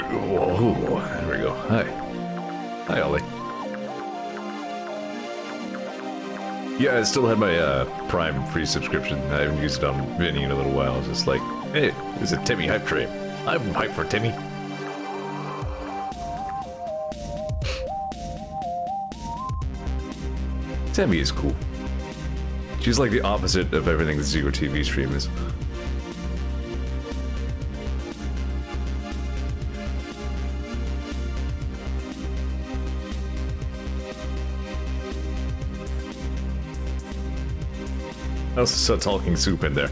Whoa, there we go. Hi. Hi, Ollie. Yeah, I still had my Prime free subscription. I haven't used it on Vinny in a little while. I was just like, hey, there's a Timmy hype train. I'm hyped for Timmy. Timmy is cool. She's like the opposite of everything the Zeor TV stream is. I also saw Talking Soup in there.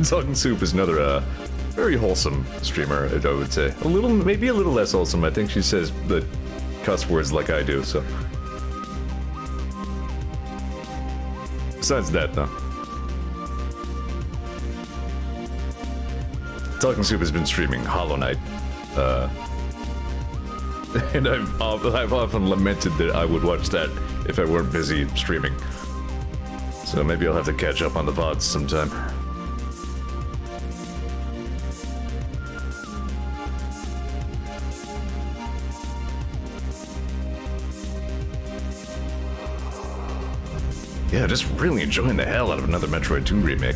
Talking Soup is another very wholesome streamer, I would say. A little, maybe a little less wholesome. I think she says the cuss words like I do, so. Besides that, though. Talking Soup has been streaming Hollow Knight. And I've often lamented that I would watch that if I weren't busy streaming. So maybe I'll have to catch up on the VODs sometime. Yeah, just really enjoying the hell out of another Metroid 2 remake.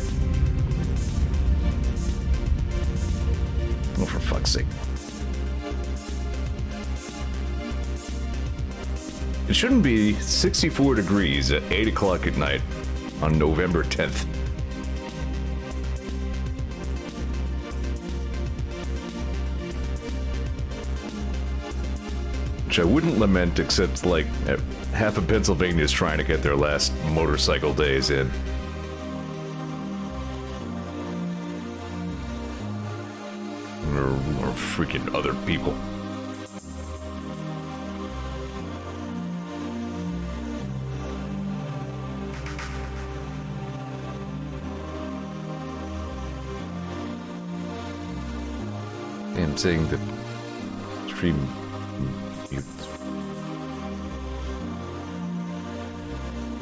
Oh, for fuck's sake. It shouldn't be 64 degrees at 8 o'clock at night on November 10th. Which I wouldn't lament, except like half of Pennsylvania is trying to get their last motorcycle days in. Or freaking other people. I'm saying that stream mute.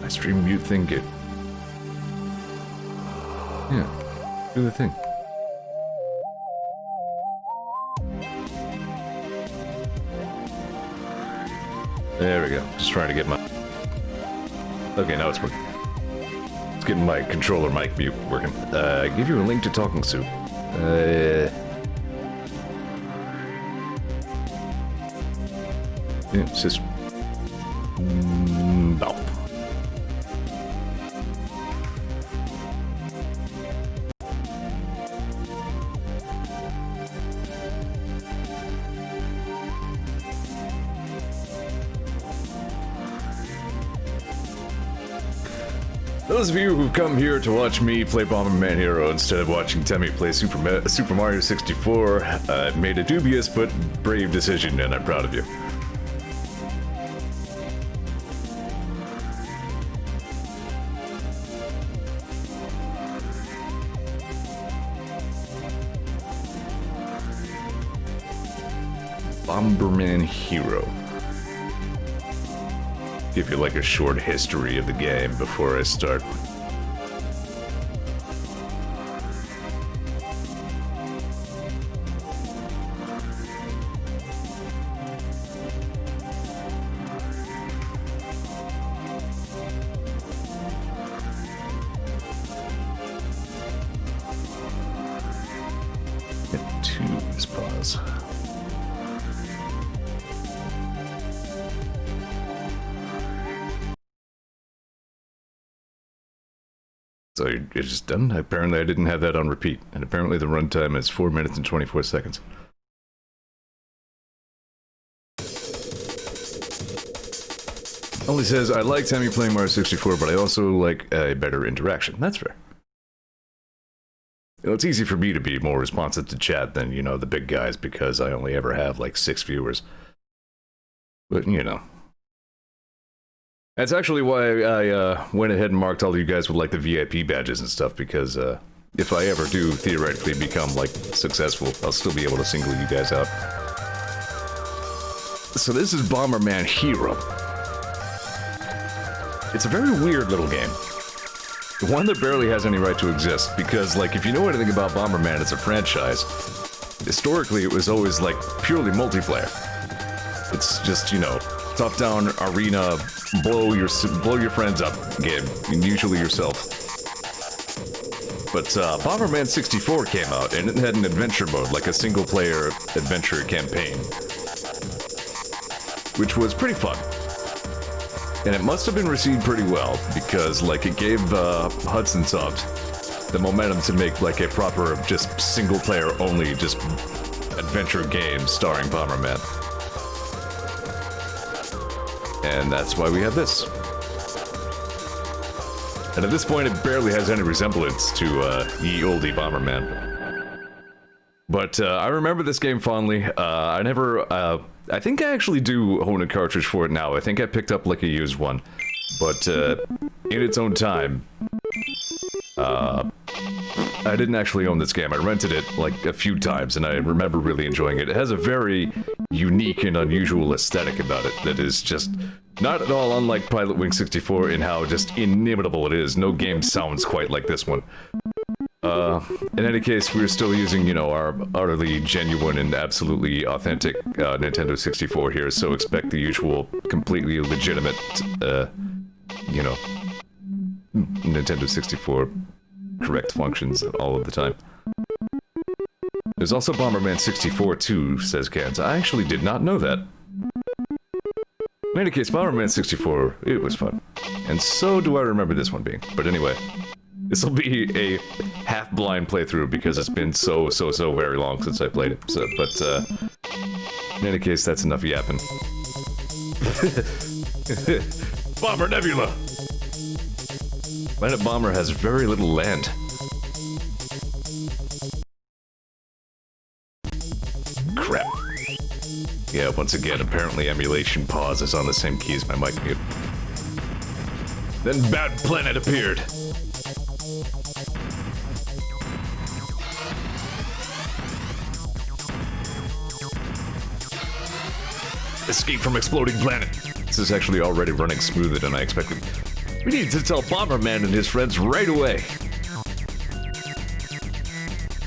My stream mute thing get. Yeah, do the thing. There we go. Just trying to get my. Okay, now it's working. It's getting my controller mic mute working. Give you a link to Talking Soup. Yeah, it's just... no. Those of you who've come here to watch me play Bomberman Hero instead of watching Temmie play Super Mario 64 made a dubious but brave decision, and I'm proud of you. Bomberman Hero. Give you like a short history of the game before I start. Hit 2 is pause. So you're just done? Apparently I didn't have that on repeat, and apparently the runtime is 4 minutes and 24 seconds. Only says, I like Temmie playing Mario 64, but I also like a better interaction. That's fair. You know, it's easy for me to be more responsive to chat than, you know, the big guys, because I only ever have like 6 viewers. But, you know. That's actually why I went ahead and marked all of you guys with like the VIP badges and stuff, because if I ever do theoretically become like successful, I'll still be able to single you guys out. So this is Bomberman Hero. It's a very weird little game. One that barely has any right to exist, because, like, if you know anything about Bomberman, it's a franchise. Historically, it was always, like, purely multiplayer. It's just, you know, top-down arena, blow your friends up game, and usually yourself. But Bomberman 64 came out, and it had an adventure mode, like a single-player adventure campaign, which was pretty fun. And it must have been received pretty well, because, like, it gave Hudson Soft the momentum to make, like, a proper, just single-player only, just adventure game starring Bomberman. And that's why we have this. And at this point, it barely has any resemblance to ye olde Bomberman. But I remember this game fondly. I never... I think I actually do own a cartridge for it now. I think I picked up like a used one. But in its own time, I didn't actually own this game. I rented it like a few times, and I remember really enjoying it. It has a very unique and unusual aesthetic about it that is just not at all unlike Pilot Wing 64 in how just inimitable it is. No game sounds quite like this one. In any case, we're still using, you know, our utterly genuine and absolutely authentic Nintendo 64 here, so expect the usual, completely legitimate, you know, Nintendo 64 correct functions all of the time. There's also Bomberman 64 too, says Cans. I actually did not know that. In any case, Bomberman 64, it was fun. And so do I remember this one being. But anyway, this will be a half-blind playthrough because it's been so very long since I played it. So, but, in any case, that's enough yapping. Bomber Nebula! Planet Bomber has very little land. Crap. Yeah, once again, apparently emulation pause is on the same key as my mic mute. Then Bad Planet appeared. Escape from exploding planet. This is actually already running smoother than I expected. We need to tell Bomberman and his friends right away.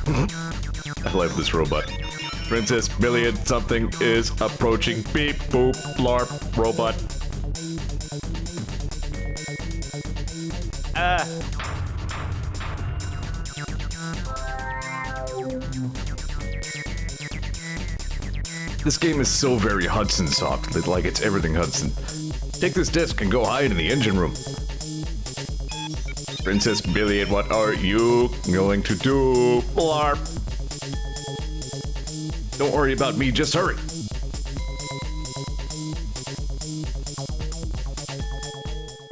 I love this robot. Princess Million something is approaching. Beep boop blarp robot. Ah. This game is so very Hudson Soft that, like, it's everything Hudson. Take this disc and go hide in the engine room. Princess Billion, what are you going to do? Blarp. Don't worry about me, just hurry.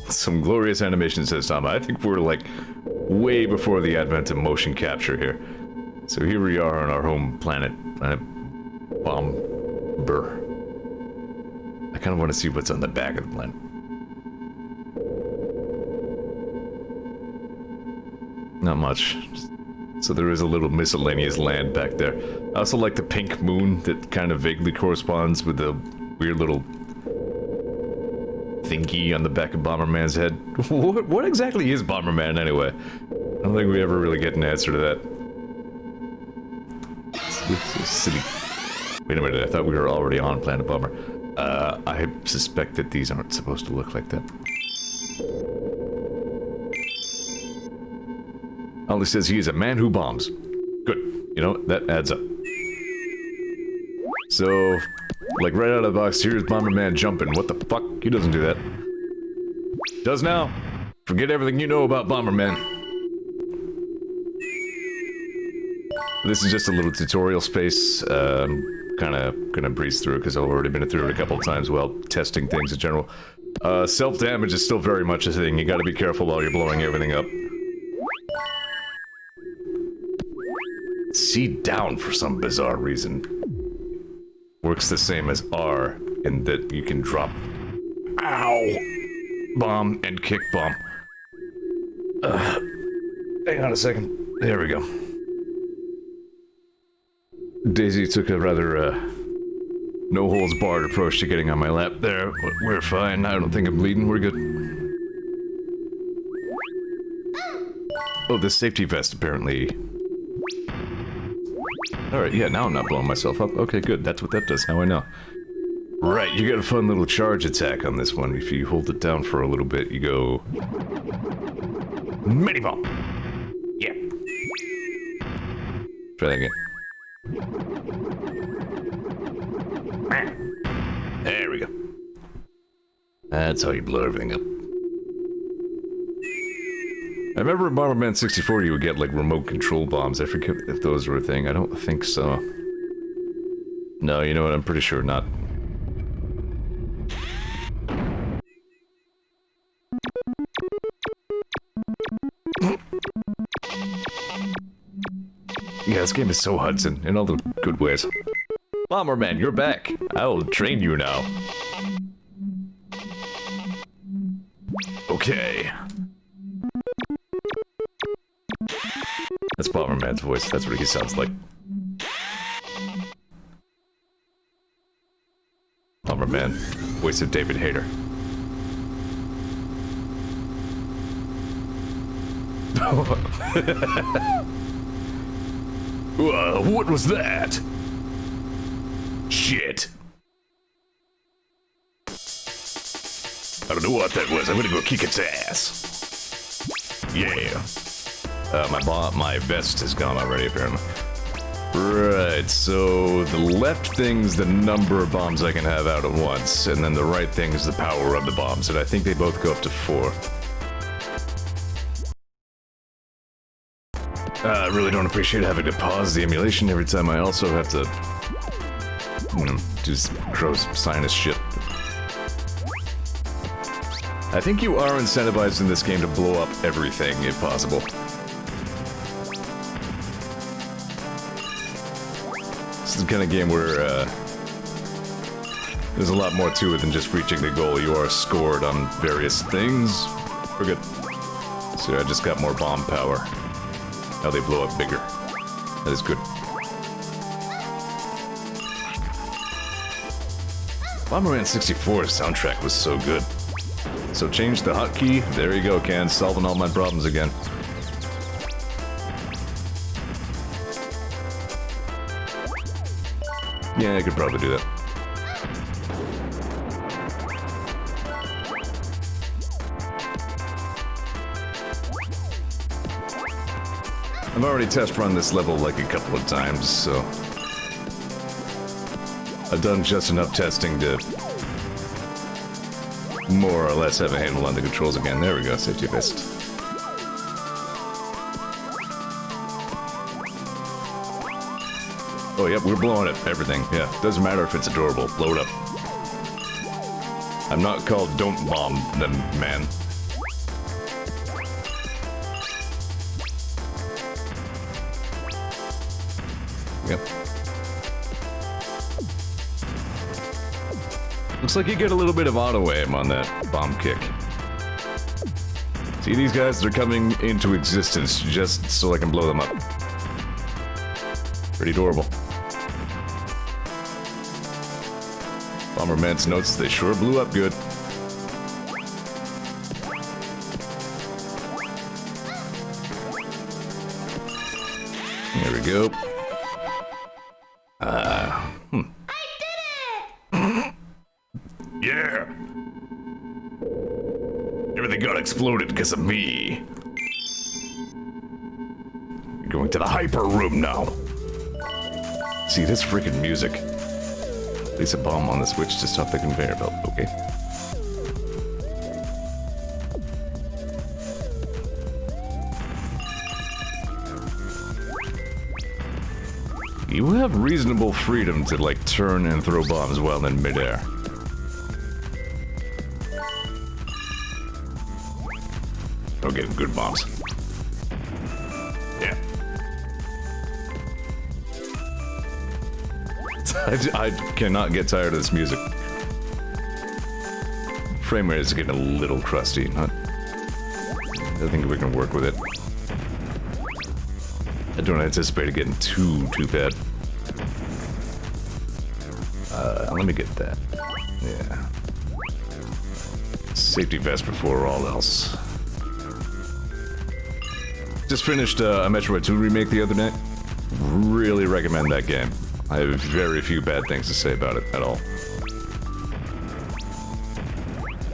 Some glorious animation, says Tom. I think we're, like, way before the advent of motion capture here. So here we are on our home planet. Planet Bomber. I kind of want to see what's on the back of the planet. Not much. So there is a little miscellaneous land back there. I also like the pink moon that kind of vaguely corresponds with the weird little thingy on the back of Bomberman's head. What exactly is Bomberman anyway? I don't think we ever really get an answer to that. It's silly. Wait a minute, I thought we were already on Planet Bomber. I suspect that these aren't supposed to look like that. Only says he is a man who bombs. Good. You know, that adds up. So, like right out of the box, here's Bomberman jumping. What the fuck? He doesn't do that. Does now. Forget everything you know about Bomberman. This is just a little tutorial space. Kind of gonna breeze through it because I've already been through it a couple of times while testing things in general. Self-damage is still very much a thing. You gotta be careful while you're blowing everything up. C down for some bizarre reason. Works the same as R in that you can drop ow bomb and kick bomb. Hang on a second. There we go. Daisy took a rather no-holds-barred approach to getting on my lap there, but we're fine. I don't think I'm bleeding. We're good. Oh, this safety vest apparently... Alright, yeah, now I'm not blowing myself up. Okay, good. That's what that does. Now I know. Right, you get a fun little charge attack on this one. If you hold it down for a little bit, you go... Mini bomb! Yeah. Try that again. There we go. That's how you blow everything up. I remember in Bomberman 64 you would get, like, remote control bombs. I forget if those were a thing. I don't think so. No, you know what? I'm pretty sure not. Yeah, this game is so Hudson, in all the good ways. Bomberman, you're back. I will train you now. Okay. That's Bomberman's voice, that's what he sounds like. Bomberman, voice of David Hayter. What was that? Shit. I don't know what that was. I'm gonna go kick its ass. Yeah. My vest is gone already, apparently. Right, so the left thing's the number of bombs I can have out at once, and then the right thing's the power of the bombs, and I think they both go up to 4. I really don't appreciate having to pause the emulation every time I also have to, you know, do gross sinus shit. I think you are incentivized in this game to blow up everything, if possible. This is the kind of game where, there's a lot more to it than just reaching the goal. You are scored on various things. We're good. So I just got more bomb power. Now they blow up bigger. That is good. Bomberman 64's soundtrack was so good. So change the hotkey. There you go, Can. Solving all my problems again. Yeah, I could probably do that. I've already test run this level like a couple of times, so... I've done just enough testing to more or less have a handle on the controls again. There we go, safety vest. Oh, yep, we're blowing up everything. Yeah, doesn't matter if it's adorable. Blow it up. I'm not called Don't Bomb Them, man. Yep. Looks like you get a little bit of auto-aim on that bomb kick. See, these guys, they're coming into existence just so I can blow them up. Pretty adorable. Bomberman's notes, they sure blew up good. There we go. I did it! Yeah! Everything got exploded because of me. You're going to the hyper room now. See, this freaking music. Place a bomb on the switch to stop the conveyor belt. Okay. You have reasonable freedom to, like, turn and throw bombs while in midair. Okay, good bombs. Yeah. I cannot get tired of this music. Frame rate is getting a little crusty. I think we can work with it. I don't anticipate it getting too bad. Let me get that. Yeah. Safety vest before all else. Just finished a Metroid 2 remake the other night. Really recommend that game. I have very few bad things to say about it at all.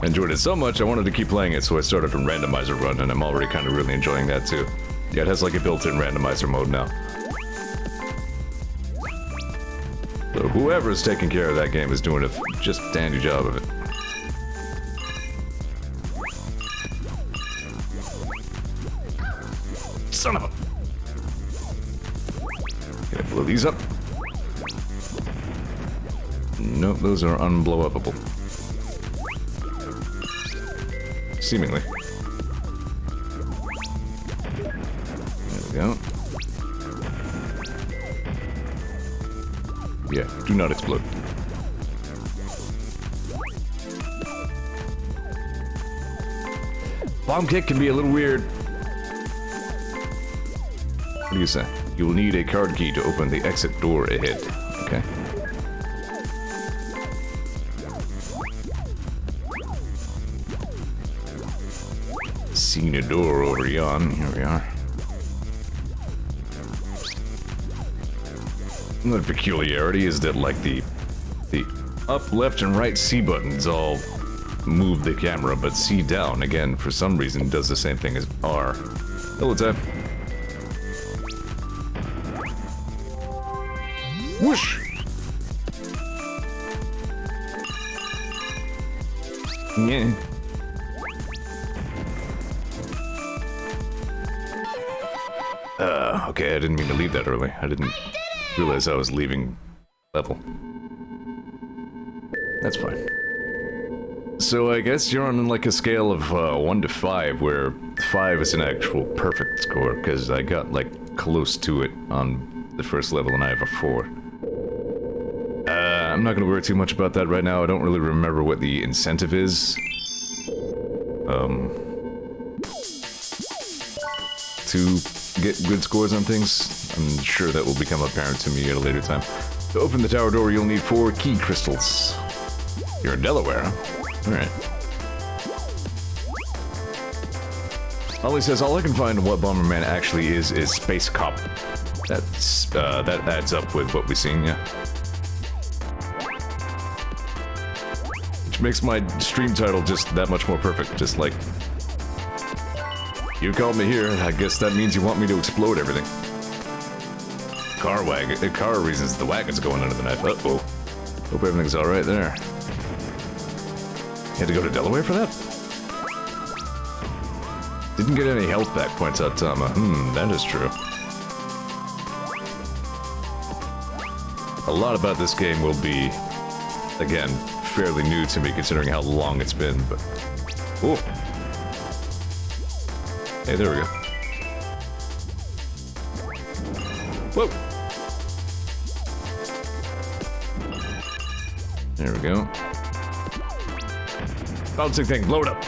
I enjoyed it so much I wanted to keep playing it, so I started a randomizer run, and I'm already kind of really enjoying that too. Yeah, it has like a built-in randomizer mode now. So whoever's taking care of that game is doing a just dandy job of it. Son of a... Can I blow these up? Nope, those are unblow-upable. Seemingly. There we go. Yeah, do not explode. Bomb kick can be a little weird. What do you say? You will need a card key to open the exit door ahead. Okay. Seen a door over yon. Here we are. Another peculiarity is that, like, the up, left, and right C buttons all move the camera, but C down, again, for some reason, does the same thing as R. Hello, time. Whoosh! Yeah. Okay, I didn't mean to leave that early. I didn't realize I was leaving level. That's fine. So I guess you're on like a scale of 1 to 5, where 5 is an actual perfect score, because I got like close to it on the first level and I have a 4. I'm not gonna worry too much about that right now. I don't really remember what the incentive is. To get good scores on things. I'm sure that will become apparent to me at a later time. To open the tower door, you'll need 4 key crystals. You're in Delaware, huh? Alright. Ollie says, all I can find what Bomberman actually is Space Cop. That's, that adds up with what we've seen, yeah. Which makes my stream title just that much more perfect, just like... You called me here, I guess that means you want me to explode everything. Car reasons the wagon's going under the knife. Uh-oh. Hope everything's alright there. You had to go to Delaware for that? Didn't get any health back, points out Tama. That is true. A lot about this game will be, again, fairly new to me considering how long it's been, but... Ooh. Hey, there we go. Whoa! There we go. Bouncing thing, blow it up!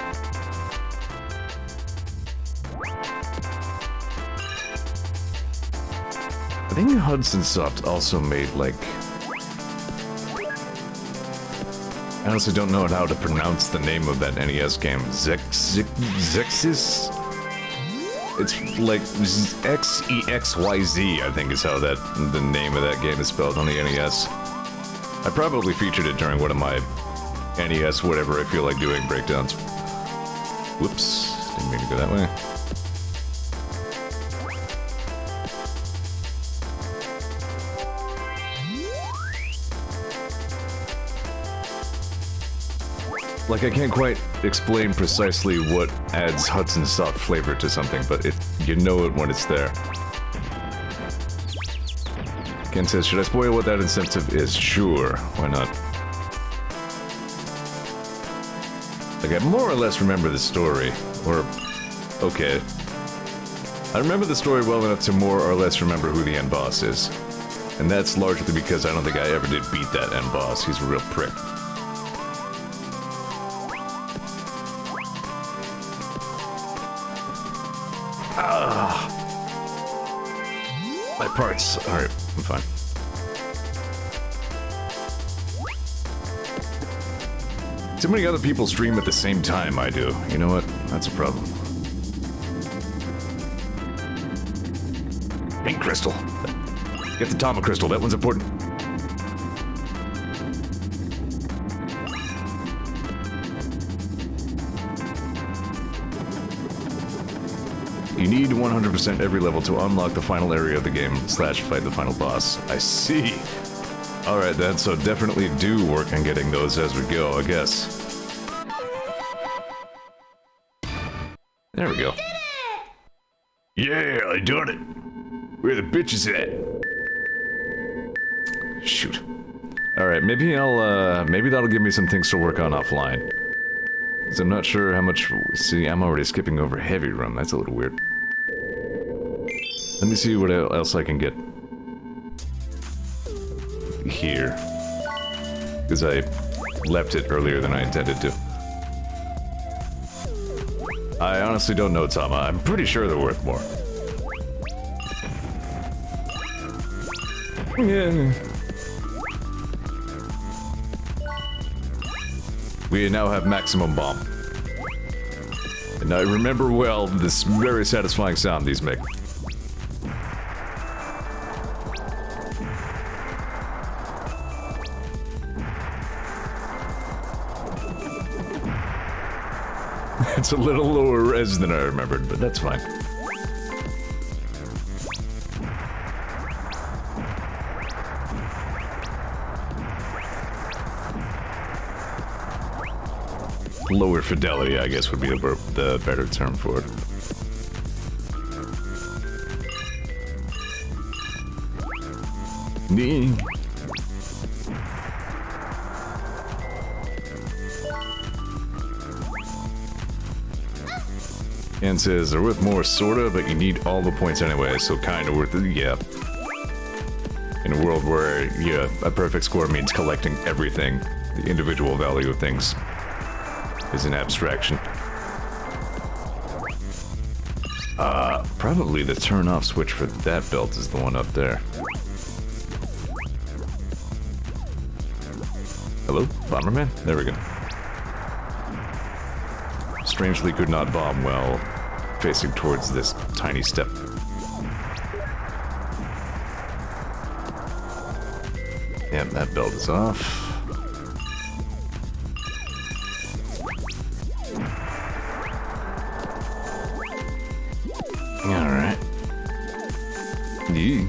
I think Hudson Soft also made, like... I honestly don't know how to pronounce the name of that NES game. Zexis? It's like XEXYZ, I think is how the name of that game is spelled on the NES. I probably featured it during one of my NES whatever I feel like doing breakdowns. Whoops, didn't mean to go that way. Like, I can't quite explain precisely what adds Hudson Soft flavor to something, but you know it when it's there. Ken says, should I spoil what that incentive is? Sure, why not? Like, I more or less remember the story, or... okay. I remember the story well enough to more or less remember who the end boss is. And that's largely because I don't think I ever did beat that end boss. He's a real prick. My parts. Alright, I'm fine. Too many other people stream at the same time I do. You know what? That's a problem. Pink crystal. Get the Tama crystal, that one's important. You need 100% every level to unlock the final area of the game / fight the final boss. I see. Alright then, so definitely do work on getting those as we go, I guess. There we go. Yeah, I done it! Where the bitches at? Shoot. Alright, maybe maybe that'll give me some things to work on offline. Because I'm not sure how much... See, I'm already skipping over Heavy Room, that's a little weird. Let me see what else I can get here. Because I left it earlier than I intended to. I honestly don't know, Tama. I'm pretty sure they're worth more. Yeah. We now have maximum bomb. And I remember well this very satisfying sound these make. It's a little lower res than I remembered, but that's fine. Lower fidelity, I guess, would be the better term for it. Nee. And says they're worth more, sorta, but you need all the points anyway, so kinda worth it, yeah. In a world where, yeah, a perfect score means collecting everything, the individual value of things is an abstraction. Probably the turn-off switch for that belt is the one up there. Hello? Bomberman? There we go. Strangely could not bomb while facing towards this tiny step. Yep, that belt is off. Alright. Yeah.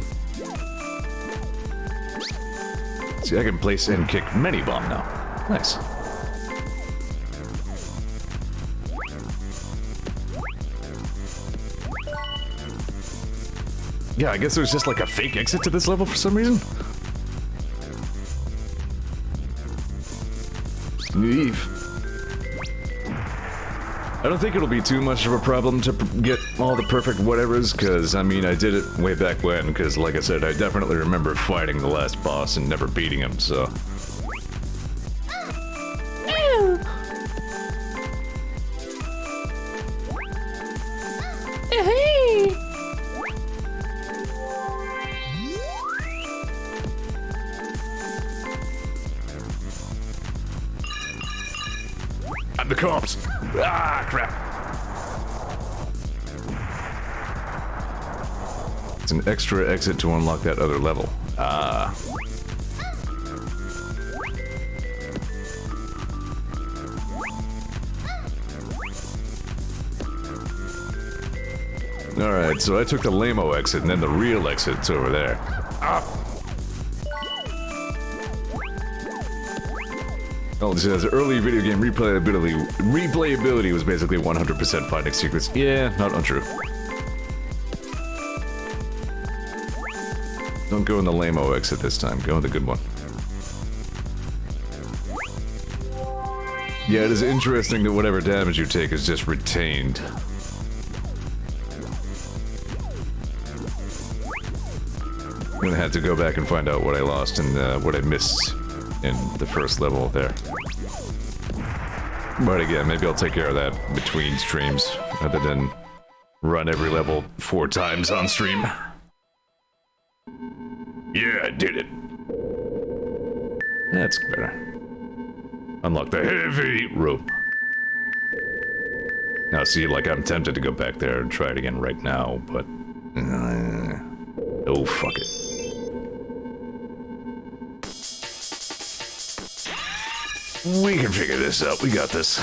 See, I can place and kick many bomb now. Nice. Yeah, I guess there's just like a fake exit to this level for some reason. Leave. I don't think it'll be too much of a problem to get all the perfect whatevers, because, I mean, I did it way back when, because, like I said, I definitely remember fighting the last boss and never beating him, so... I'm the cops! Ah, crap! It's an extra exit to unlock that other level. Ah. Alright, so I took the lame-o exit, and then the real exit's over there. Ah! Oh, it says early video game replayability was basically 100% finding secrets. Yeah, not untrue. Don't go in the lame-o exit this time, go in the good one. Yeah, it is interesting that whatever damage you take is just retained. I'm gonna have to go back and find out what I lost and what I missed in the first level there. But again, maybe I'll take care of that between streams, rather than run every level 4 times on stream. Yeah, I did it. That's better. Unlock the heavy rope. Now see, like, I'm tempted to go back there and try it again right now, but... Oh, fuck it. We can figure this out. We got this.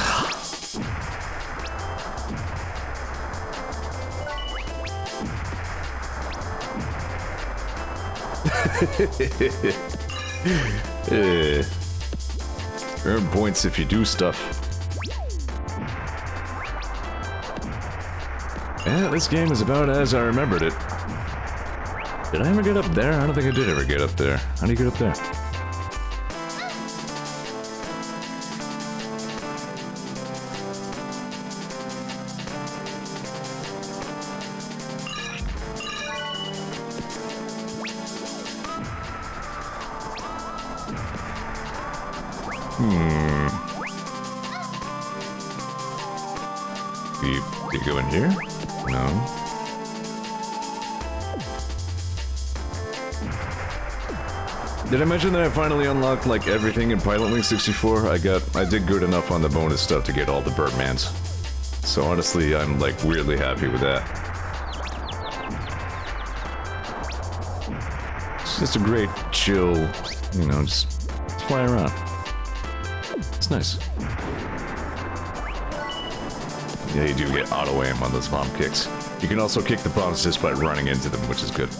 Earn points if you do stuff. Yeah, this game is about as I remembered it. Did I ever get up there? I don't think I did ever get up there. How do you get up there? Do you go in here? No. Did I mention that I finally unlocked like everything in Pilot Wing 64? I did good enough on the bonus stuff to get all the Birdmans. So honestly, I'm like weirdly happy with that. It's just a great chill, you know, just fly around. It's nice. Yeah, you do get auto aim on those bomb kicks. You can also kick the bombs just by running into them, which is good.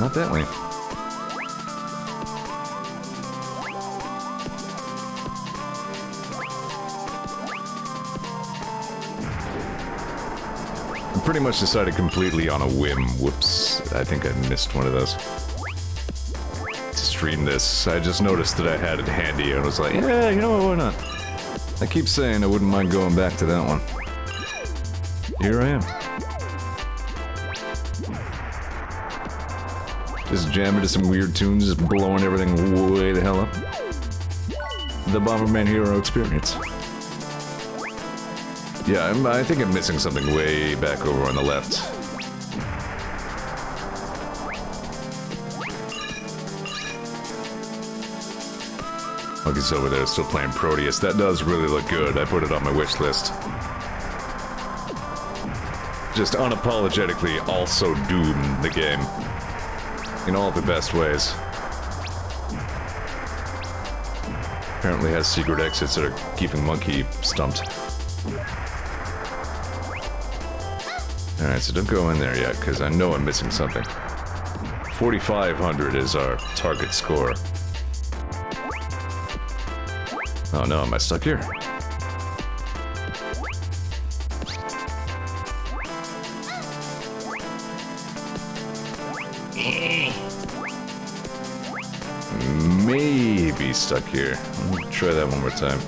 Not that way. I pretty much decided completely on a whim. Whoops, I think I missed one of those. Stream this. I just noticed that I had it handy and was like, yeah, you know what, why not? I keep saying I wouldn't mind going back to that one. Here I am. Just jamming to some weird tunes, just blowing everything way the hell up. The Bomberman hero experience. Yeah, I think I'm missing something way back over on the left. Monkey's over there still playing Proteus. That does really look good. I put it on my wish list. Just unapologetically also Doom the game. In all the best ways. Apparently has secret exits that are keeping Monkey stumped. Alright, so don't go in there yet, because I know I'm missing something. 4,500 is our target score. Oh no, am I stuck here? Maybe stuck here. Let me try that one more time.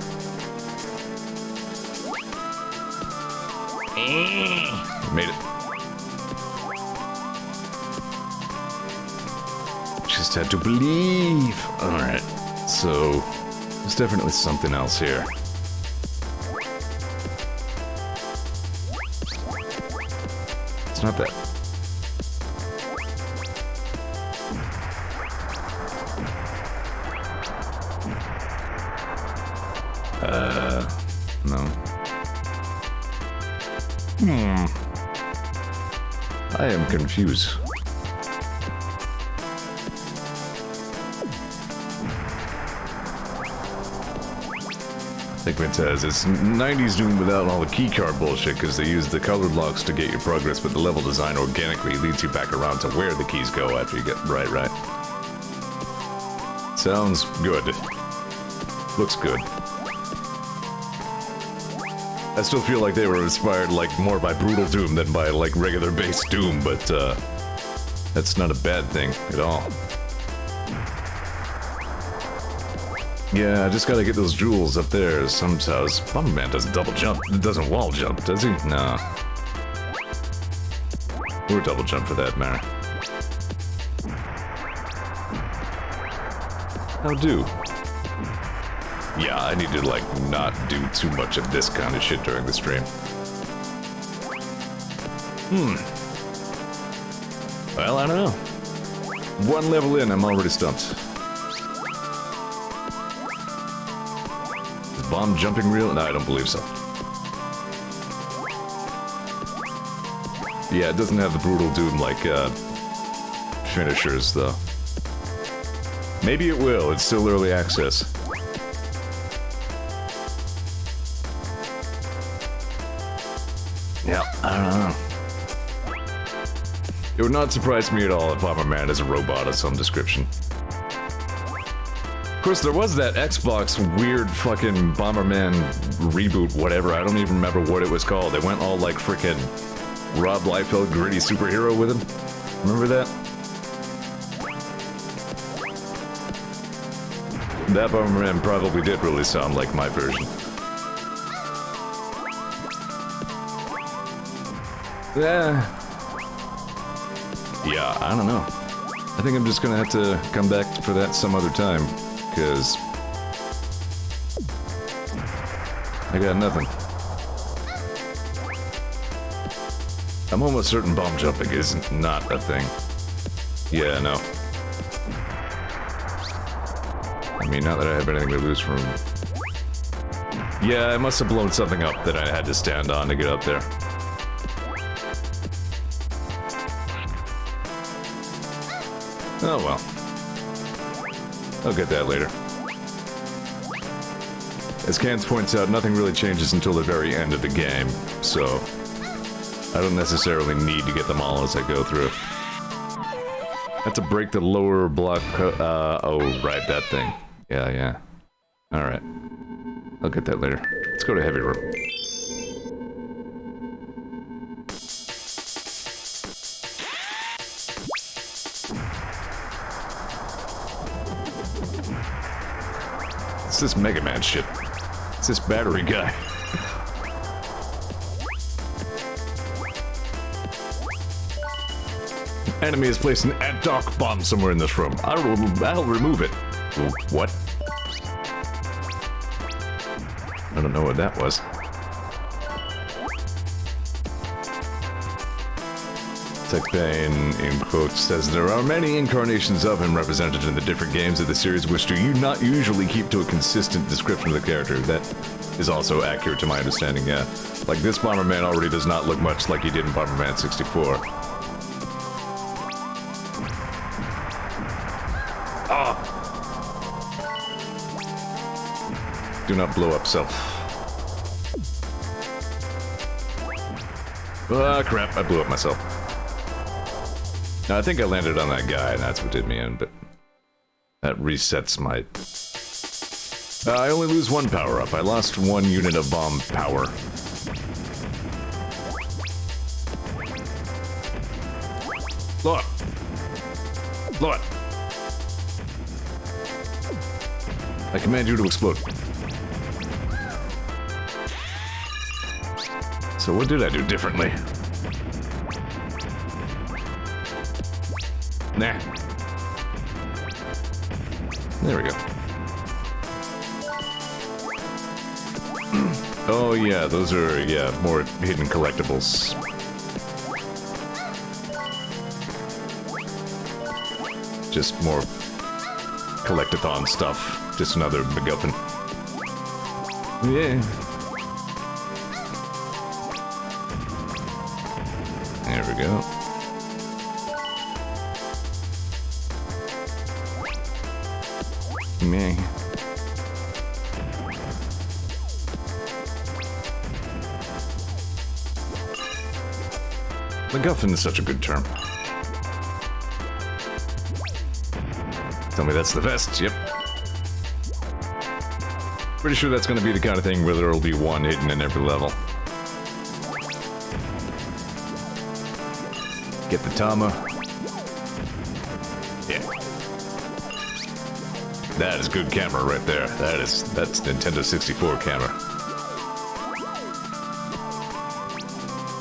Made it. Just had to believe. Alright, so there's definitely something else here. It's not that. No. I am confused. I think it says it's 90s Doom without all the keycard bullshit because they use the color blocks to get your progress, but the level design organically leads you back around to where the keys go after you get right. Sounds good. Looks good. I still feel like they were inspired like more by Brutal Doom than by like regular base Doom, but that's not a bad thing at all. Yeah, I just gotta get those jewels up there somehow. Bomberman doesn't double jump. It doesn't wall jump, does he? No. Or double jump for that matter. How do? Yeah, I need to, like, not do too much of this kind of shit during the stream. Well, I don't know. One level in, I'm already stumped. Is bomb jumping real? No, I don't believe so. Yeah, it doesn't have the brutal doom like finishers though. Maybe it will. It's still early access. Yeah, I don't know. It would not surprise me at all if Bomberman is a robot of some description. Of course, there was that Xbox weird fucking Bomberman reboot, whatever. I don't even remember what it was called. They went all like frickin' Rob Liefeld gritty superhero with him. Remember that? That Bomberman probably did really sound like my version. Yeah, I don't know. I think I'm just gonna have to come back for that some other time, because I got nothing. I'm almost certain bomb jumping is not a thing. Yeah, no. I mean, not that I have anything to lose from... Yeah, I must have blown something up that I had to stand on to get up there. Oh well. I'll get that later. As Cans points out, nothing really changes until the very end of the game, so I don't necessarily need to get them all as I go through. I have to break the lower block oh, right, that thing. Yeah. Alright. I'll get that later. Let's go to Heavy Room. It's this Mega Man shit. It's this battery guy. Enemy has placed an ad-hoc bomb somewhere in this room. I'll remove it. What? I don't know what that was. TechBane, in quotes, says, there are many incarnations of him represented in the different games of the series, which do you not usually keep to a consistent description of the character. That is also accurate to my understanding, yeah. Like, this Bomberman already does not look much like he did in Bomberman 64. Ah! Do not blow up self. Ah, crap, I blew up myself. Now, I think I landed on that guy, and that's what did me in, but that resets my... I only lose one power-up. I lost one unit of bomb power. Blow up! Blow it! I command you to explode. So what did I do differently? Nah. There we go. Oh yeah, those are, yeah, more hidden collectibles. Just more collectathon stuff. Just another MacGuffin. Yeah. There we go. Me. MacGuffin is such a good term. Tell me that's the vest, yep. Pretty sure that's gonna be the kind of thing where there'll be one hidden in every level. Get the Tama. Yeah. That is good camera right there. That's Nintendo 64 camera.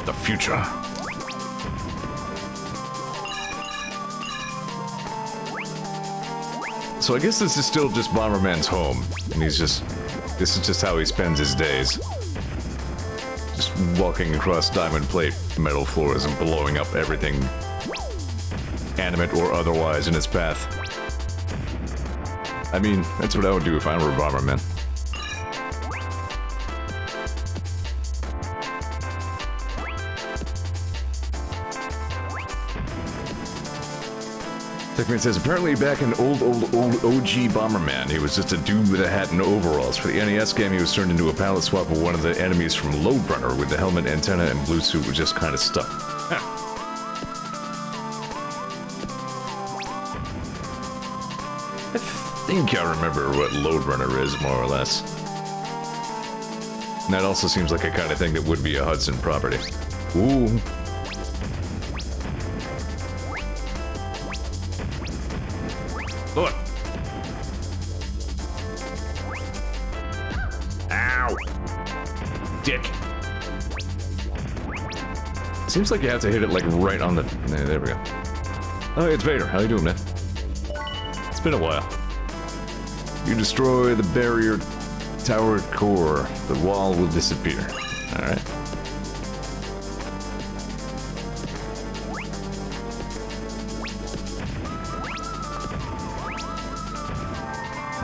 The future. So I guess this is still just Bomberman's home, and this is just how he spends his days. Just walking across diamond plate metal floors and blowing up everything, animate or otherwise, in its path. I mean, that's what I would do if I were Bomberman. Techman says, apparently back in old OG Bomberman, he was just a dude with a hat and overalls. For the NES game, he was turned into a palette swap of one of the enemies from Loadrunner with the helmet, antenna, and blue suit was just kind of stuck. Huh. I think I remember what Loadrunner is, more or less. And that also seems like a kind of thing that would be a Hudson property. Ooh. Look. Ow. Dick. Seems like you have to hit it like right on the... There we go. Oh, it's Vader. How you doing, man? It's been a while. You destroy the barrier tower core. The wall will disappear. Alright.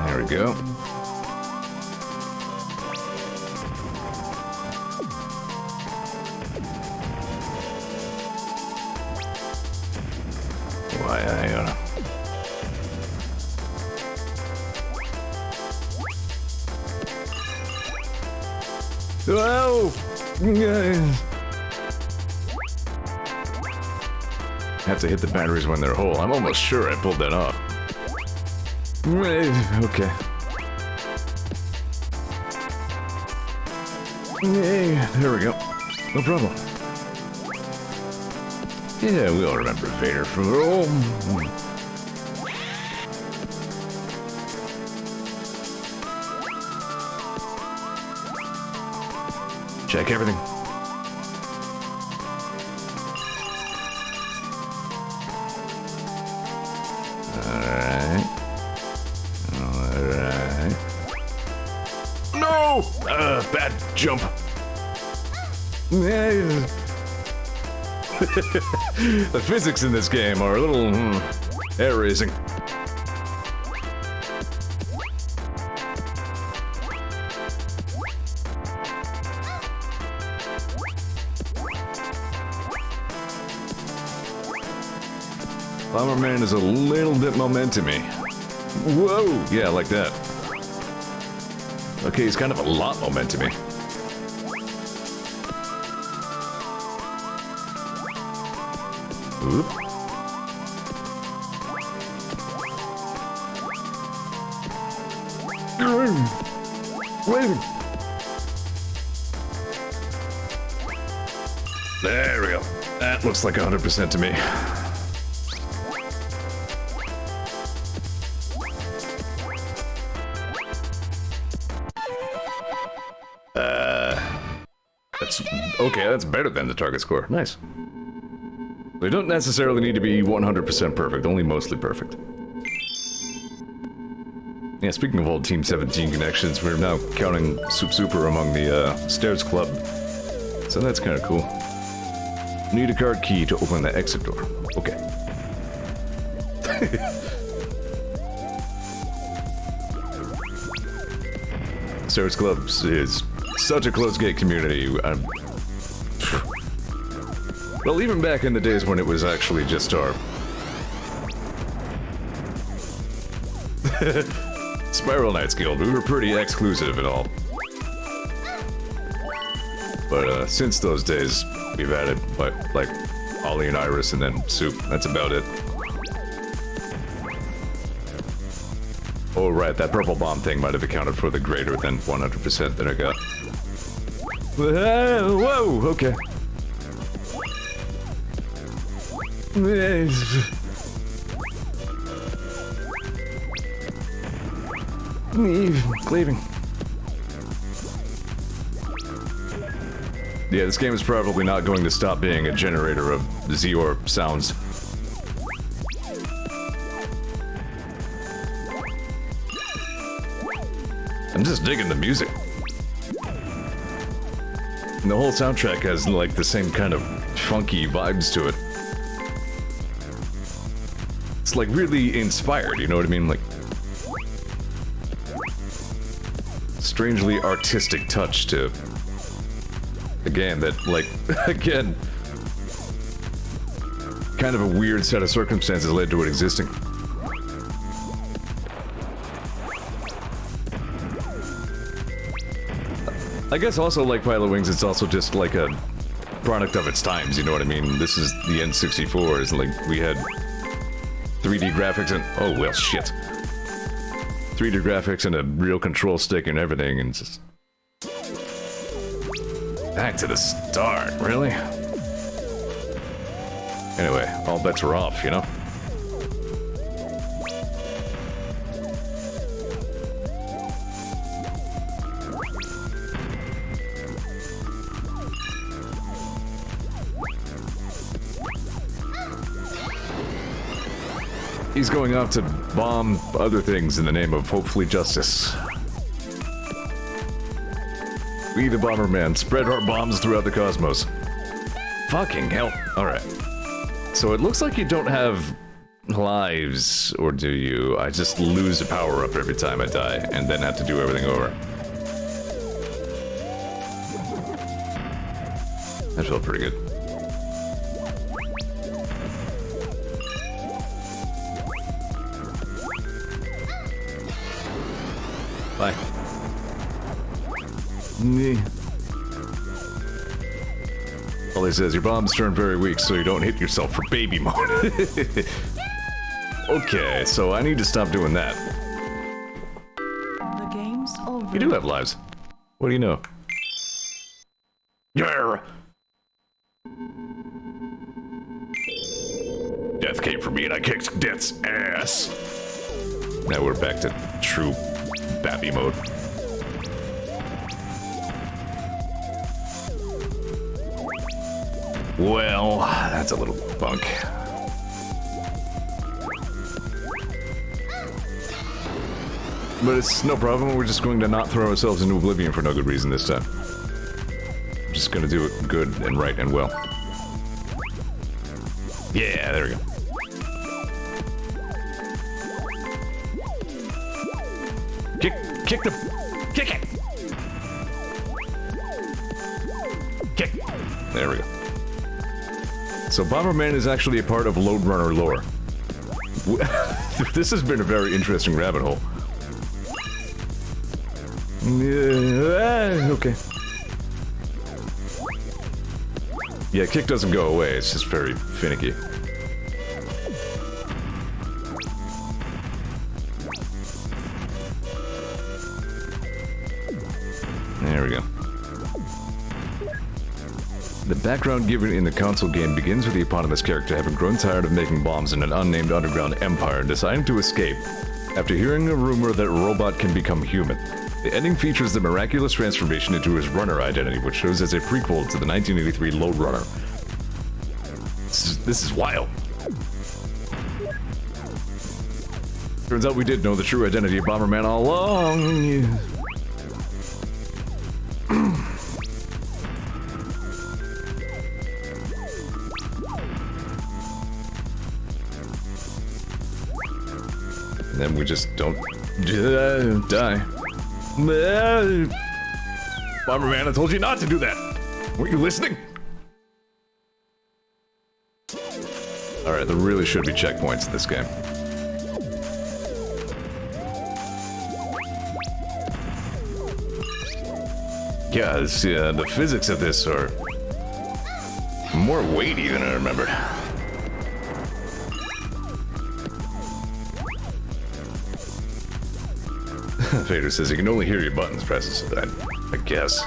There we go. Why I gotta... Whoa! Have to hit the batteries when they're whole. I'm almost sure I pulled that off. Okay. There we go. No problem. Yeah, we all remember Vader from Rome. Check everything. Alright. Alright. No! Bad jump. The physics in this game are a little hair-raising. Bomberman is a little bit momentum-y. Whoa! Yeah, like that. Okay, he's kind of a lot momentum-y. Oop. Wait. There we go. That looks like 100% to me. That's okay, that's better than the target score. Nice. They don't necessarily need to be 100% perfect, only mostly perfect. Yeah, speaking of old Team 17 connections, we're now counting Soup Super among the Stairs Club. So that's kind of cool. Need a card key to open the exit door. Okay. Stairs Club is such a close-gate community. Well, even back in the days when it was actually just our... Spiral Knights Guild, we were pretty exclusive and all. But since those days, we've added, like, Ollie and Iris and then Soup. That's about it. Oh, right, that purple bomb thing might have accounted for the greater than 100% that I got. Whoa, okay. Cleaving. Yeah, this game is probably not going to stop being a generator of Zeor sounds. I'm just digging the music. And the whole soundtrack has, like, the same kind of funky vibes to it. It's, like, really inspired, you know what I mean? Like, strangely artistic touch to a game that, like, again, kind of a weird set of circumstances led to it existing. I guess also, like Pilot Wings, it's also just like a product of its times, you know what I mean? This is the N64, it's like we had 3D graphics and... oh, well, shit. 3D graphics and a real control stick and everything, and just... back to the start, really? Anyway, all bets are off, you know? He's going off to bomb other things in the name of, hopefully, justice. We the Bomberman spread our bombs throughout the cosmos. Fucking hell. Alright. So it looks like you don't have lives, or do you? I just lose a power-up every time I die, and then have to do everything over. That felt pretty good. Bye. All he says, your bombs turn very weak, so you don't hit yourself for baby mode. Okay, so I need to stop doing that. The game's over. You do have lives. What do you know? Yeah. Death came for me and I kicked death's ass. Now we're back to true baby mode. Well, that's a little bunk. But it's no problem, we're just going to not throw ourselves into oblivion for no good reason this time. I'm just gonna do it good and right and well. Yeah, there we go. Kick it! Kick! There we go. So Bomberman is actually a part of Lode Runner lore. This has been a very interesting rabbit hole. Okay. Yeah, kick doesn't go away, it's just very finicky. There we go. The background given in the console game begins with the eponymous character having grown tired of making bombs in an unnamed underground empire and deciding to escape after hearing a rumor that a robot can become human. The ending features the miraculous transformation into his runner identity, which shows as a prequel to the 1983 Lode Runner. This is wild. Turns out we did know the true identity of Bomberman all along. And then we just don't die. Bomberman, I told you not to do that! Weren't you listening? Alright, there really should be checkpoints in this game. Yeah, the physics of this are more weighty than I remembered. Vader says you can only hear your buttons presses. I guess.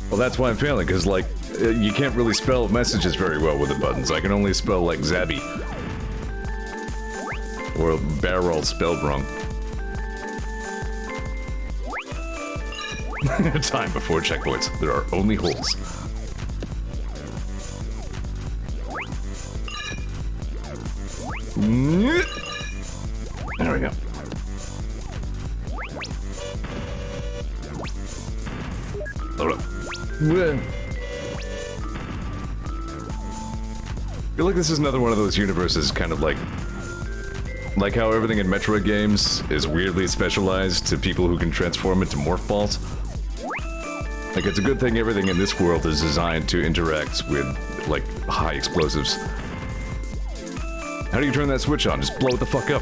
Well, that's why I'm failing, because, like, you can't really spell messages very well with the buttons. I can only spell, like, Zabby. Or barrel spelled wrong. Time before checkpoints. There are only holes. There we go. Hold up. I feel like this is another one of those universes, kind of like how everything in Metroid games is weirdly specialized to people who can transform into morph balls. Like, it's a good thing everything in this world is designed to interact with, like, high explosives. How do you turn that switch on? Just blow it the fuck up.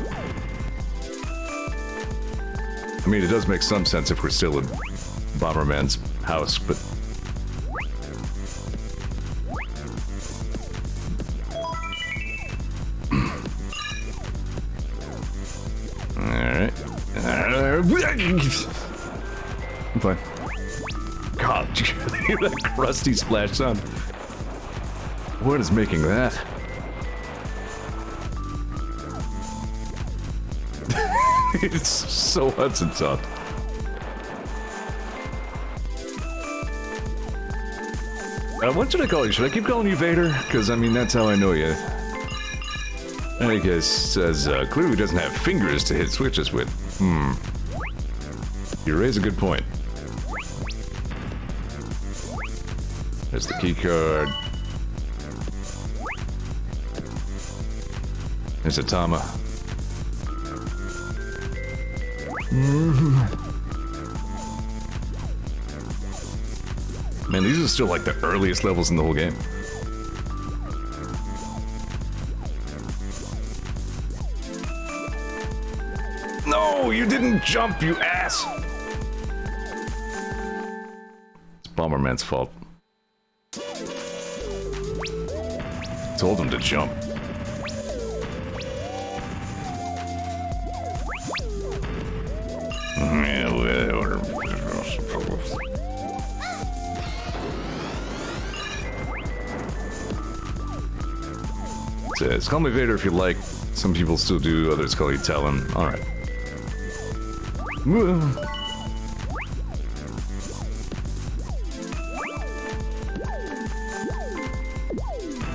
I mean, it does make some sense if we're still in Bomberman's house, but... Alright. I'm fine. God, that crusty splash sound. What is making that? It's so Hudson soft. What should I call you? Should I keep calling you Vader? Because, I mean, that's how I know you. I guess says, clearly doesn't have fingers to hit switches with. You raise a good point. There's the key card. There's a Tama. Man, these are still like the earliest levels in the whole game. No, you didn't jump, you ass! It's Bomberman's fault. Told him to jump. Yeah, whatever. Says, call me Vader if you like. Some people still do, others call you Talon. Alright.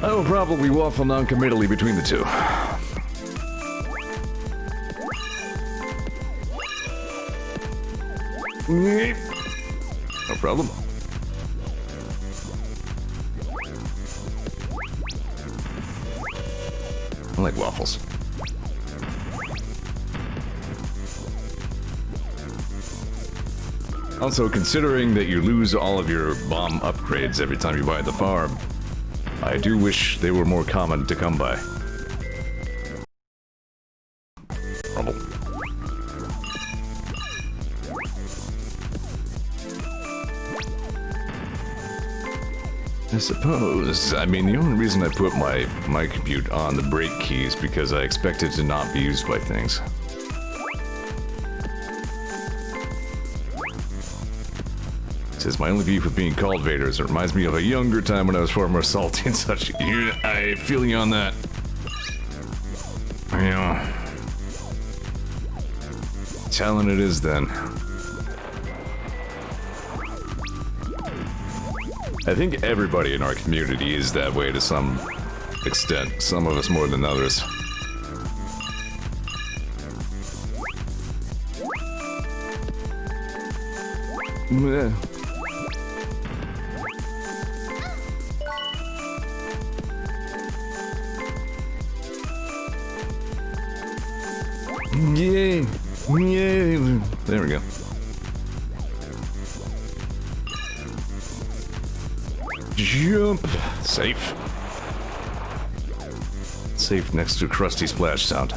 I will probably waffle non-committally between the two. No problem. I like waffles. Also, considering that you lose all of your bomb upgrades every time you buy the farm, I do wish they were more common to come by. Rumble. I suppose. I mean, the only reason I put my compute on the brake key is because I expect it to not be used by things. It says, my only beef with being called Vader is it reminds me of a younger time when I was far more salty and such. I feel you on that. Yeah. Talent it is then. I think everybody in our community is that way to some extent. Some of us more than others. Yeah. Yay! Yay! There we go. Jump! Safe. Safe next to crusty splash sound.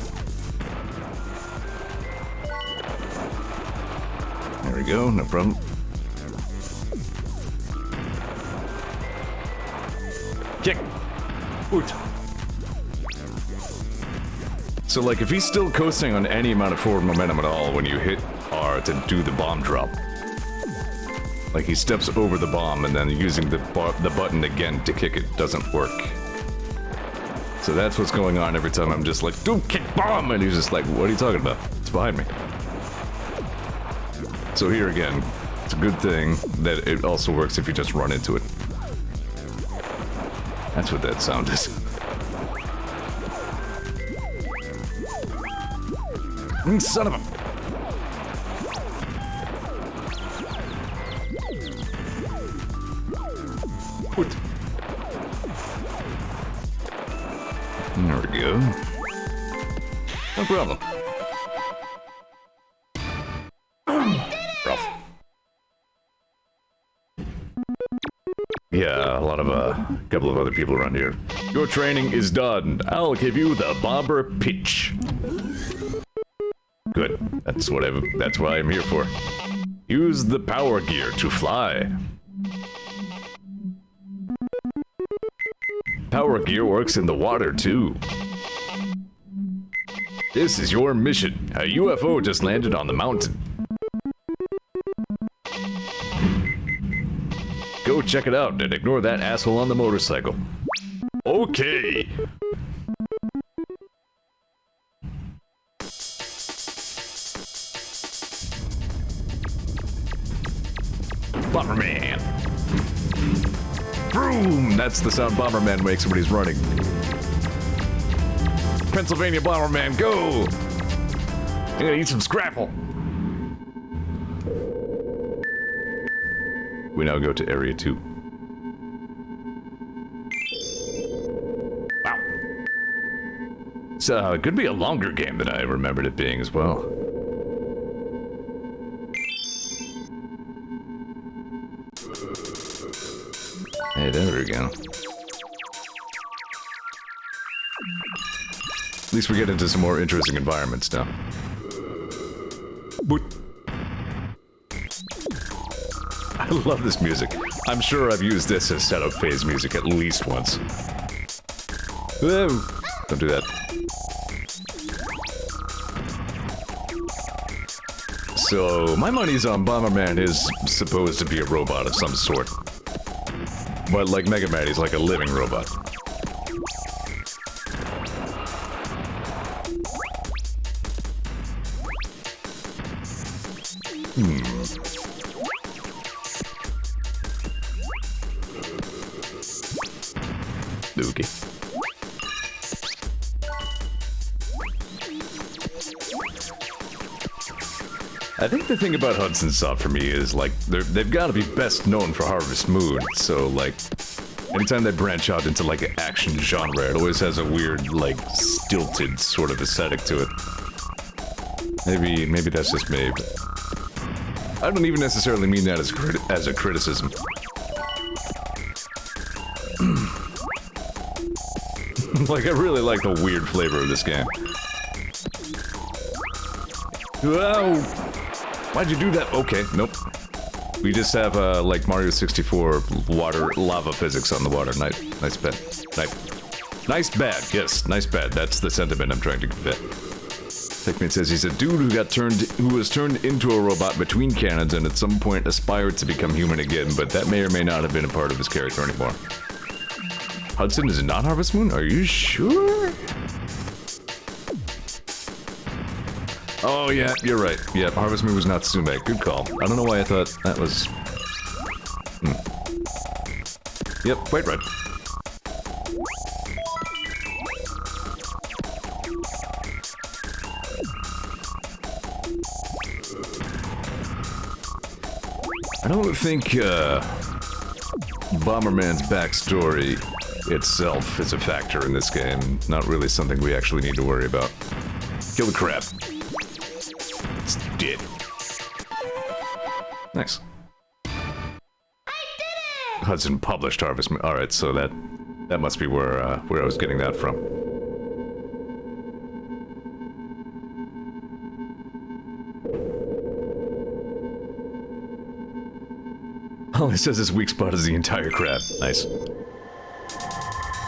There we go, no problem. Kick! Oot! So, like, if he's still coasting on any amount of forward momentum at all when you hit R to do the bomb drop, like he steps over the bomb and then using the button again to kick it doesn't work. So that's what's going on every time I'm just like, dude, kick bomb! And he's just like, what are you talking about? It's behind me. So here again, it's a good thing that it also works if you just run into it. That's what that sound is. Son of a... What? There we go. No problem. Rough. Yeah, a lot of, couple of other people around here. Your training is done. I'll give you the bomber pitch. Good. That's what I'm here for. Use the power gear to fly. Power gear works in the water, too. This is your mission. A UFO just landed on the mountain. Go check it out and ignore that asshole on the motorcycle. Okay. Bomberman. Vroom! That's the sound Bomberman makes when he's running. Pennsylvania Bomberman, go! I'm gonna eat some scrapple. We now go to Area 2. Wow. So, it could be a longer game than I remembered it being as well. Hey, there we go. At least we get into some more interesting environments now. Boot. I love this music. I'm sure I've used this as setup phase music at least once. Whoa. Don't do that. So, my money's on Bomberman is supposed to be a robot of some sort. But like Mega Man, he's like a living robot. Okay. I think the thing about Hudson Soft for me is, like, they've got to be best known for Harvest Moon, so, like, anytime they branch out into, like, an action genre, it always has a weird, like, stilted sort of aesthetic to it. Maybe that's just me, but I don't even necessarily mean that as a criticism. Like, I really like the weird flavor of this game. Whoa! Why'd you do that? Okay, nope. We just have, like Mario 64 water, lava physics on the water. Nice bad. Nice bad, yes, nice bad. That's the sentiment I'm trying to convey. Techman says he's a dude who was turned into a robot between cannons and at some point aspired to become human again, but that may or may not have been a part of his character anymore. Hudson is not Harvest Moon? Are you sure? Oh, yeah, you're right. Yeah, Harvest Moon was not Sume. Good call. I don't know why I thought that was... Yep, quite right. I don't think, Bomberman's backstory itself is a factor in this game. Not really something we actually need to worry about. Kill the crab. It's dead. Nice. I did it! Hudson published Harvest Moon. Alright, so that must be where I was getting that from. All it says his weak spot is the entire crab. Nice.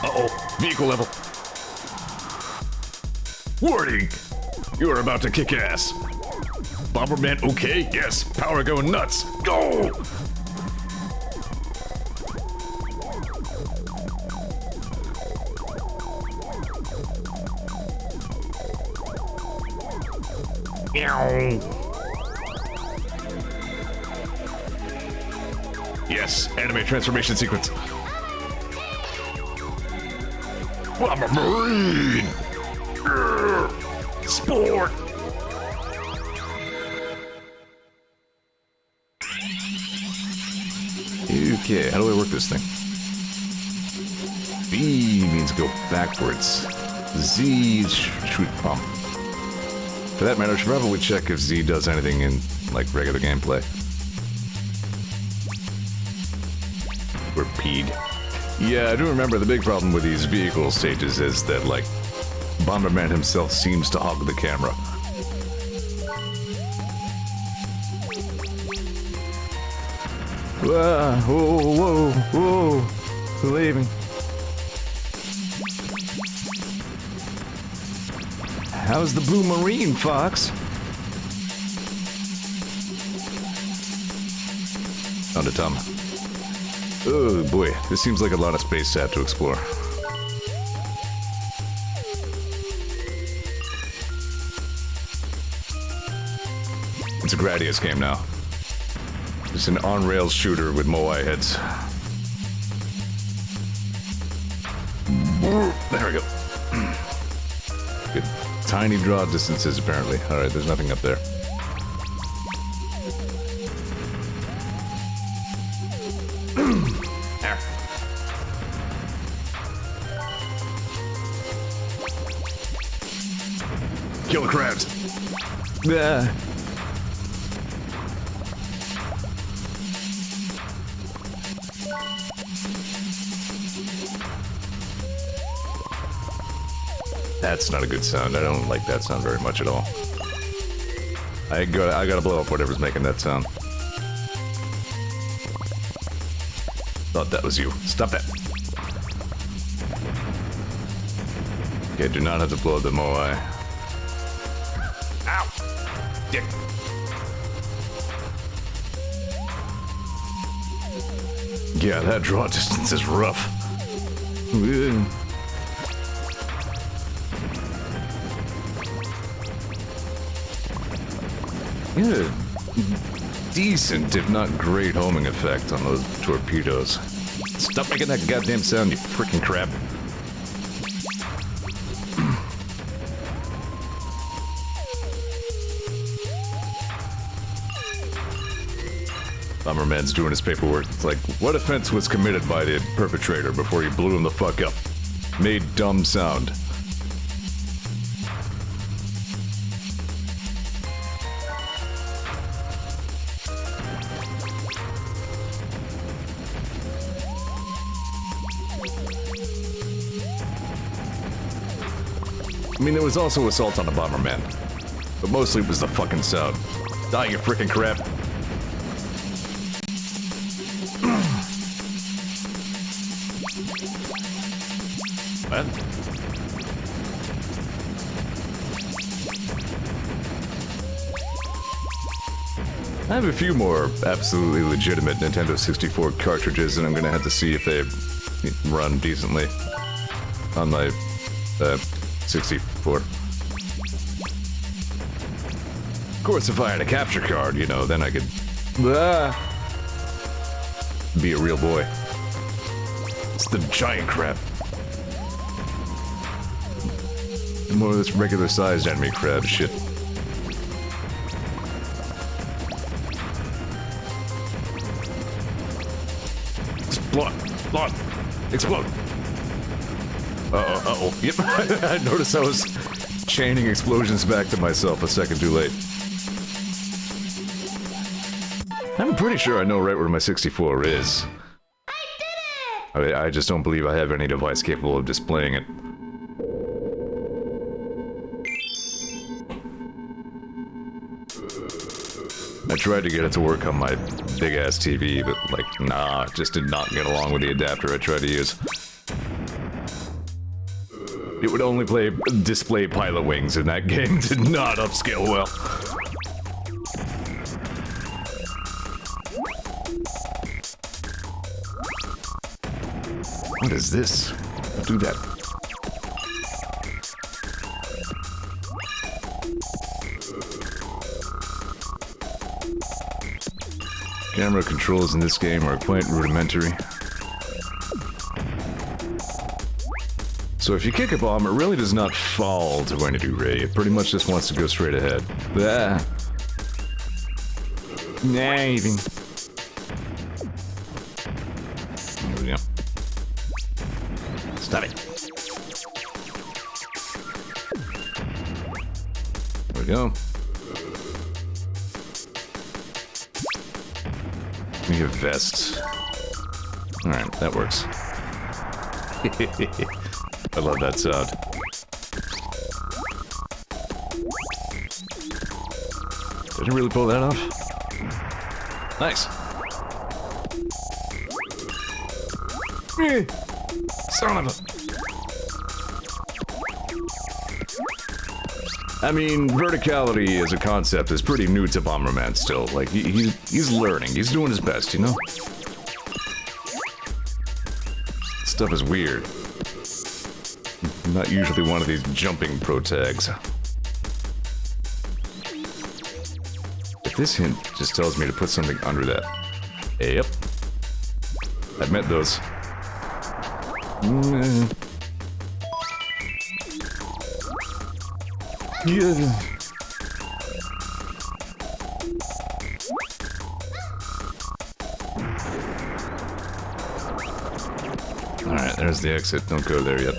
Uh-oh, vehicle level. Warning! You are about to kick ass. Bomberman, okay? Yes, power going nuts. Go! Meow. Yes, anime transformation sequence. I'm a Marine! Sport! Okay, how do I work this thing? B means go backwards. Z is shoot pump. For that matter, I should probably check if Z does anything in, like, regular gameplay. Torpedo. Yeah, I do remember the big problem with these vehicle stages is that, like, Bomberman himself seems to hog the camera. Whoa, whoa, whoa, whoa, leaving. How's the Blue Marine, Fox? Found a Tom. Oh boy, this seems like a lot of space to have to explore. It's a Gradius game now. It's an on-rails shooter with Moai heads. There we go. Good. Tiny draw distances, apparently. Alright, there's nothing up there. Kill the crabs! Yeah. That's not a good sound. I don't like that sound very much at all. I gotta blow up whatever's making that sound. Thought that was you. Stop that. Okay, do not have to blow up the Moai. Ow! Dick. Yeah, that draw distance is rough. Ugh. Yeah, decent, if not great, homing effect on those torpedoes. Stop making that goddamn sound, you freaking crap. Bomberman's doing his paperwork. It's like, what offense was committed by the perpetrator before you blew him the fuck up? Made dumb sound. I mean, there was also assault on a Bomberman, but mostly it was the fucking sound. Die, you freaking crap. What? I have a few more absolutely legitimate Nintendo 64 cartridges, and I'm gonna have to see if they run decently on my 64. Of course, if I had a capture card, you know, then I could be a real boy. It's the giant crab. More of this regular-sized enemy crab shit. Explode! Explode! Explode! Uh-oh. Yep, I noticed I was chaining explosions back to myself a second too late. I'm pretty sure I know right where my 64 is. I did it! I just don't believe I have any device capable of displaying it. I tried to get it to work on my big-ass TV, but, like, nah, it just did not get along with the adapter I tried to use. It would only display pilot wings, and that game did not upscale well. What is this? Don't do that. Camera controls in this game are quite rudimentary. So if you kick a bomb, it really does not fall to any degree. It pretty much just wants to go straight ahead. Bah. Nah, even. There we go. Stop it. There we go. We have vests. Alright, that works. I love that sound. Didn't really pull that off. Nice. Son of a... I mean, verticality as a concept is pretty new to Bomberman still. Like, he's learning. He's doing his best, you know? Stuff is weird. I'm not usually one of these jumping pro-tags. If this hint just tells me to put something under that. Yep. I've met those. Yeah. Alright, there's the exit. Don't go there yet.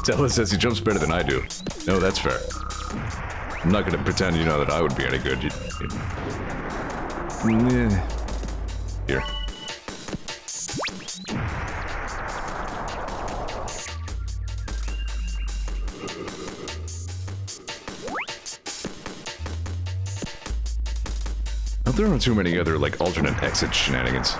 Tella says he jumps better than I do. No, that's fair. I'm not gonna pretend, you know, that I would be any good. Here. There aren't too many other, like, alternate exit shenanigans.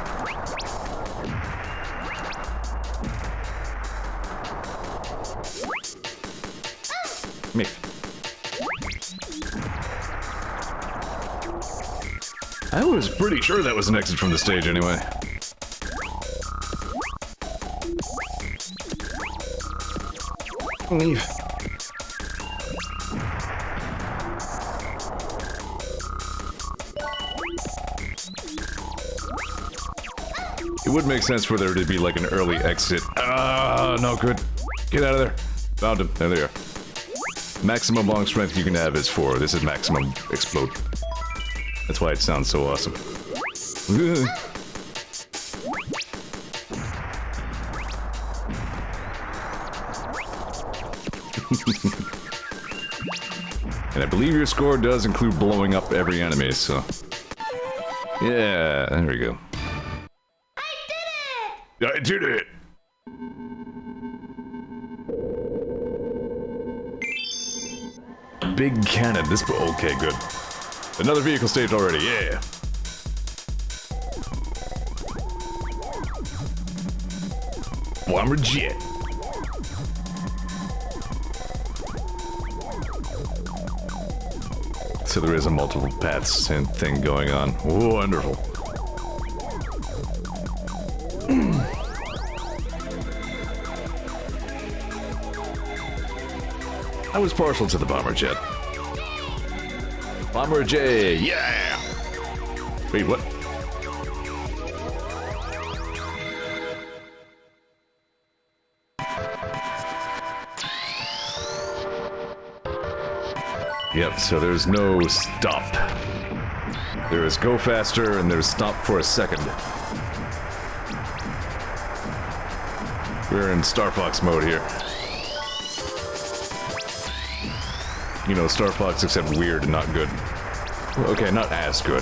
Miff. I was pretty sure that was an exit from the stage anyway. Miff. It would make sense for there to be like an early exit. Ah, no good. Get out of there. Found him. There they are. Maximum long strength you can have is 4. This is maximum explode. That's why it sounds so awesome. And I believe your score does include blowing up every enemy, so... Yeah, there we go. I did it! Big cannon. This... Okay, good. Another vehicle stage already, yeah! Bomber jet. So there is a multiple paths thing going on. Wonderful. I was partial to the bomber jet. Bomber J, yeah! Wait, what? Yep, so there's no stop. There is go faster and there's stop for a second. We're in Star Fox mode here. You know, Star Fox except weird and not good. Okay, not as good.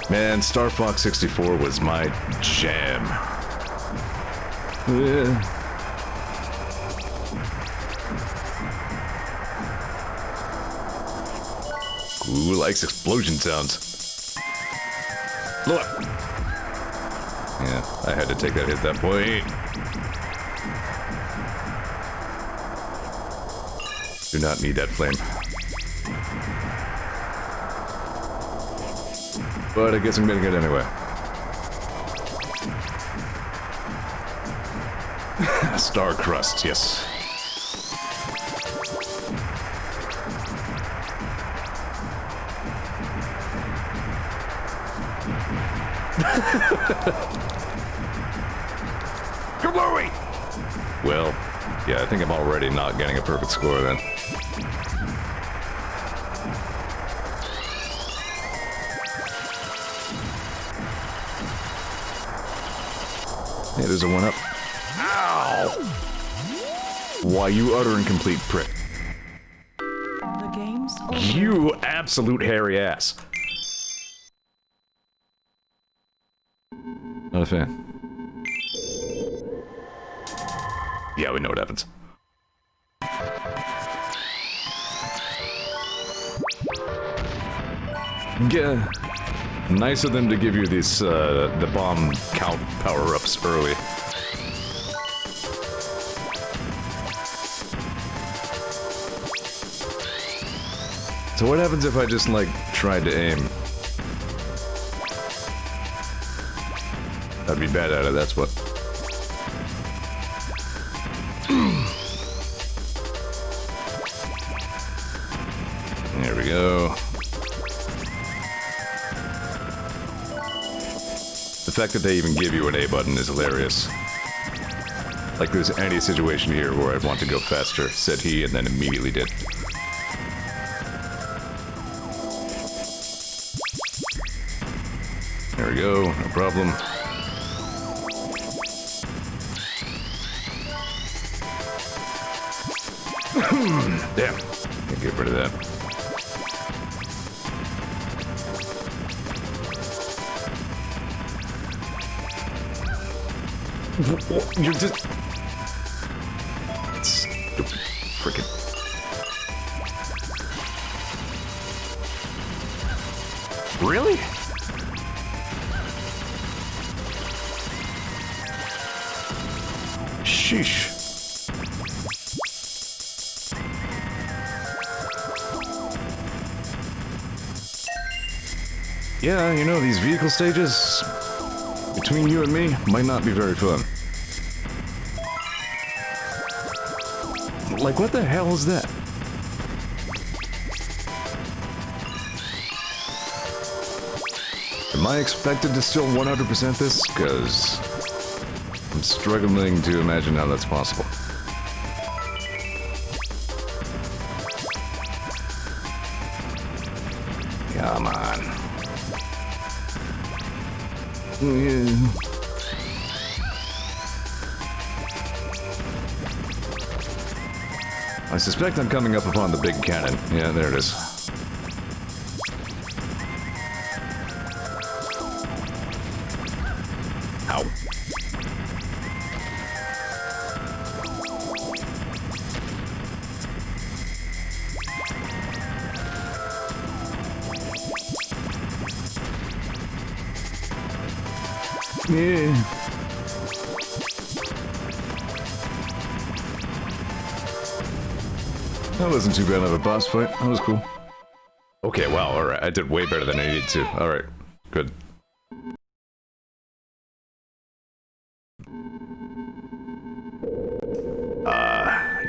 Man, Star Fox 64 was my jam. Who likes explosion sounds? Blow up! Yeah, I had to take that hit that point. Do not need that flame. But I guess I'm getting it anyway. Star crust, yes. Kablowy! Well, yeah, I think I'm already not getting a perfect score then. Hey, there's a 1-up. Ow! Why, you utter incomplete prick. The game's over. You absolute absolute hairy ass. Not a fan. Yeah, we know what happens. Yeah. Nice of them to give you this, the bomb count power-ups early. So what happens if I just, like, tried to aim? I'd be bad at it, that's what. There we go. The fact that they even give you an A button is hilarious. Like there's any situation here where I'd want to go faster, said he, and then immediately did. There we go, no problem. Damn, can't get rid of that. You're just... Stupid frickin'... Really? Sheesh. Yeah, you know, these vehicle stages, between you and me, might not be very fun. Like, what the hell is that? Am I expected to still 100% this? Because I'm struggling to imagine how that's possible. Come on. Yeah. I suspect I'm coming up upon the big cannon. Yeah, there it is. Ow. Yeah. That wasn't too bad of a boss fight. That was cool. Okay, wow, alright. I did way better than I needed to. Alright, good.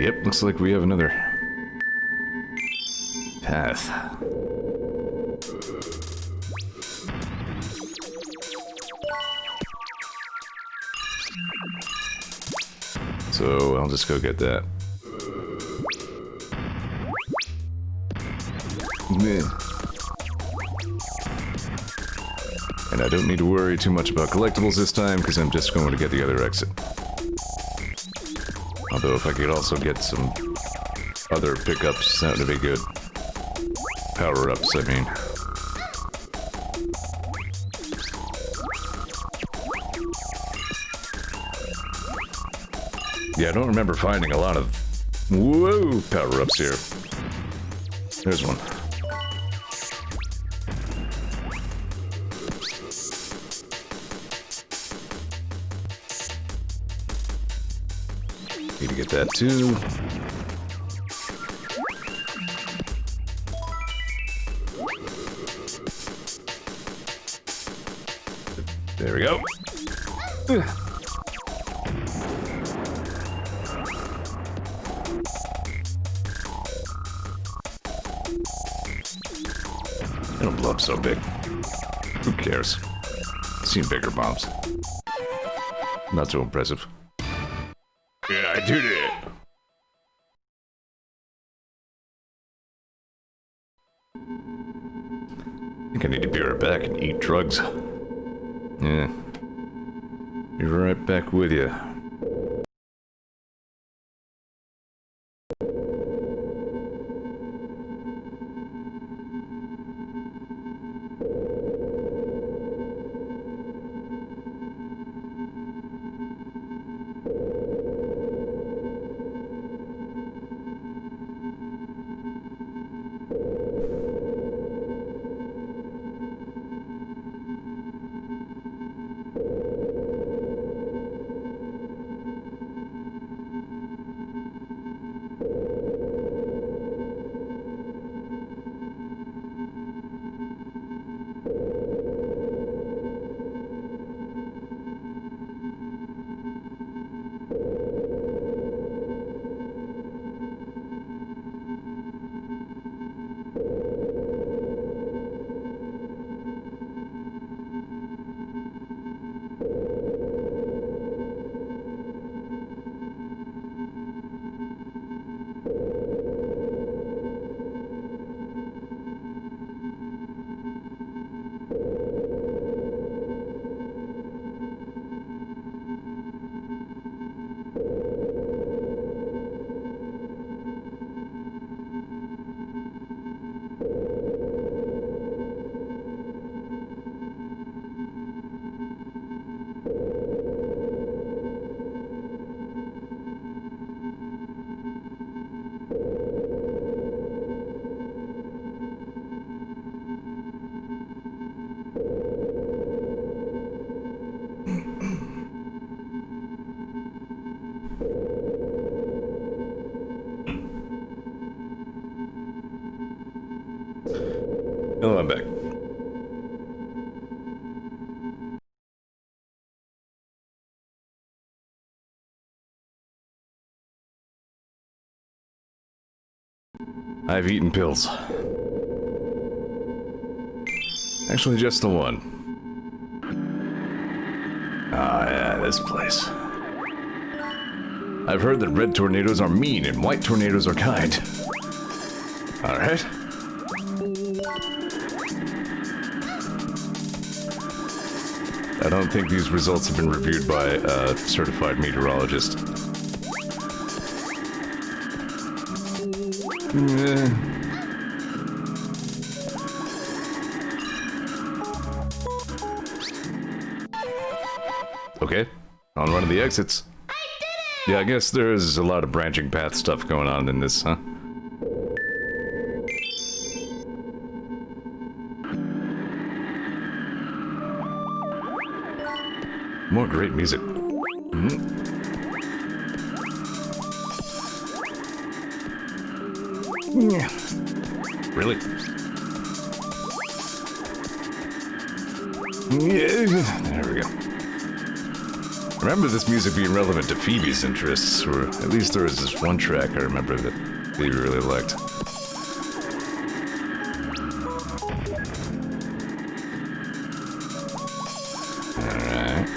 Yep, looks like we have another path. So, I'll just go get that. And I don't need to worry too much about collectibles this time, because I'm just going to get the other exit. Although if I could also get some other pickups, that would be good. Power-ups, I mean. Yeah, I don't remember finding a lot of... Whoa! Power-ups here. There's one. Need to get that too. There we go. They don't blow up so big. Who cares? I've seen bigger bombs. Not so impressive. Yeah, I did it! I think I need to be right back and eat drugs. Yeah. Be right back with you. I'm back. I've eaten pills. Actually, just the one. Ah, yeah, this place. I've heard that red tornadoes are mean and white tornadoes are kind. Alright. I don't think these results have been reviewed by a certified meteorologist. Okay, on one of the exits. Yeah, I guess there's a lot of branching path stuff going on in this, huh? More great music. Really? There we go. Remember this music being relevant to Phoebe's interests, or at least there was this one track I remember that Phoebe really liked. Alright.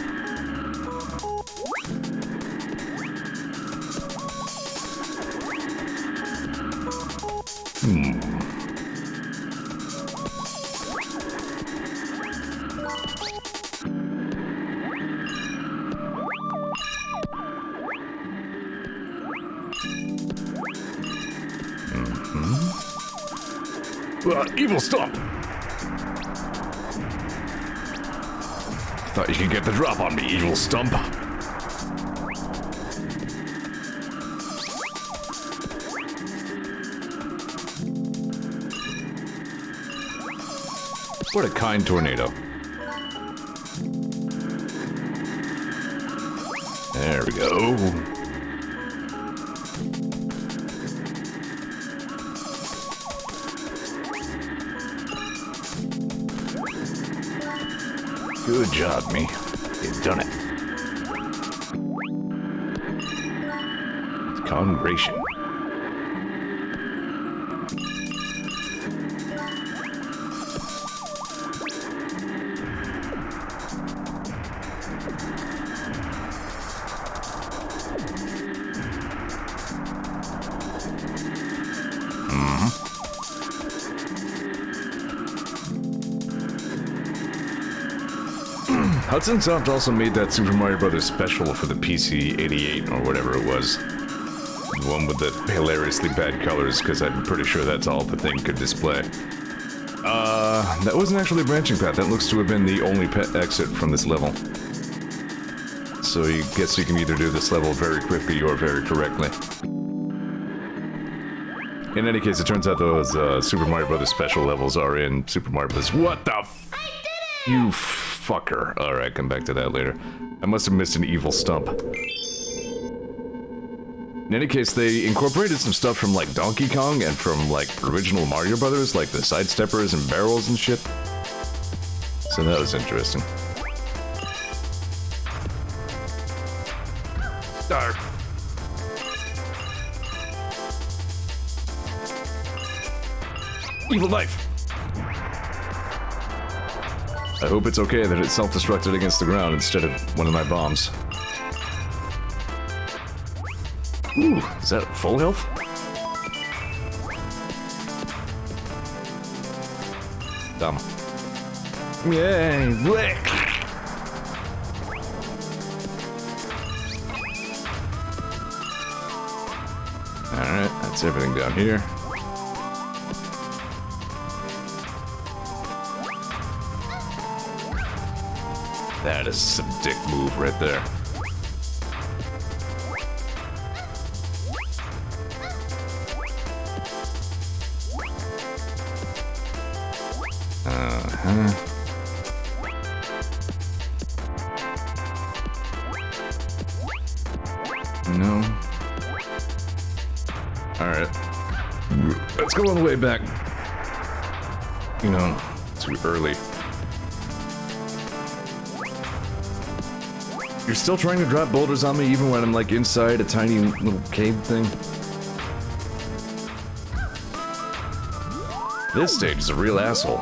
Evil stomp! Thought you could get the drop on me, evil stump. What a kind tornado. There we go. Good job, me. You've done it. It's congregation. Hudson Soft also made that Super Mario Bros. Special for the PC 88 or whatever it was. The one with the hilariously bad colors, because I'm pretty sure that's all the thing could display. That wasn't actually a branching path. That looks to have been the only exit from this level. So you guess you can either do this level very quickly or very correctly. In any case, it turns out those Super Mario Bros. Special levels are in Super Mario Bros. What the f- You fucker. Alright, come back to that later. I must have missed an evil stump. In any case, they incorporated some stuff from, like, Donkey Kong and from, like, original Mario Brothers, like the sidesteppers and barrels and shit. So that was interesting. Dark. Evil knife! I hope it's okay that it self-destructed against the ground instead of one of my bombs. Ooh, is that full health? Dumb. Yay! Blech. Alright, that's everything down here. That is some dick move right there. No. Alright. Let's go all the way back. You know, too early. You're still trying to drop boulders on me even when I'm like inside a tiny little cave thing? This stage is a real asshole.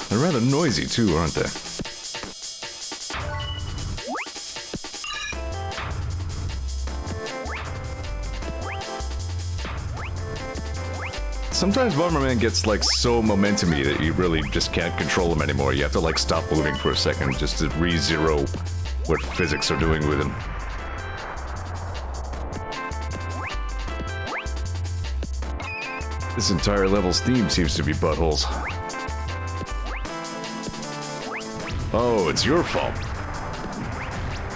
They're rather noisy too, aren't they? Sometimes Bomberman gets like so momentum-y that you really just can't control him anymore. You have to like stop moving for a second just to re-zero what physics are doing with him. This entire level's theme seems to be buttholes. Oh, it's your fault.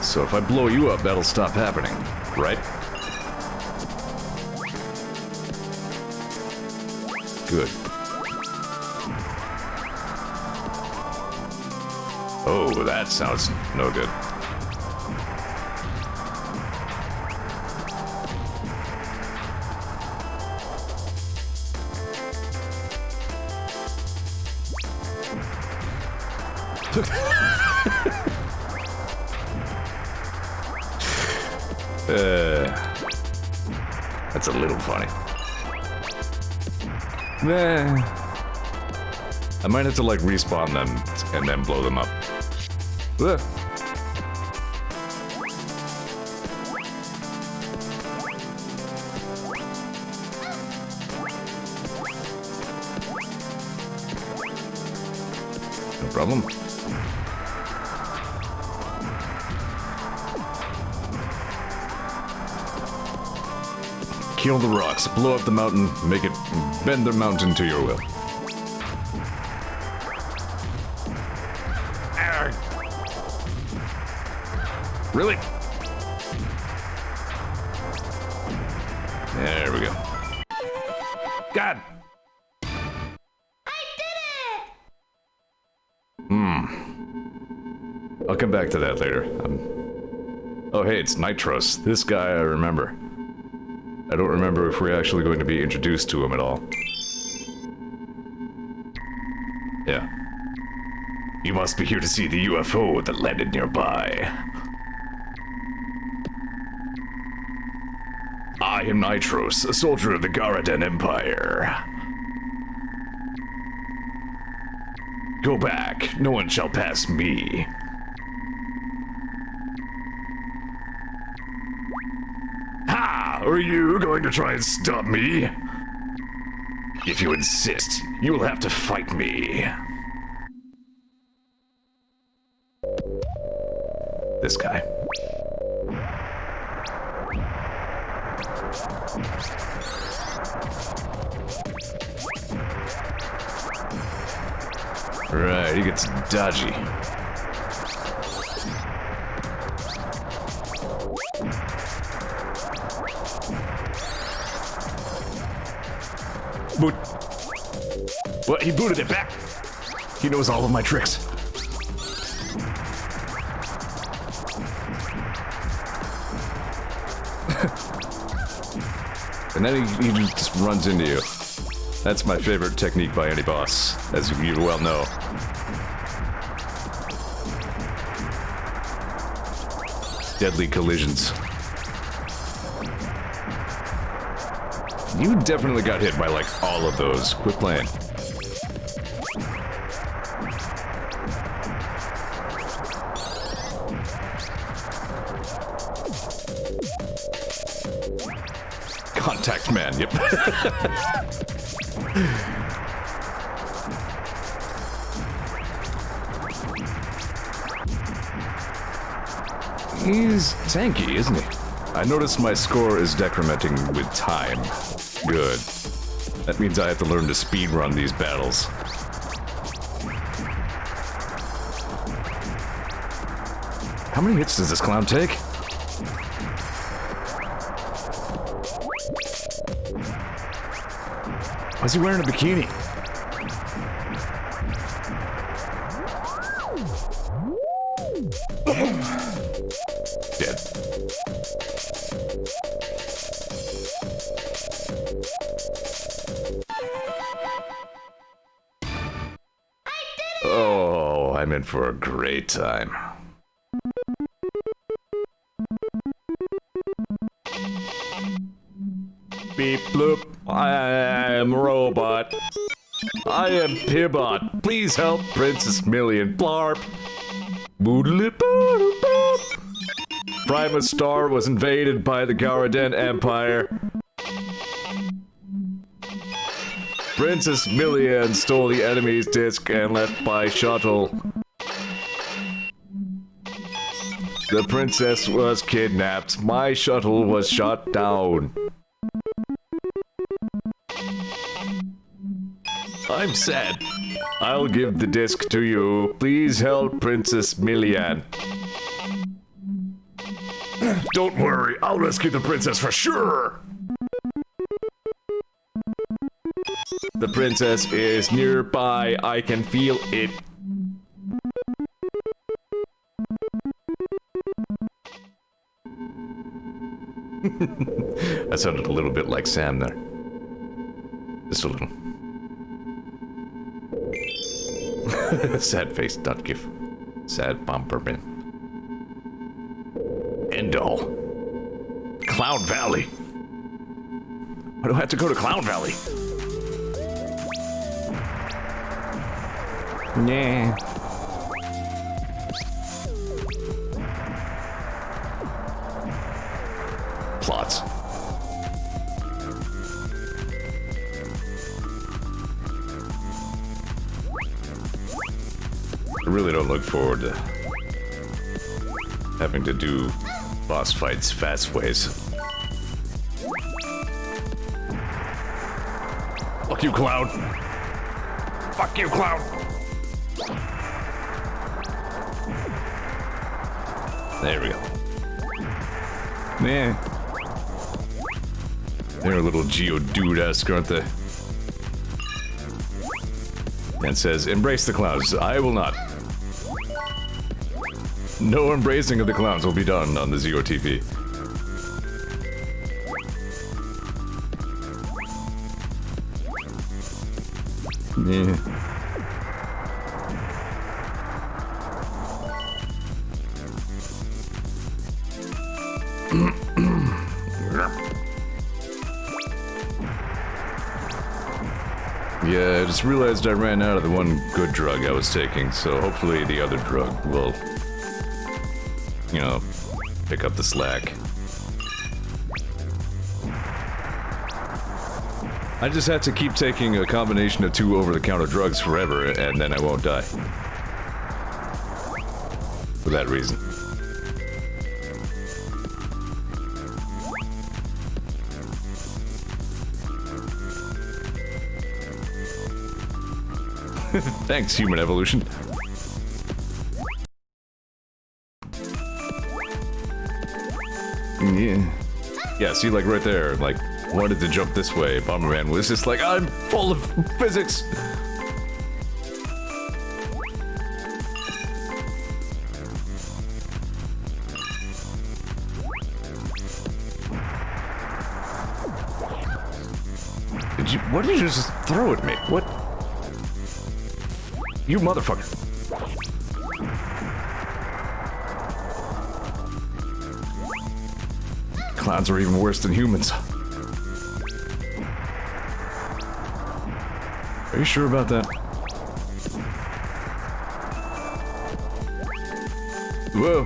So if I blow you up, that'll stop happening, right? Good. Oh, that sounds no good. That's a little funny. Nah. I might have to like respawn them and then blow them up. Ugh. No problem. Kill the rocks, blow up the mountain, make it bend the mountain to your will. Arrgh. Really? There we go. God! I did it! I'll come back to that later. Oh hey, it's Nitros. This guy I remember. I don't remember if we're actually going to be introduced to him at all. Yeah. You must be here to see the UFO that landed nearby. I am Nitros, a soldier of the Garadan Empire. Go back, no one shall pass me. Ha! Are you going to try and stop me? If you insist, you will have to fight me. This guy. Right, he gets dodgy. Boot. What? He booted it back. He knows all of my tricks. And then he just runs into you. That's my favorite technique by any boss, as you well know. Deadly collisions. You definitely got hit by like all of those. Quit playing. Contact man, yep. He's tanky, isn't he? I notice my score is decrementing with time. Good. That means I have to learn to speedrun these battles. How many hits does this clown take? Why is he wearing a bikini? Dead. I'm in for a great time. Beep bloop, I am a robot. I am Pibbot. Please help Princess Million. Blarp. Boodly-boodle-boop. Primus Star was invaded by the Garaden Empire. Princess Million stole the enemy's disc and left by shuttle. The princess was kidnapped. My shuttle was shot down. I'm sad. I'll give the disc to you. Please help Princess Millian. Don't worry, I'll rescue the princess for sure. The princess is nearby. I can feel it. That sounded a little bit like Sam there. Just a little. Sad face, dot gif. Sad Bomberman. End all. Cloud Valley. Why do I have to go to Cloud Valley? Nah. Plots. I really don't look forward to having to do boss fights fast ways. Fuck you, Cloud. Fuck you, Cloud. There we go. Man. They're a little Geodude-esque, aren't they? And says, embrace the clowns. I will not. No embracing of the clowns will be done on the Zeor TV. Yeah. Yeah, I just realized I ran out of the one good drug I was taking, so hopefully the other drug will, you know, pick up the slack. I just have to keep taking a combination of 2 over-the-counter drugs forever, and then I won't die. For that reason. Thanks, human evolution. Yeah. Yeah, see, like right there, like, wanted to jump this way. Bomberman was just like, I'm full of physics! What did you just throw at me? What? You motherfucker. Clowns are even worse than humans. Are you sure about that? Whoa.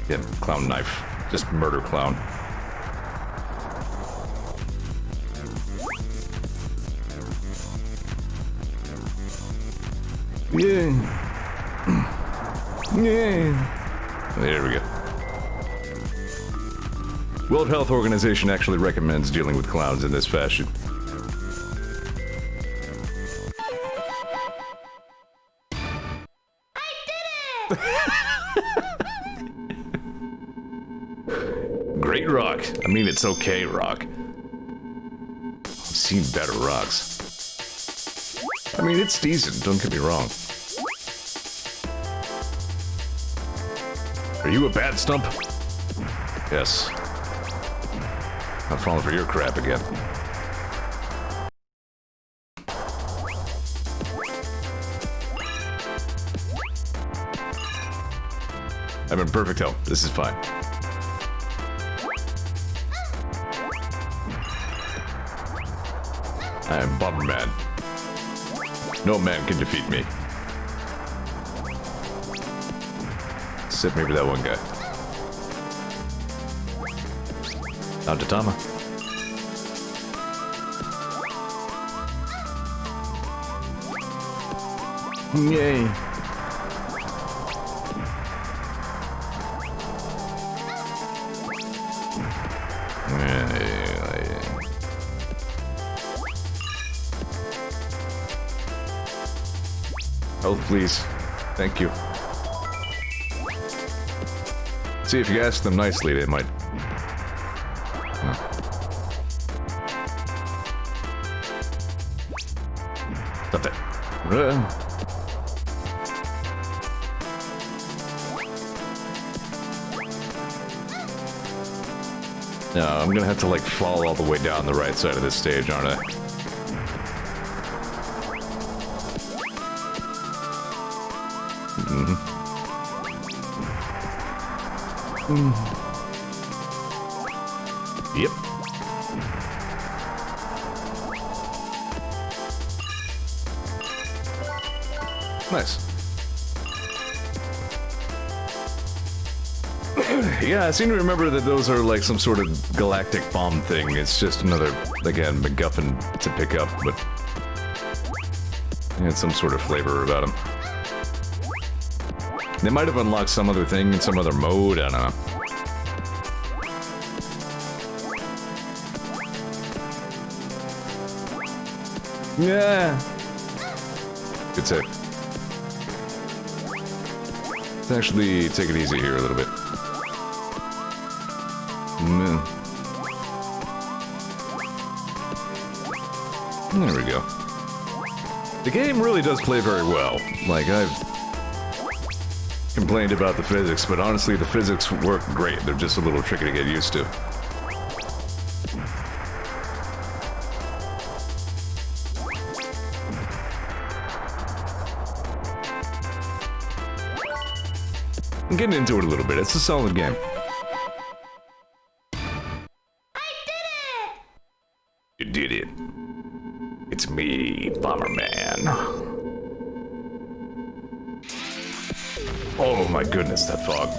Yeah, clown knife. Just murder clown. Yeah. Yeah. There we go. World Health Organization actually recommends dealing with clowns in this fashion. I did it! Great rock. I mean, it's okay rock. I've seen better rocks. I mean, it's decent, don't get me wrong. Are you a bad stump? Yes. Not falling for your crap again. I'm in perfect health. This is fine. I am Bomberman. No man can defeat me. Except maybe that one guy. Down to Tama. Yay. Health, please. Thank you. See, if you ask them nicely, they might... Stop that. No, I'm gonna have to, like, fall all the way down the right side of this stage, aren't I? Yep. Nice. Yeah, I seem to remember that those are like some sort of galactic bomb thing. It's just another, again, MacGuffin to pick up, but it had some sort of flavor about them. They might have unlocked some other thing in some other mode, I don't know. Yeah. Good save. Let's actually take it easy here a little bit. There we go. The game really does play very well. Like, I've complained about the physics, but honestly, the physics work great. They're just a little tricky to get used to. I'm getting into it a little bit. It's a solid game. I did it! You did it. It's me, Bomberman. Oh my goodness, that fog.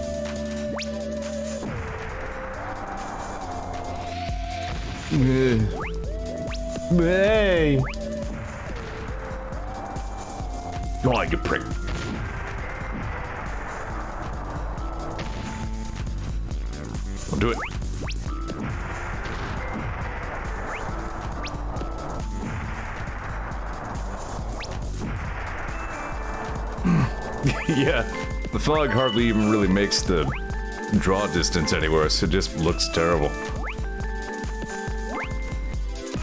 Hey! Oh, you prick. Don't do it. Yeah, the fog hardly even really makes the draw distance anywhere, so it just looks terrible.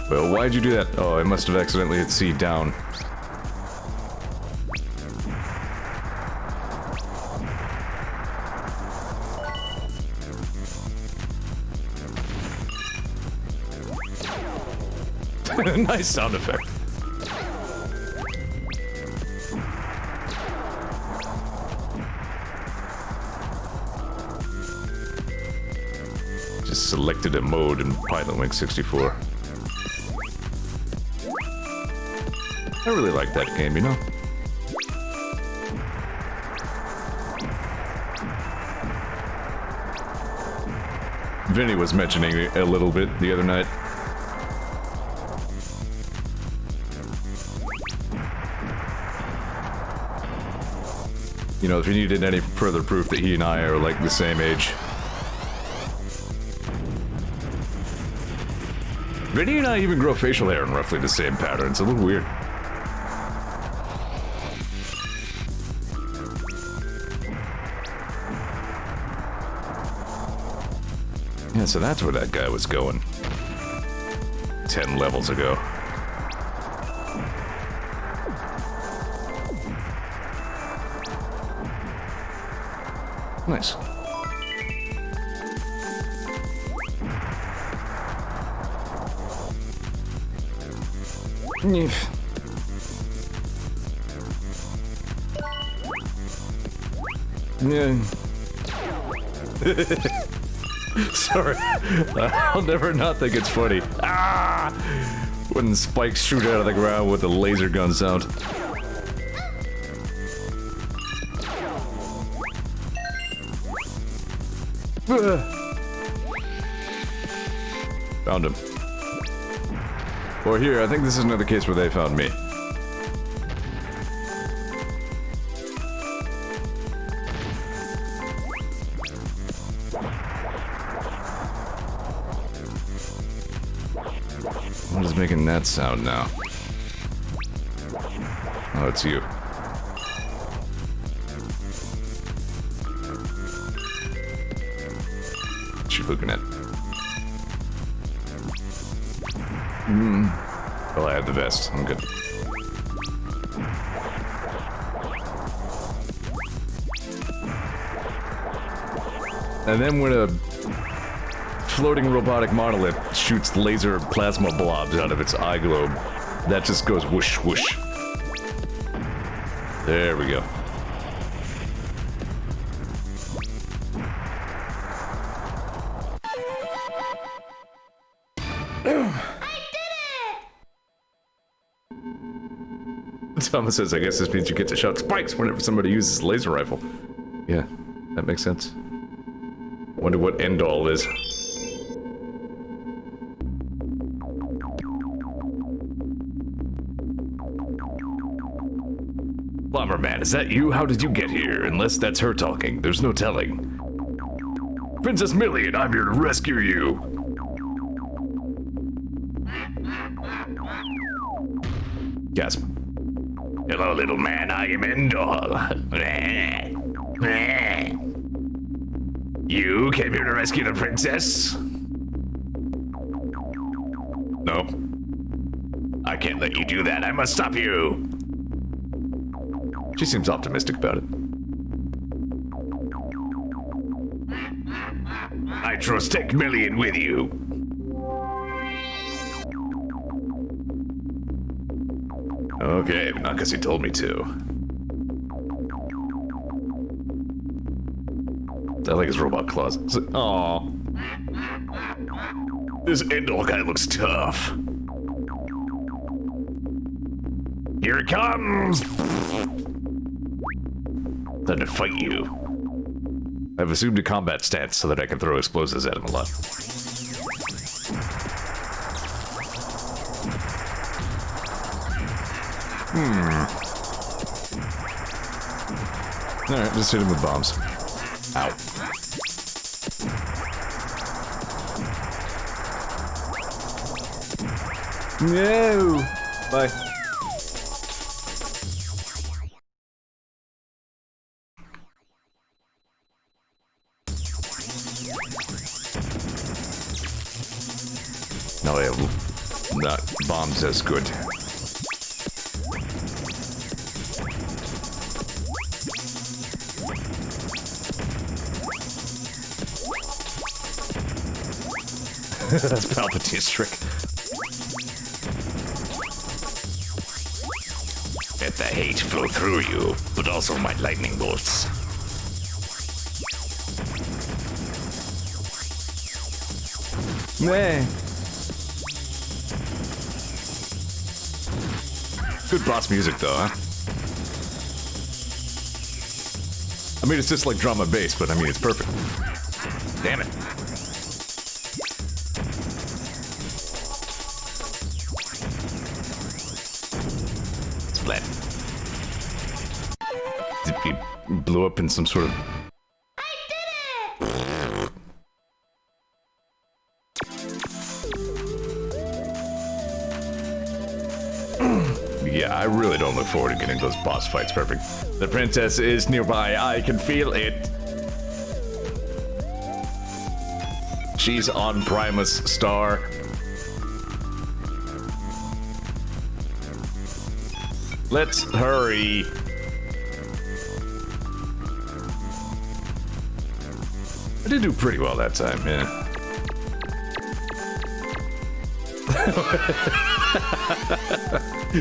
Well, why'd you do that? Oh, I must have accidentally hit C down. Nice sound effect. Just selected a mode in Pilot Wing 64. I really like that game, you know? Vinny was mentioning it a little bit the other night. You know, if you needed any further proof that he and I are like the same age. Vinny and I even grow facial hair in roughly the same pattern. It's a little weird. Yeah, so that's where that guy was going. 10 levels ago. Nice. Yeah. Sorry. I'll never not think it's funny. Ah! When spikes shoot out of the ground with a laser gun sound. Found him. Or here, I think this is another case where they found me. What is making that sound now? Oh, it's you. What you looking at? Well, I have the vest. I'm good. And then when a floating robotic monolith shoots laser plasma blobs out of its eye globe, that just goes whoosh whoosh. There we go. Thomas says, I guess this means you get to shout spikes whenever somebody uses a laser rifle. Yeah, that makes sense. Wonder what end all is. Bomberman, is that you? How did you get here? Unless that's her talking, there's no telling. Princess Million, I'm here to rescue you. Gasp. Hello, little man, I am Endor. You came here to rescue the princess? No. I can't let you do that, I must stop you. She seems optimistic about it. I trust take Million with you. Okay, but not because he told me to. I like his robot claws. Aww. This Endor guy looks tough. Here it comes! Time to fight you. I've assumed a combat stance so that I can throw explosives at him a lot. Alright, just hit him with bombs. Ow. No! Bye. No, yeah, not bombs as good. That's Palpatine's trick. Let the hate flow through you, but also my lightning bolts. Meh. Good boss music, though, huh? I mean, it's just like drum and bass, but I mean, it's perfect. Damn it. Splat. He blew up in some sort of... Yeah, I really don't look forward to getting those boss fights perfect. The princess is nearby. I can feel it. She's on Primus Star. Let's hurry. I did do pretty well that time, yeah.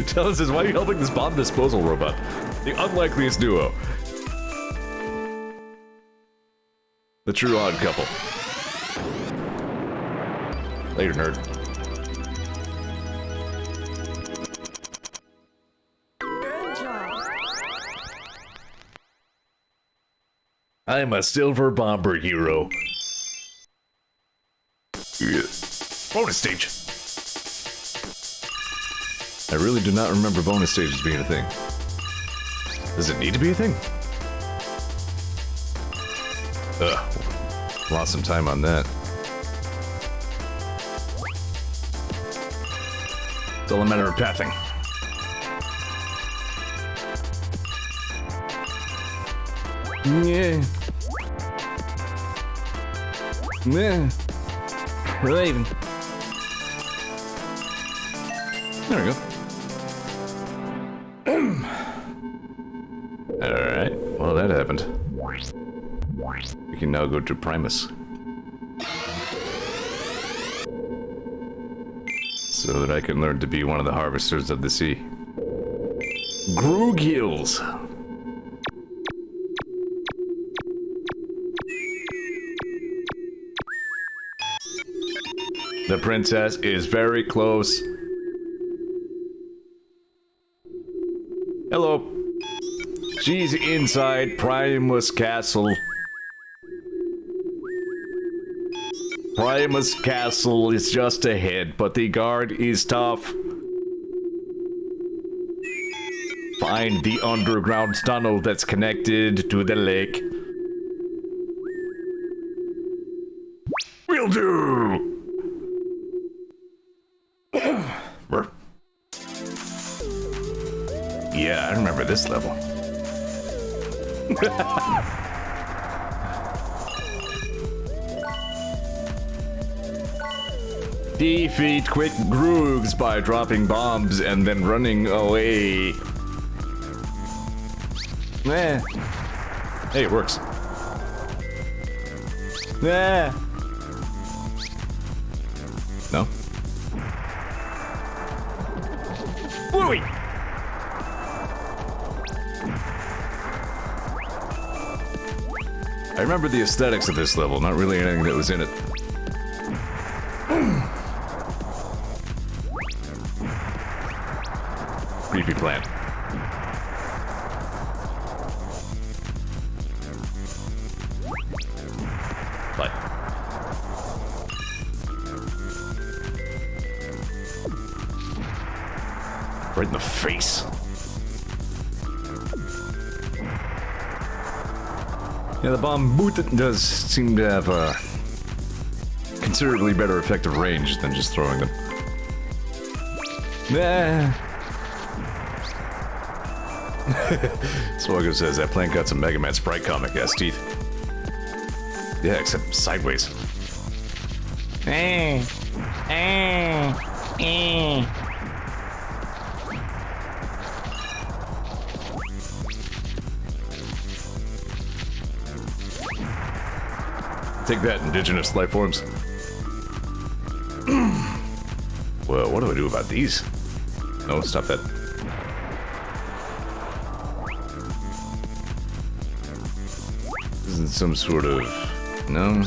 Talon says, why are you helping this bomb disposal robot? The unlikeliest duo. The true odd couple. Later, nerd. Good job. I'm a silver bomber hero. Yeah. Bonus stage. I really do not remember bonus stages being a thing. Does it need to be a thing? Ugh. Lost some time on that. It's all a matter of pathing. Yeah. Yeah. We're leaving. There we go. Alright, well that happened. We can now go to Primus. So that I can learn to be one of the harvesters of the sea. Groog Hills! The princess is very close. Hello. She's inside Primus Castle. Primus Castle is just ahead, but the guard is tough. Find the underground tunnel that's connected to the lake. Will do! Brr. Yeah, I remember this level. Defeat quick Groogs by dropping bombs and then running away. Eh. Hey, it works. Eh. No? Bluey! I remember the aesthetics of this level, not really anything that was in it. Creepy plant. But right in the face. Yeah, the bomb boot does seem to have a considerably better effective range than just throwing them. Nah. Swoggo says that plant got some Mega Man Sprite comic ass teeth. Yeah, except sideways. Take that, indigenous life forms. Well, what do I do about these? No, stop that. Isn't some sort of... no?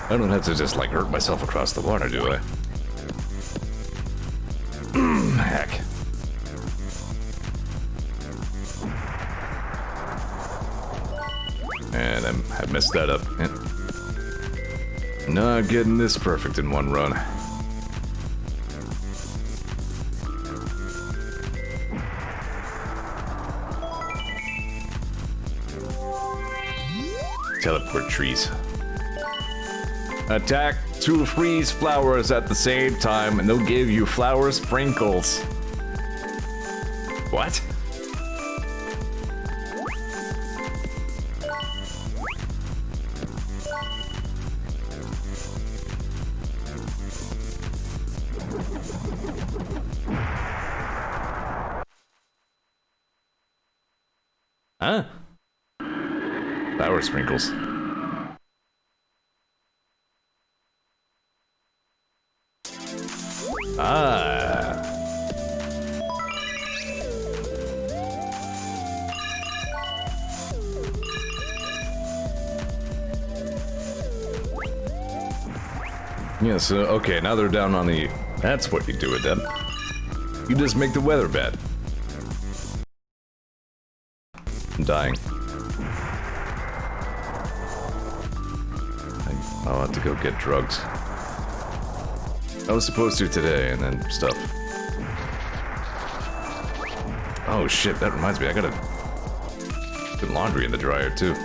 I don't have to just, like, hurt myself across the water, do I? Heck. And I messed that up. Not getting this perfect in one run. Teleport trees. Attack 2 freeze flowers at the same time and they'll give you flower sprinkles. What? Huh? Power sprinkles. Ah. Yeah, so, okay, now they're down on the... That's what you do with them. You just make the weather bad. I'm dying. I'll have to go get drugs. I was supposed to today, and then stuff. Oh shit, that reminds me, I gotta put laundry in the dryer, too.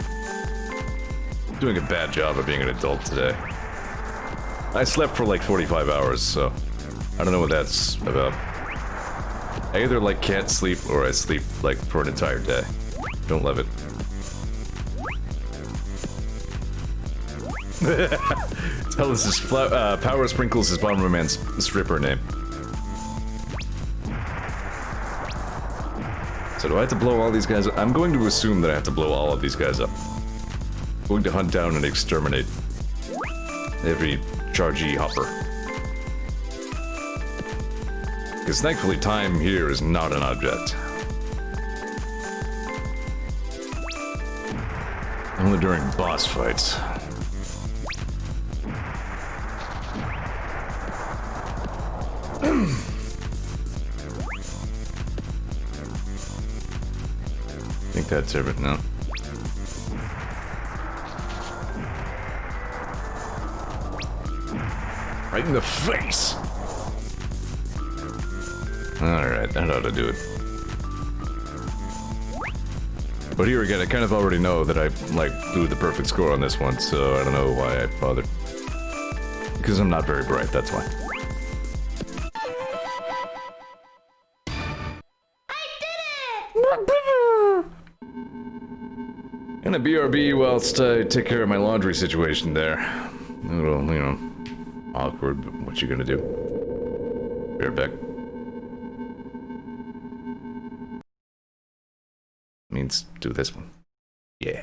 Doing a bad job of being an adult today. I slept for like 45 hours, so I don't know what that's about. I either like can't sleep or I sleep like for an entire day. Don't love it. Tell us this Power Sprinkles is Bomberman's stripper name. So do I have to blow all these guys up? I'm going to assume that I have to blow all of these guys up. I'm going to hunt down and exterminate every chargey hopper. Because thankfully time here is not an object. Only during boss fights. I think that's everything now. Right in the face! Alright, that ought to do it. But here again, I kind of already know that I, like, blew the perfect score on this one, so I don't know why I bothered. Because I'm not very bright, that's why. And a BRB whilst I take care of my laundry situation there. A little, you know, awkward, but what you gonna do? Be right back. Means do this one. Yeah.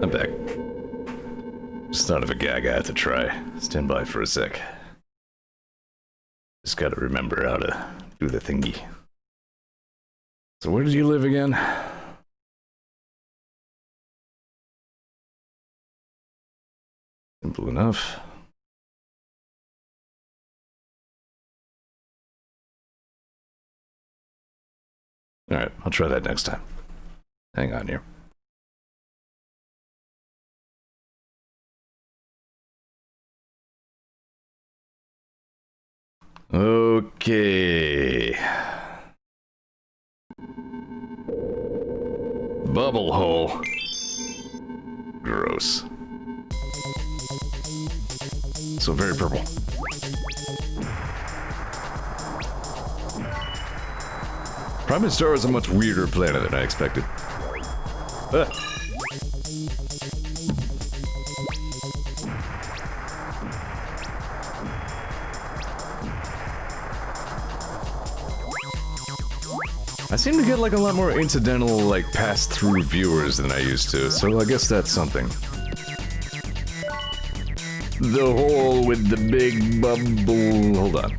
I'm back. Just thought of a gag I had to try. Stand by for a sec. Just gotta remember how to do the thingy. So where did you live again? Simple enough. Alright, I'll try that next time. Hang on here. Okay. Bubble hole. Gross. So very purple. Private Star is a much weirder planet than I expected. Ah. I seem to get like a lot more incidental, like pass-through viewers than I used to, so I guess that's something. The hole with the big bubble. Hold on.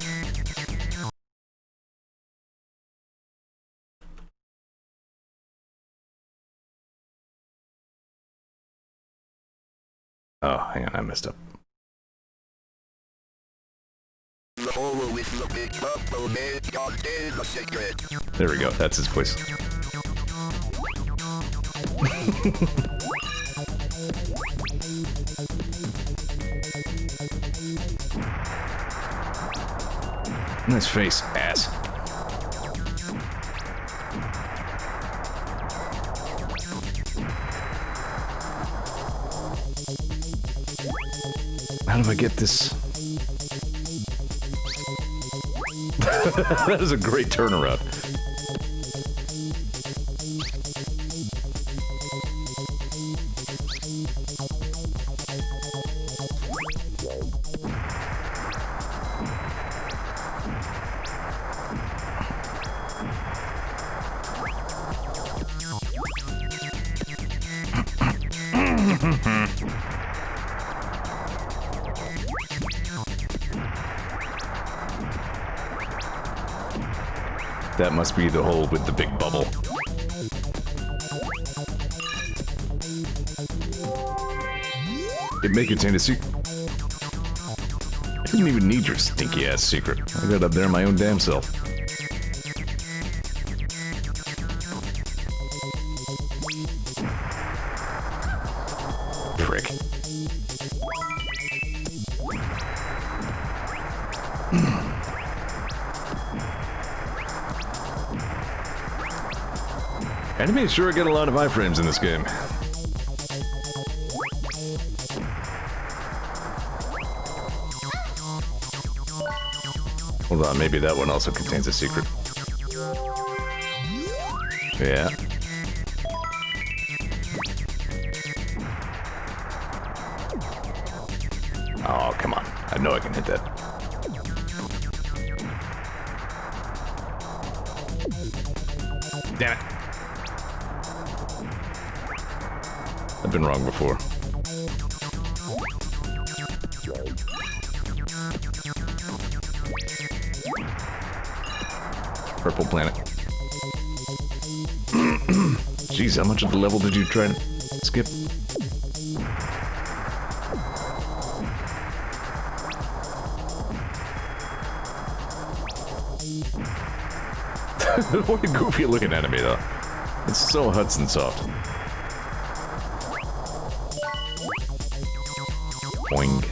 Oh, hang on, I messed up. The hole with the big bubble made God is a secret. There we go, that's his voice. Nice face, ass. How do I get this? That is a great turnaround. That must be the hole with the big bubble. It may contain a secret. I didn't even need your stinky ass secret. I got up there my own damn self. Prick. Enemies sure get a lot of iframes in this game. Hold on, maybe that one also contains a secret. Yeah. Oh, come on. I know I can hit that. Damn it. I've been wrong before. Purple planet. Jeez, how much of the level did you try to skip? What a goofy looking enemy though. It's so Hudson Soft. Boing.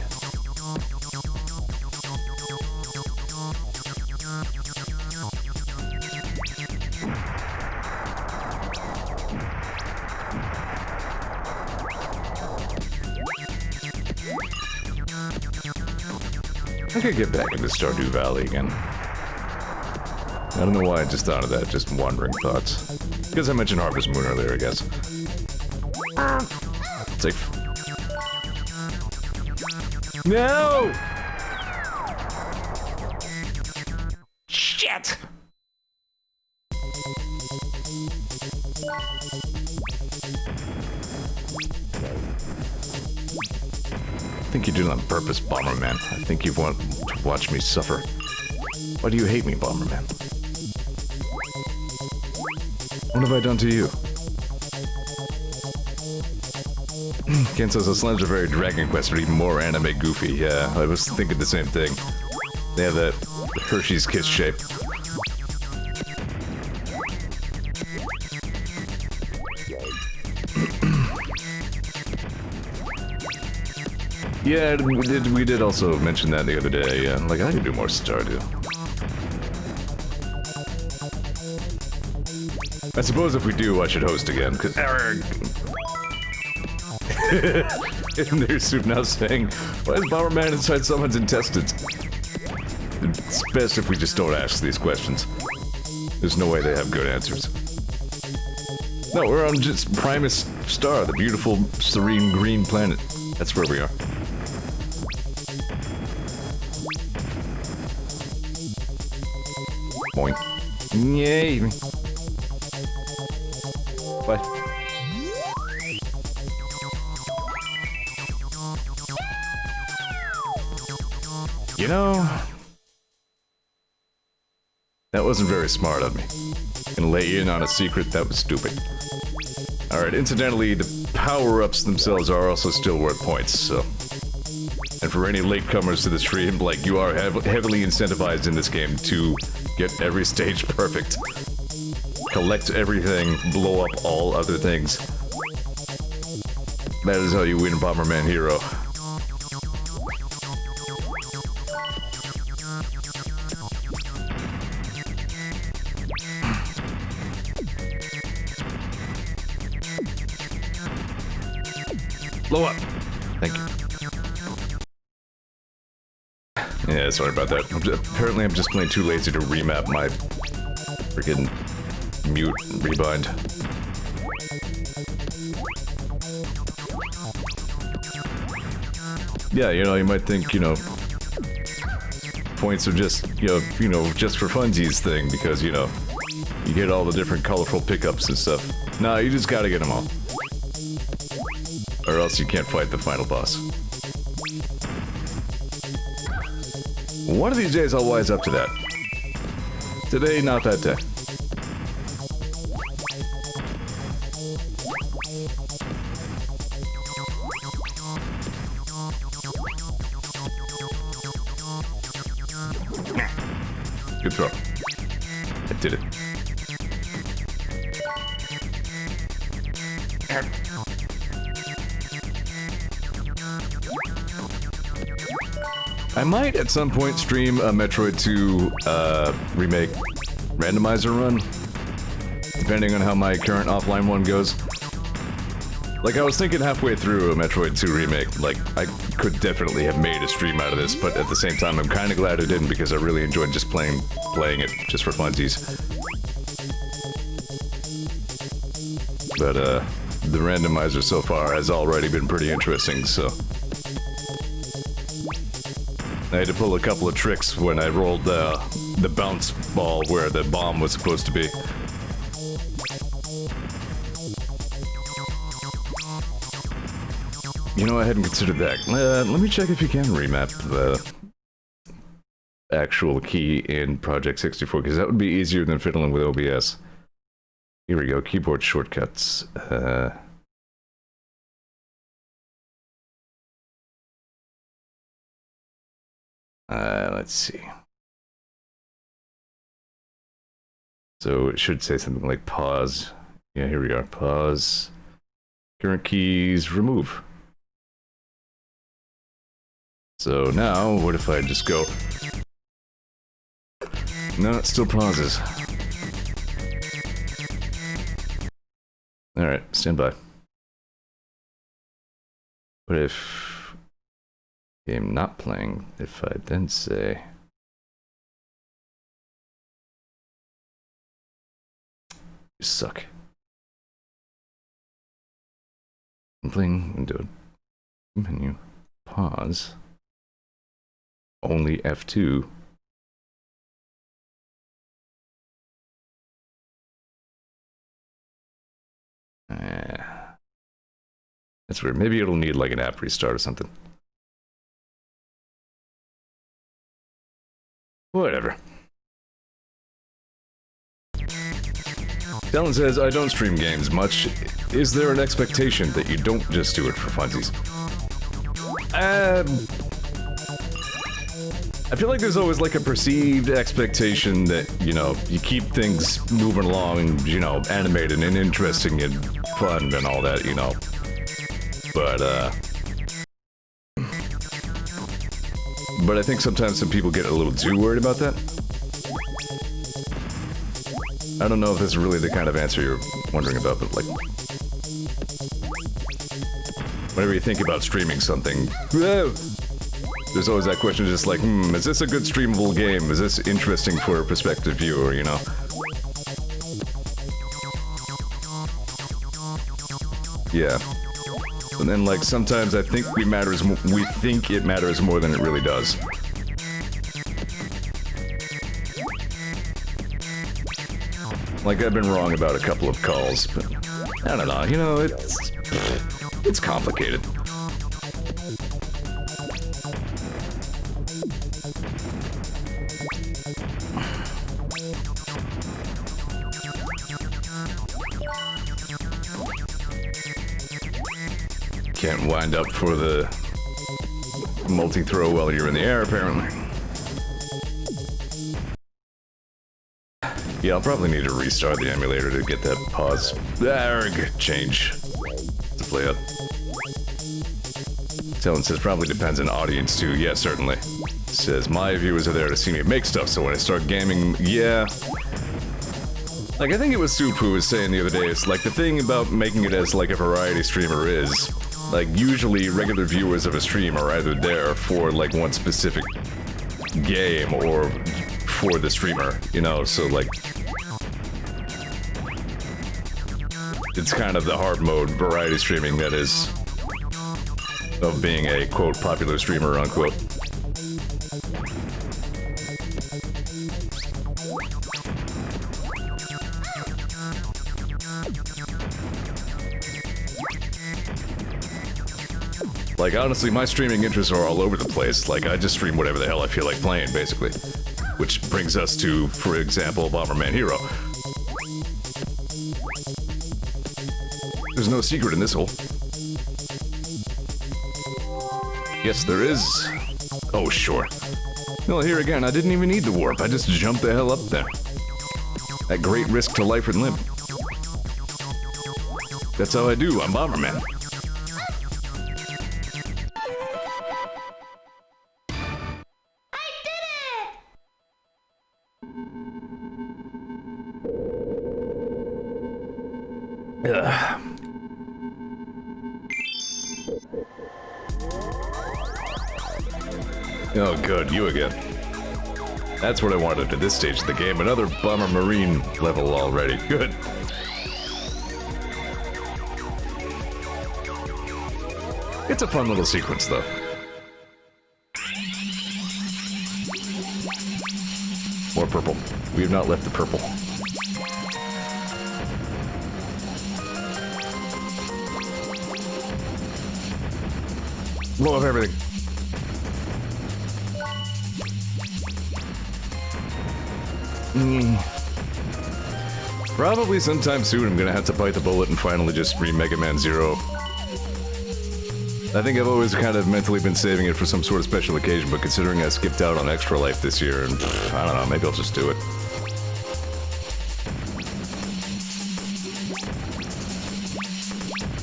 I could get back into Stardew Valley again. I don't know why I just thought of that, just wandering thoughts. Because I mentioned Harvest Moon earlier, I guess. Safe. No! Shit! think you did it on purpose, Bomberman. I think you want to watch me suffer. Why do you hate me, Bomberman? What have I done to you? Ken says the slimes are very Dragon Quest, but even more anime goofy. Yeah, I was thinking the same thing. They have that Hershey's Kiss shape. Yeah, we did also mention that the other day. Yeah, like I could do more Stardew. I suppose if we do, I should host again. Cause and there's Soup now saying, "Why is Bomberman inside someone's intestines?" It's best if we just don't ask these questions. There's no way they have good answers. No, we're on just Primus Star, the beautiful, serene green planet. That's where we are. Boing. Yay. Bye. You know, that wasn't very smart of me. Gonna let you in on a secret that was stupid. Alright, incidentally, the power-ups themselves are also still worth points, so... And for any latecomers to the stream, like, you are heavily incentivized in this game to get every stage perfect. Collect everything, blow up all other things. That is how you win Bomberman Hero. Blow up! Thank you. Yeah, sorry about that. Apparently I'm just plain too lazy to remap my freaking mute rebind. Yeah, you know, you might think, you know, points are just, you know, just for funsies thing, because, you know, you get all the different colorful pickups and stuff. Nah, you just gotta get them all. Or else you can't fight the final boss. One of these days I'll wise up to that. Today, not that day. Good throw. I did it. I might at some point stream a Metroid 2 remake randomizer run, depending on how my current offline one goes. Like, I was thinking halfway through a Metroid 2 remake, like, I could definitely have made a stream out of this, but at the same time, I'm kind of glad I didn't because I really enjoyed just playing it just for funsies. But, the randomizer so far has already been pretty interesting, so... I had to pull a couple of tricks when I rolled the bounce ball where the bomb was supposed to be. You know, I hadn't considered that. Let me check if you can remap the actual key in Project 64, because that would be easier than fiddling with OBS. Here we go, keyboard shortcuts. Let's see. So it should say something like pause. Yeah, here we are. Pause. Current keys, remove. So now, what if I just go... No, it still pauses. Alright, stand by. What if... game not playing, if I then say... You suck. Playing window. Menu. Pause. Only F2. That's weird. Maybe it'll need like an app restart or something. Whatever. Dylan says, I don't stream games much. Is there an expectation that you don't just do it for funsies? I feel like there's always like a perceived expectation that, you know, you keep things moving along, you know, animated and interesting and fun and all that, you know. But I think sometimes some people get a little too worried about that. I don't know if this is really the kind of answer you're wondering about, but like, whenever you think about streaming something, there's always that question just like, is this a good streamable game? Is this interesting for a prospective viewer, you know? Yeah. And then like sometimes I think we think it matters more than it really does. Like I've been wrong about a couple of calls, but I don't know, you know, it's complicated. Can't wind up for the multi-throw while you're in the air, apparently. Yeah, I'll probably need to restart the emulator to get that pause change to play up. Dylan says probably depends on audience too. Yeah, certainly. Says my viewers are there to see me make stuff, so when I start gaming, yeah. Like I think it was Soup who was saying the other day, it's like the thing about making it as like a variety streamer is, like usually regular viewers of a stream are either there for like one specific game or for the streamer, you know, so like it's kind of the hard mode variety streaming that is of being a quote popular streamer unquote. Like, honestly, my streaming interests are all over the place. Like, I just stream whatever the hell I feel like playing, basically. Which brings us to, for example, Bomberman Hero. There's no secret in this hole. Yes, there is. Oh, sure. Well, here again, I didn't even need the warp. I just jumped the hell up there. At great risk to life and limb. That's how I do. I'm Bomberman. Ugh. Oh, good, you again. That's what I wanted at this stage of the game. Another Bomber Marine level already. Good. It's a fun little sequence, though. More purple. We have not left the purple. Blow up everything. Probably sometime soon I'm gonna have to bite the bullet and finally just stream Mega Man Zero. I think I've always kind of mentally been saving it for some sort of special occasion, but considering I skipped out on Extra Life this year, and I don't know, maybe I'll just do it.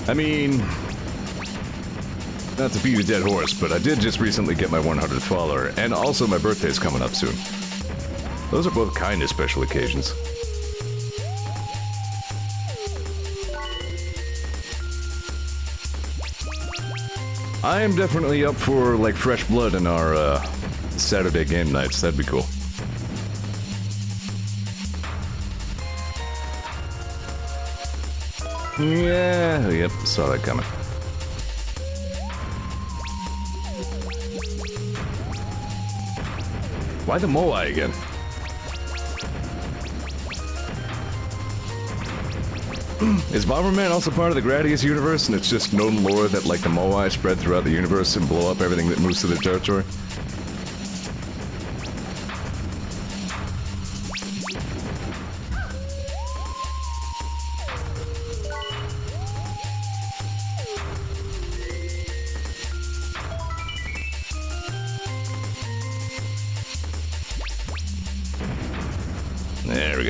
I mean, not to beat a dead horse, but I did just recently get my 100th follower, and also my birthday's coming up soon. Those are both kind of special occasions. I am definitely up for, like, fresh blood in our, Saturday game nights. That'd be cool. Yeah, yep, saw that coming. Why the Moai again? Is Bomberman also part of the Gradius universe, and it's just known lore that, like, the Moai spread throughout the universe and blow up everything that moves through their territory?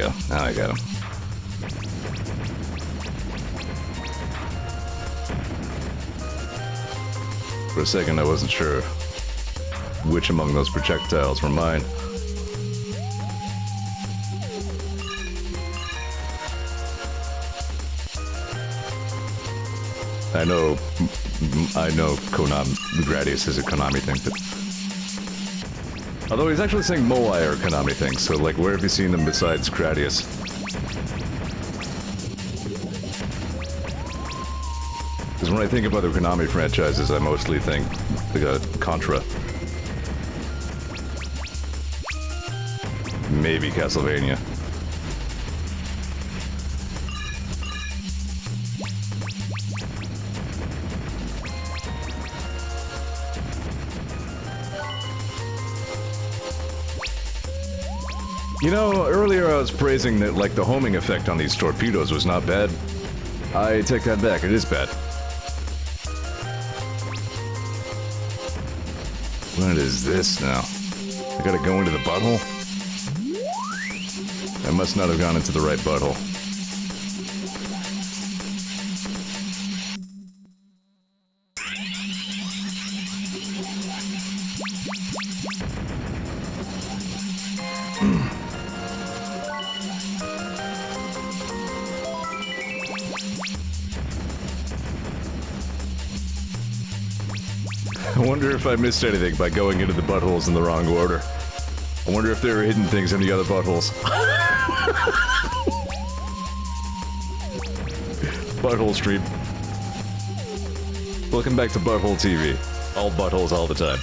go. Now I got him. For a second, I wasn't sure which among those projectiles were mine. I know Konami, Gradius is a Konami thing, but... Although he's actually saying Moai are Konami things, so like, where have you seen them besides Gradius? Because when I think of other Konami franchises, I mostly think Contra. Maybe Castlevania. You know, earlier I was praising that, like, the homing effect on these torpedoes was not bad. I take that back, it is bad. What is this now? I gotta go into the butthole? I must not have gone into the right butthole. I wonder if I missed anything by going into the buttholes in the wrong order. I wonder if there are hidden things in the other buttholes. Butthole Stream. Welcome back to Butthole TV. All buttholes all the time.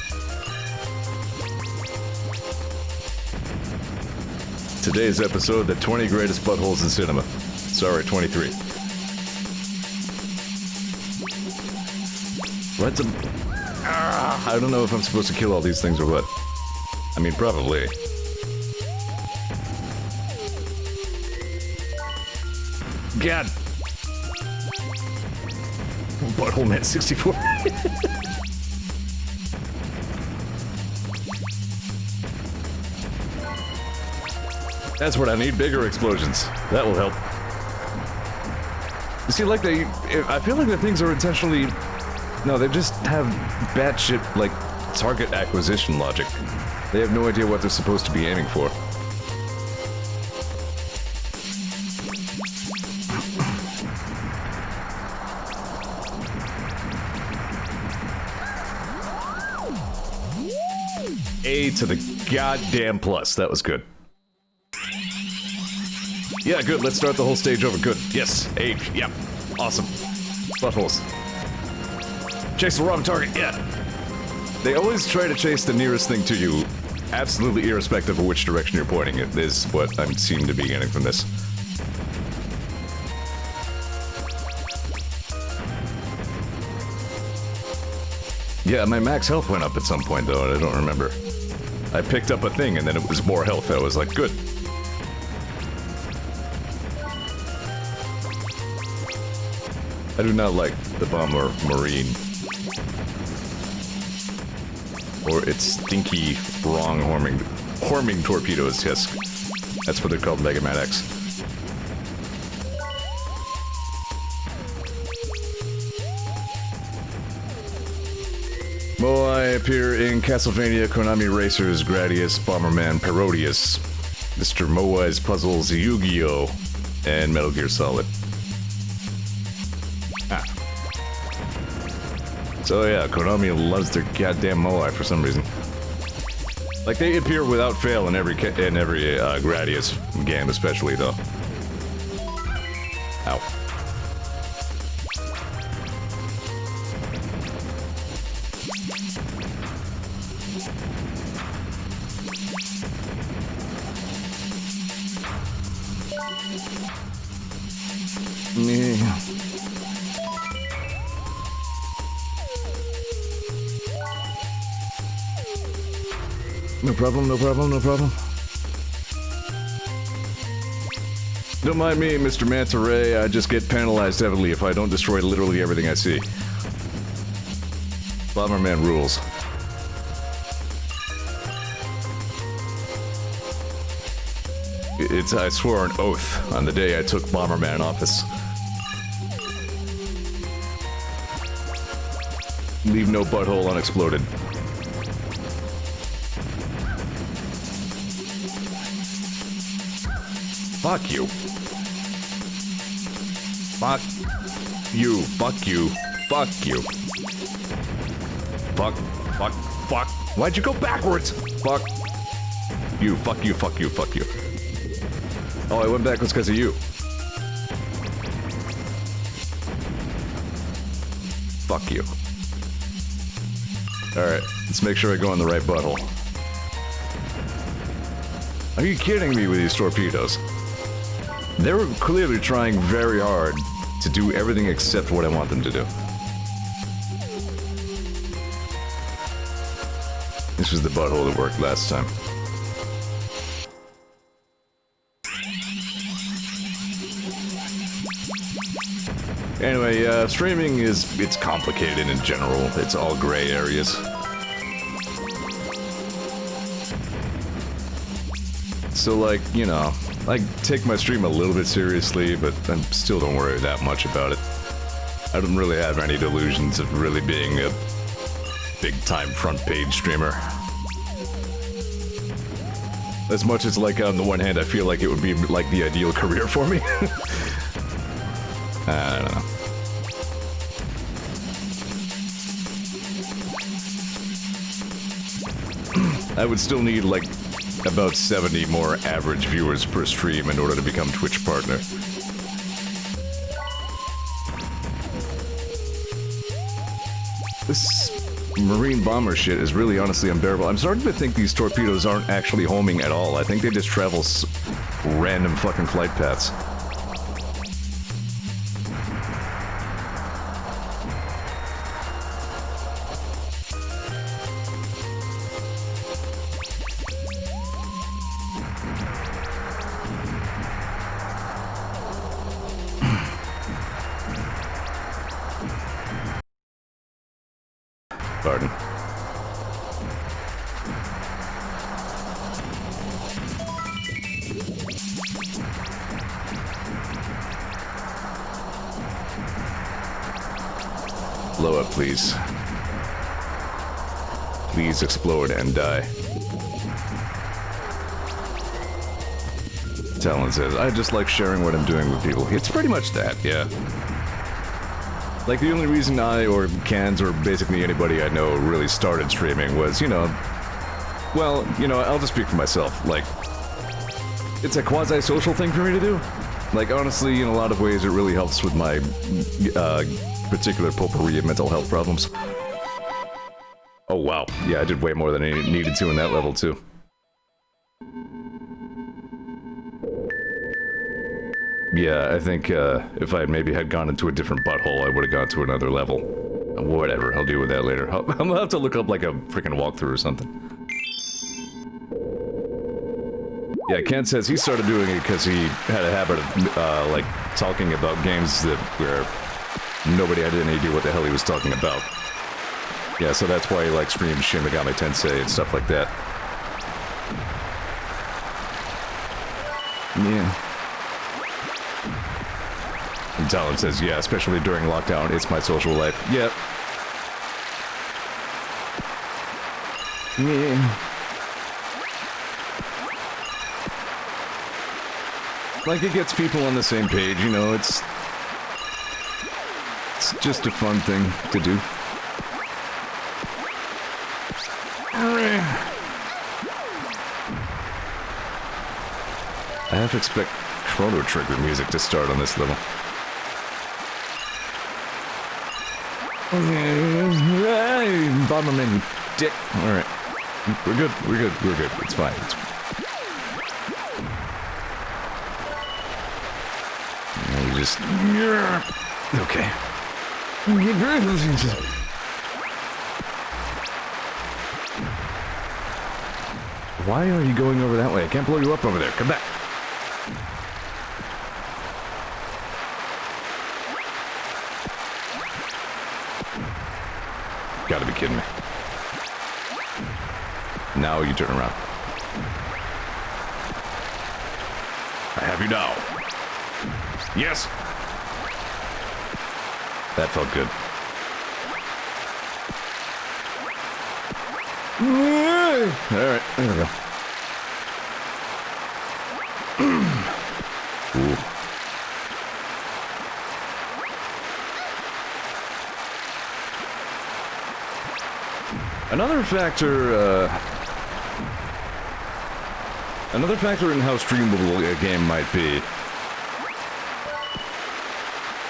Today's episode, the 20 greatest buttholes in cinema. Sorry, 23. Let's... I don't know if I'm supposed to kill all these things or what. I mean, probably. God! Butthole Man 64. That's what I need, bigger explosions. That will help. You see, like I feel like the things are intentionally... No, they just have batshit, like, target acquisition logic. They have no idea what they're supposed to be aiming for. A to the goddamn plus. That was good. Yeah, good. Let's start the whole stage over. Good. Yes. A. Yep. Awesome. Buttholes. Chase the wrong target. Yeah. They always try to chase the nearest thing to you, absolutely irrespective of which direction you're pointing. It is what I seem to be getting from this. Yeah, my max health went up at some point, though, and I don't remember. I picked up a thing, and then it was more health. I was like, good. I do not like the Bomberman. Or its stinky, wrong horming torpedoes, yes. That's what they're called, Mega Man X. Moai appear in Castlevania, Konami Racers, Gradius, Bomberman, Parodius, Mr. Moai's Puzzles, Yu-Gi-Oh!, and Metal Gear Solid. So yeah, Konami loves their goddamn Moai for some reason. Like, they appear without fail in every Gradius game, especially, though. Ow. No problem, no problem, no problem. Don't mind me, Mr. Manta Ray. I just get penalized heavily if I don't destroy literally everything I see. Bomberman rules. I swore an oath on the day I took Bomberman office. Leave no butthole unexploded. Fuck you. Fuck you. Fuck you. Fuck you. Fuck. Fuck. Fuck. Why'd you go backwards? Fuck. You. Fuck you. Fuck you. Fuck you. Oh, I went backwards because of you. Fuck you. Alright, let's make sure I go in the right butthole. Are you kidding me with these torpedoes? They're clearly trying very hard to do everything except what I want them to do. This was the butthole that worked last time. Anyway, streaming it's complicated in general. It's all gray areas. So, like, you know, I take my stream a little bit seriously, but I still don't worry that much about it. I don't really have any delusions of really being a big-time front-page streamer. As much as, like, on the one hand, I feel like it would be, like, the ideal career for me. I don't know. I would still need, like, about 70 more average viewers per stream in order to become Twitch partner. This marine bomber shit is really honestly unbearable. I'm starting to think these torpedoes aren't actually homing at all. I think they just travel random fucking flight paths. Pardon. Blow up, please. Please explode and die. Talon says, I just like sharing what I'm doing with people. It's pretty much that, yeah. Like, the only reason I, or Cans, or basically anybody I know really started streaming was, you know... Well, you know, I'll just speak for myself. Like, it's a quasi-social thing for me to do. Like, honestly, in a lot of ways, it really helps with my, particular potpourri of mental health problems. Oh, wow. Yeah, I did way more than I needed to in that level, too. Yeah, I think, if I maybe had gone into a different butthole, I would have gone to another level. Whatever, I'll deal with that later. I'm gonna have to look up, like, a freaking walkthrough or something. Yeah, Ken says he started doing it because he had a habit of, like, talking about games that where nobody had any idea what the hell he was talking about. Yeah, so that's why he, like, streamed Shin Megami Tensei and stuff like that. Yeah. And Talon says, yeah, especially during lockdown, it's my social life. Yep. Yeah. Like, it gets people on the same page, you know, it's just a fun thing to do. I have to expect Chrono Trigger music to start on this level. Bomberman, you dick. Alright. We're good, we're good, we're good. It's fine. We just... Okay. Why are you going over that way? I can't blow you up over there. Come back. Gotta be kidding me. Now you turn around. I have you now. Yes! That felt good. Alright, there we go. Ooh. Another factor in how streamable a game might be.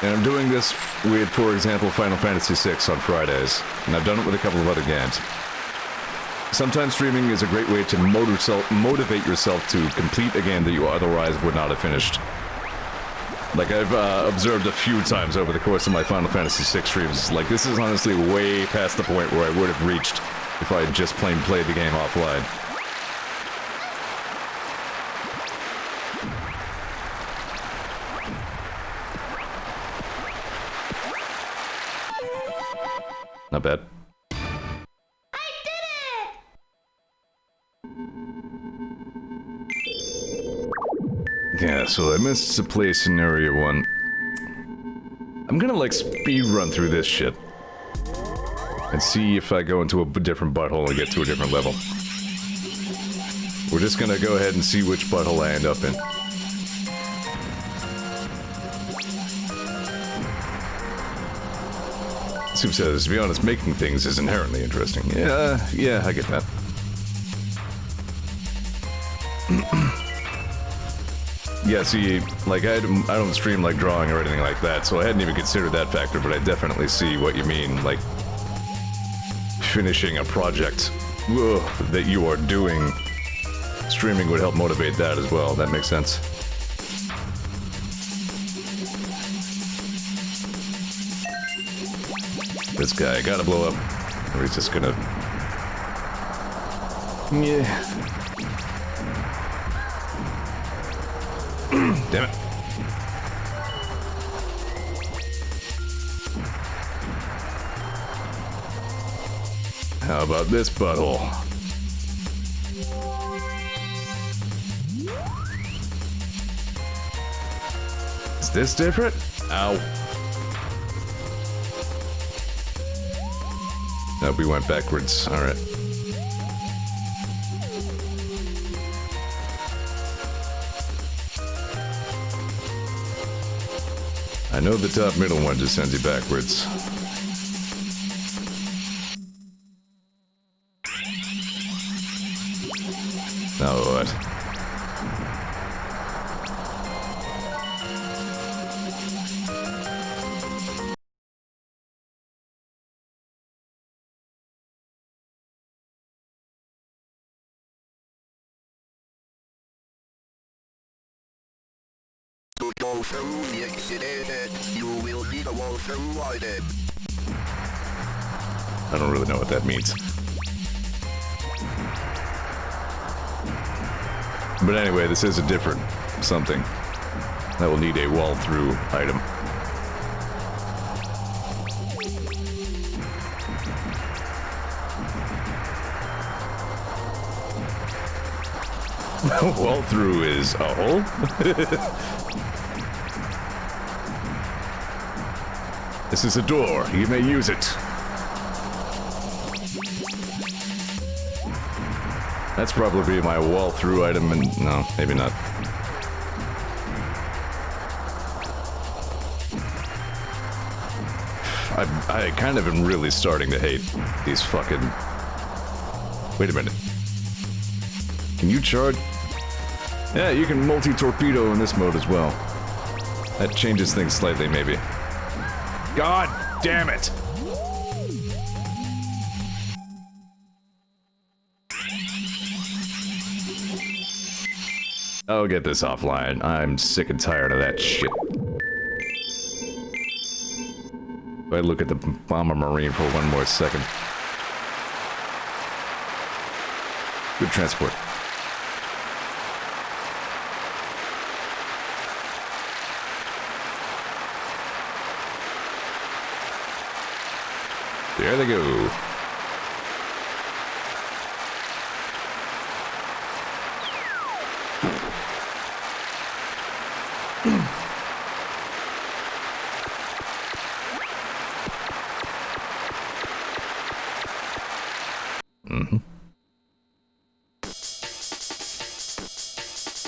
And I'm doing this with, for example, Final Fantasy VI on Fridays, and I've done it with a couple of other games. Sometimes streaming is a great way to motivate yourself to complete a game that you otherwise would not have finished. Like I've observed a few times over the course of my Final Fantasy VI streams, like this is honestly way past the point where I would have reached if I had just plain played the game offline. Not bad. Yeah, so I missed the play scenario 1. I'm gonna like speed run through this shit. And see if I go into a different butthole and get to a different level. We're just gonna go ahead and see which butthole I end up in. Soup says, to be honest, making things is inherently interesting. Yeah, I get that. Yeah, see, like, I don't stream, like, drawing or anything like that, so I hadn't even considered that factor, but I definitely see what you mean, like, finishing a project that you are doing. Streaming would help motivate that as well, that makes sense. This guy, gotta blow up. Or he's just gonna... Yeah. Damn it. How about this butthole? Is this different? Ow. No, we went backwards. Alright. I know the top middle one just sends you backwards. Now what? To go through the accident, you will need a walkthrough item. I don't really know what that means. But anyway, this is a different something that will need a wall-through item. Wall-through is a hole? This is a door. You may use it. That's probably my wall-through item, and no, maybe not. I kind of am really starting to hate these fucking... Wait a minute. Can you charge? Yeah, you can multi-torpedo in this mode as well. That changes things slightly, maybe. God damn it! I'll get this offline. I'm sick and tired of that shit. If I look at the Bomberman for one more second. Good transport. There they go.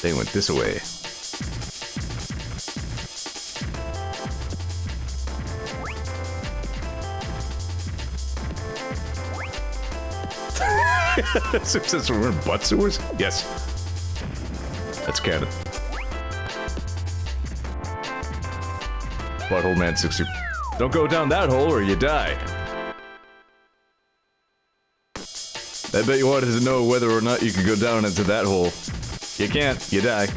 They went this way. Since we're in butt sewers? Yes. That's canon. Butthole Man 60. Don't go down that hole or you die. I bet you wanted to know whether or not you could go down into that hole. You can't, you die.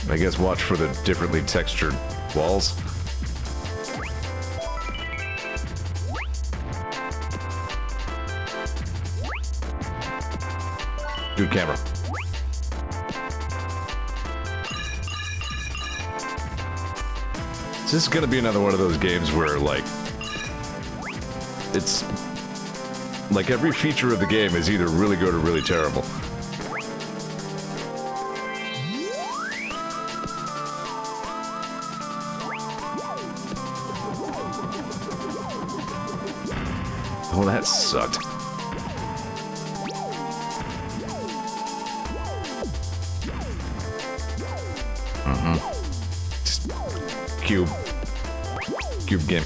I guess watch for the differently textured walls. Good camera. This is gonna be another one of those games where, like, it's like every feature of the game is either really good or really terrible. Oh, that sucked. Just cube game.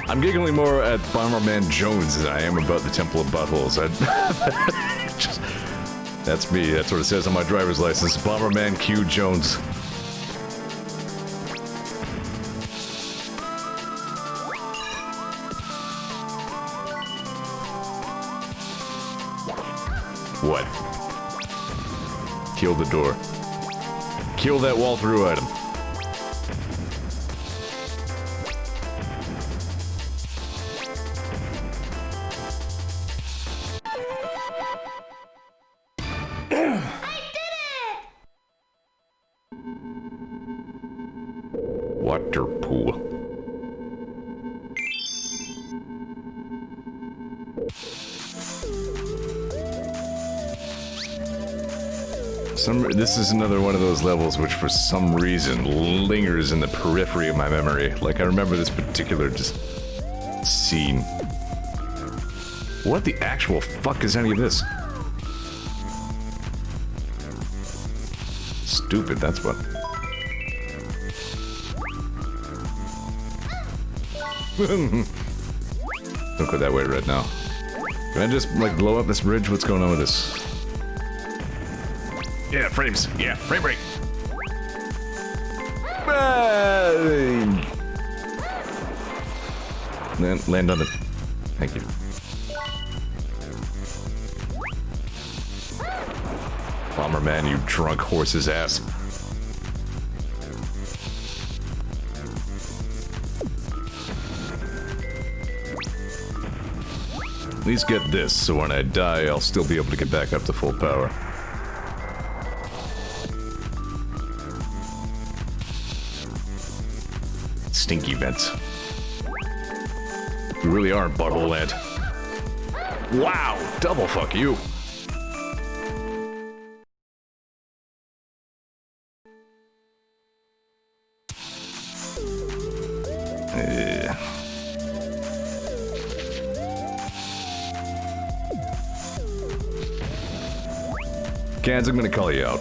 I'm giggling more at Bomberman Jones than I am about the Temple of Buttholes. That's me. That's what it says on my driver's license. Bomberman Q Jones. What? Kill the door. Kill that wall through item. Water pool. This is another one of those levels which for some reason lingers in the periphery of my memory. Like, I remember this particular just scene. What the actual fuck is any of this? Stupid, that's what. Don't go that way right now. Can I just, like, blow up this bridge? What's going on with this? Yeah, frames. Yeah, frame rate. Land on the... Thank you. Bomberman, you drunk horse's ass. At least get this, so when I die, I'll still be able to get back up to full power. Stinky vents. We really are in Butthole Land. Wow! Double fuck you! Cans, I'm gonna call you out.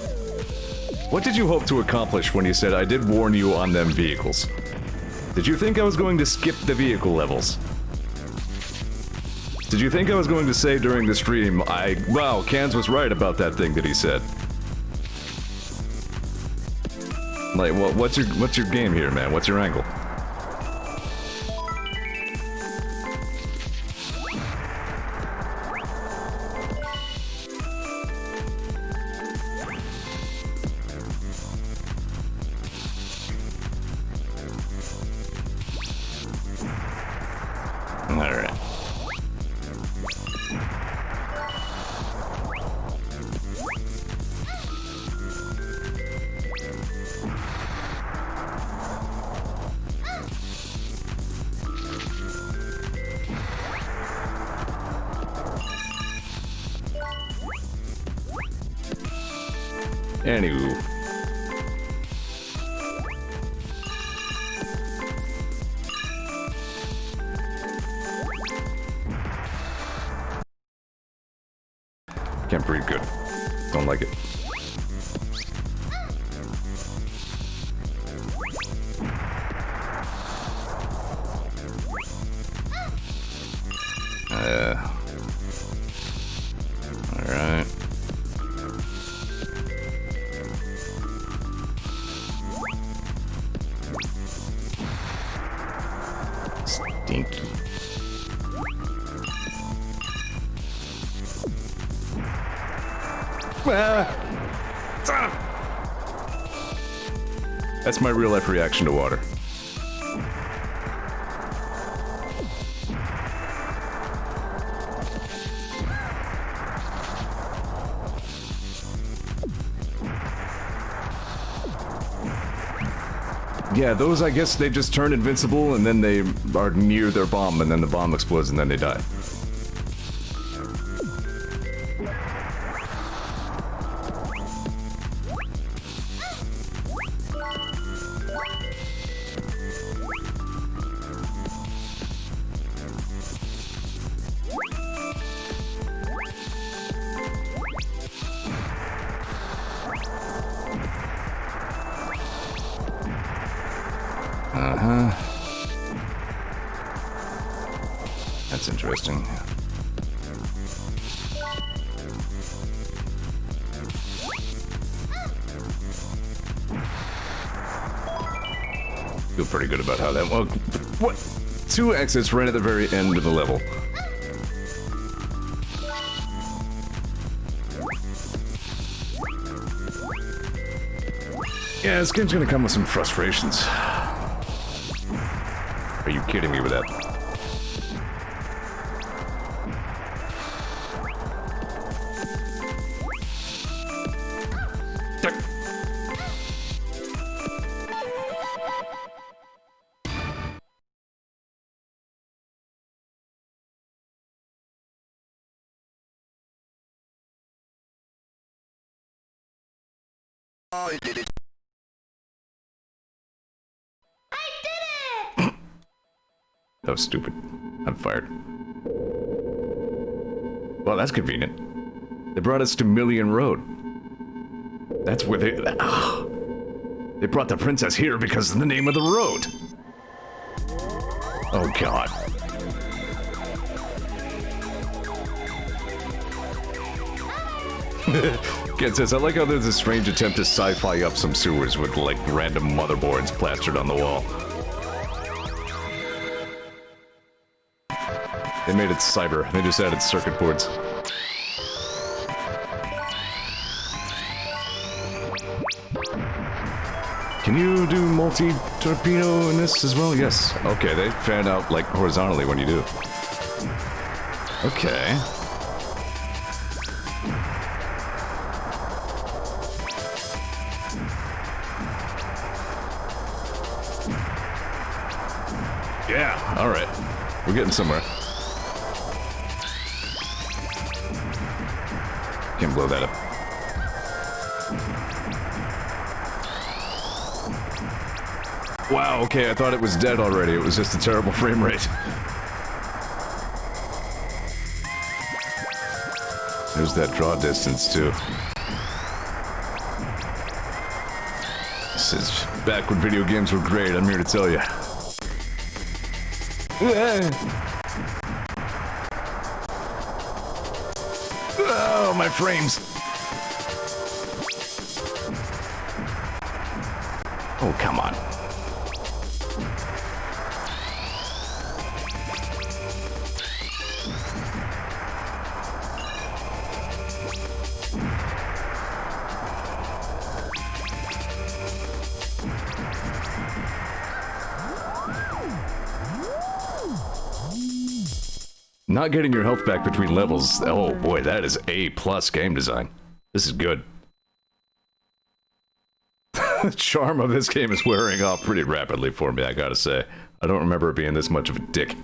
What did you hope to accomplish when you said I did warn you on them vehicles? Did you think I was going to skip the vehicle levels? Did you think I was going to say during the stream, wow, Cans was right about that thing that he said? Like, what's your game here, man? What's your angle? Alright. Anywho. Can't breathe good. Don't like it. Alright. Stinky. That's my real life reaction to water. Yeah, those, I guess, they just turn invincible and then they are near their bomb and then the bomb explodes and then they die. Uh-huh. That's interesting. Feel pretty good about how that... Well, what? 2 exits right at the very end of the level. Yeah, this game's gonna come with some frustrations. Are you kidding me with that? I did it. That was stupid. I'm fired. Well, that's convenient. They brought us to Million Road. That's where they... They brought the princess here because of the name of the road. Oh, God. Kid says, I like how there's a strange attempt to sci-fi up some sewers with, like, random motherboards plastered on the wall. They made it cyber. They just added circuit boards. Can you do multi-torpedo in this as well? Yes. Okay, they fan out, like, horizontally when you do. Okay. Yeah, alright. We're getting somewhere. Can't blow that up. Wow, okay, I thought it was dead already. It was just a terrible frame rate. There's that draw distance, too. This is back when video games were great, I'm here to tell you. Oh, my frames. Oh, come on. Not getting your health back between levels. Oh boy, that is A+ game design. This is good. The charm of this game is wearing off pretty rapidly for me, I gotta say. I don't remember it being this much of a dick.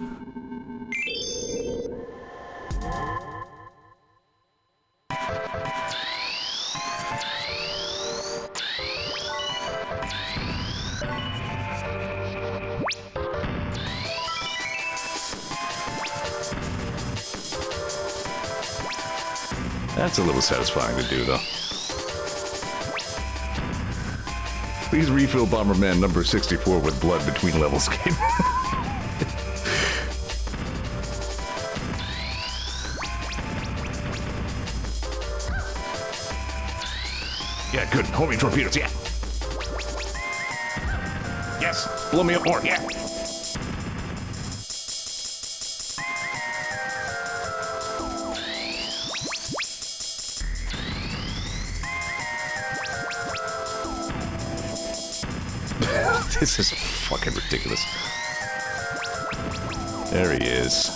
That's a little satisfying to do, though. Please refill Bomberman number 64 with blood between levels game. Yeah, good. Homing torpedoes, yeah. Yes, blow me up more, yeah. This is fucking ridiculous. There he is.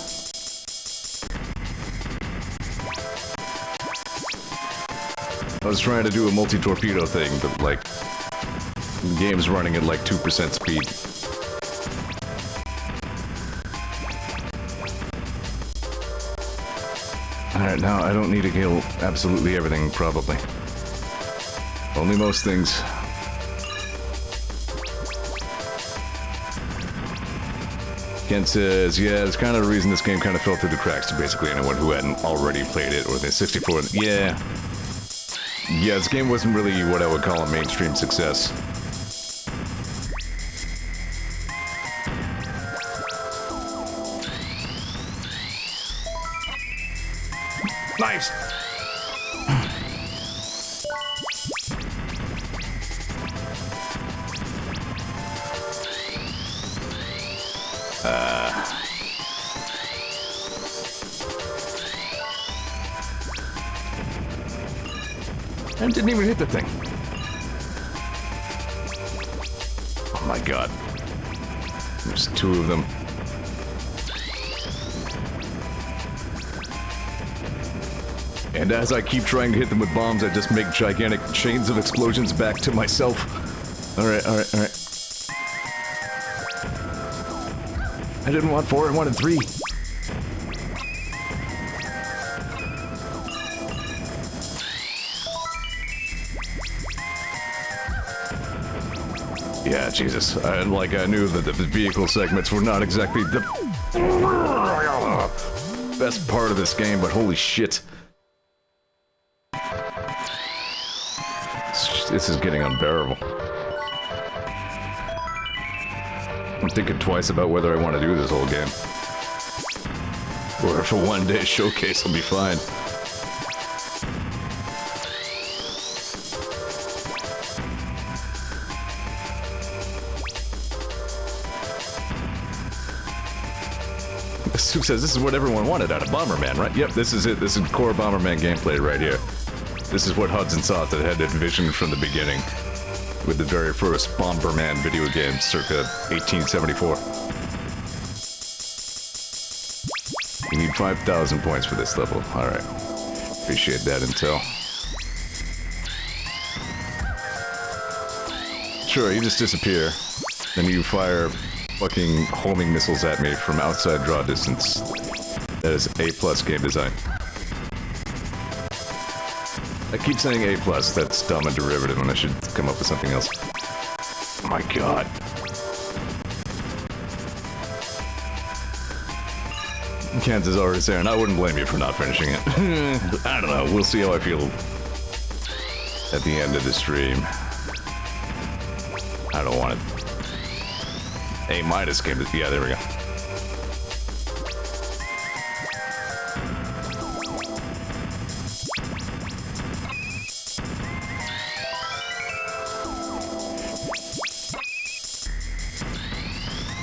I was trying to do a multi-torpedo thing, but like, the game's running at like 2% speed. Alright, now I don't need to kill absolutely everything, probably. Only most things. Ken says, yeah, it's kind of the reason this game kind of fell through the cracks to basically anyone who hadn't already played it, or the 64. Yeah. Yeah, this game wasn't really what I would call a mainstream success. Knives! I didn't even hit the thing. Oh my god. There's two of them. And as I keep trying to hit them with bombs, I just make gigantic chains of explosions back to myself. Alright, alright, alright. I didn't want 4, I wanted 3. Yeah, Jesus. I knew that the vehicle segments were not exactly the best part of this game, but holy shit. This is getting unbearable. I'm thinking twice about whether I want to do this whole game. Or if a one-day showcase will be fine. Soup says this is what everyone wanted out of Bomberman, right? Yep, this is it. This is core Bomberman gameplay right here. This is what Hudson saw that had envisioned from the beginning with the very first Bomberman video game circa 1874. You need 5,000 points for this level. Alright. Appreciate that intel. Sure, you just disappear. Then you fire fucking homing missiles at me from outside draw distance. That is A+ game design. I keep saying A+, that's dumb and derivative and I should come up with something else. Oh my god. Kent is already saying, I wouldn't blame you for not finishing it. I don't know, we'll see how I feel at the end of the stream. I don't want it. A- game, yeah, there we go.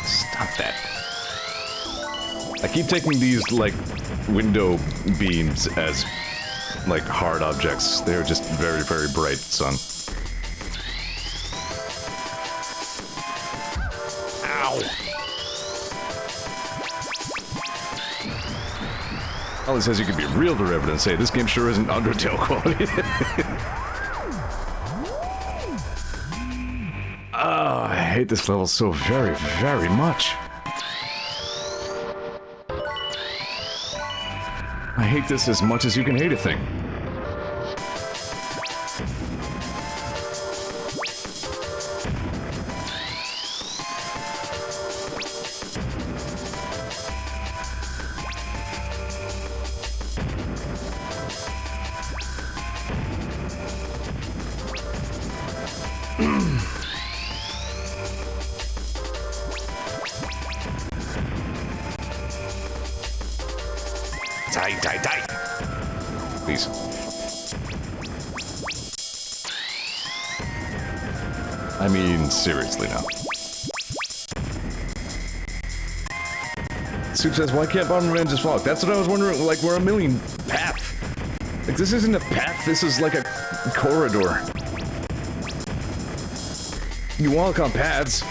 Stop that. I keep taking these, like, window beams as, like, hard objects. They're just very, very bright, son. Ollie says you could be real derivative and say this game sure isn't Undertale quality. Oh, I hate this level so very, very much. I hate this as much as you can hate a thing. Die. Please. I mean, seriously now. Soup says, why can't Bomberman just walk? That's what I was wondering, like, we're a million path. Like, this isn't a path, this is like a corridor. You walk on paths.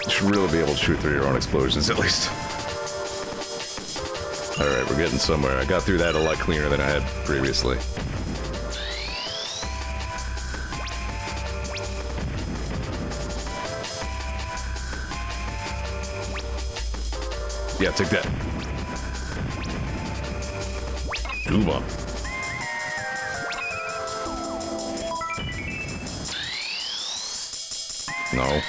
You should really be able to shoot through your own explosions, at least. Alright, we're getting somewhere. I got through that a lot cleaner than I had previously. Yeah, take that. Duba. No.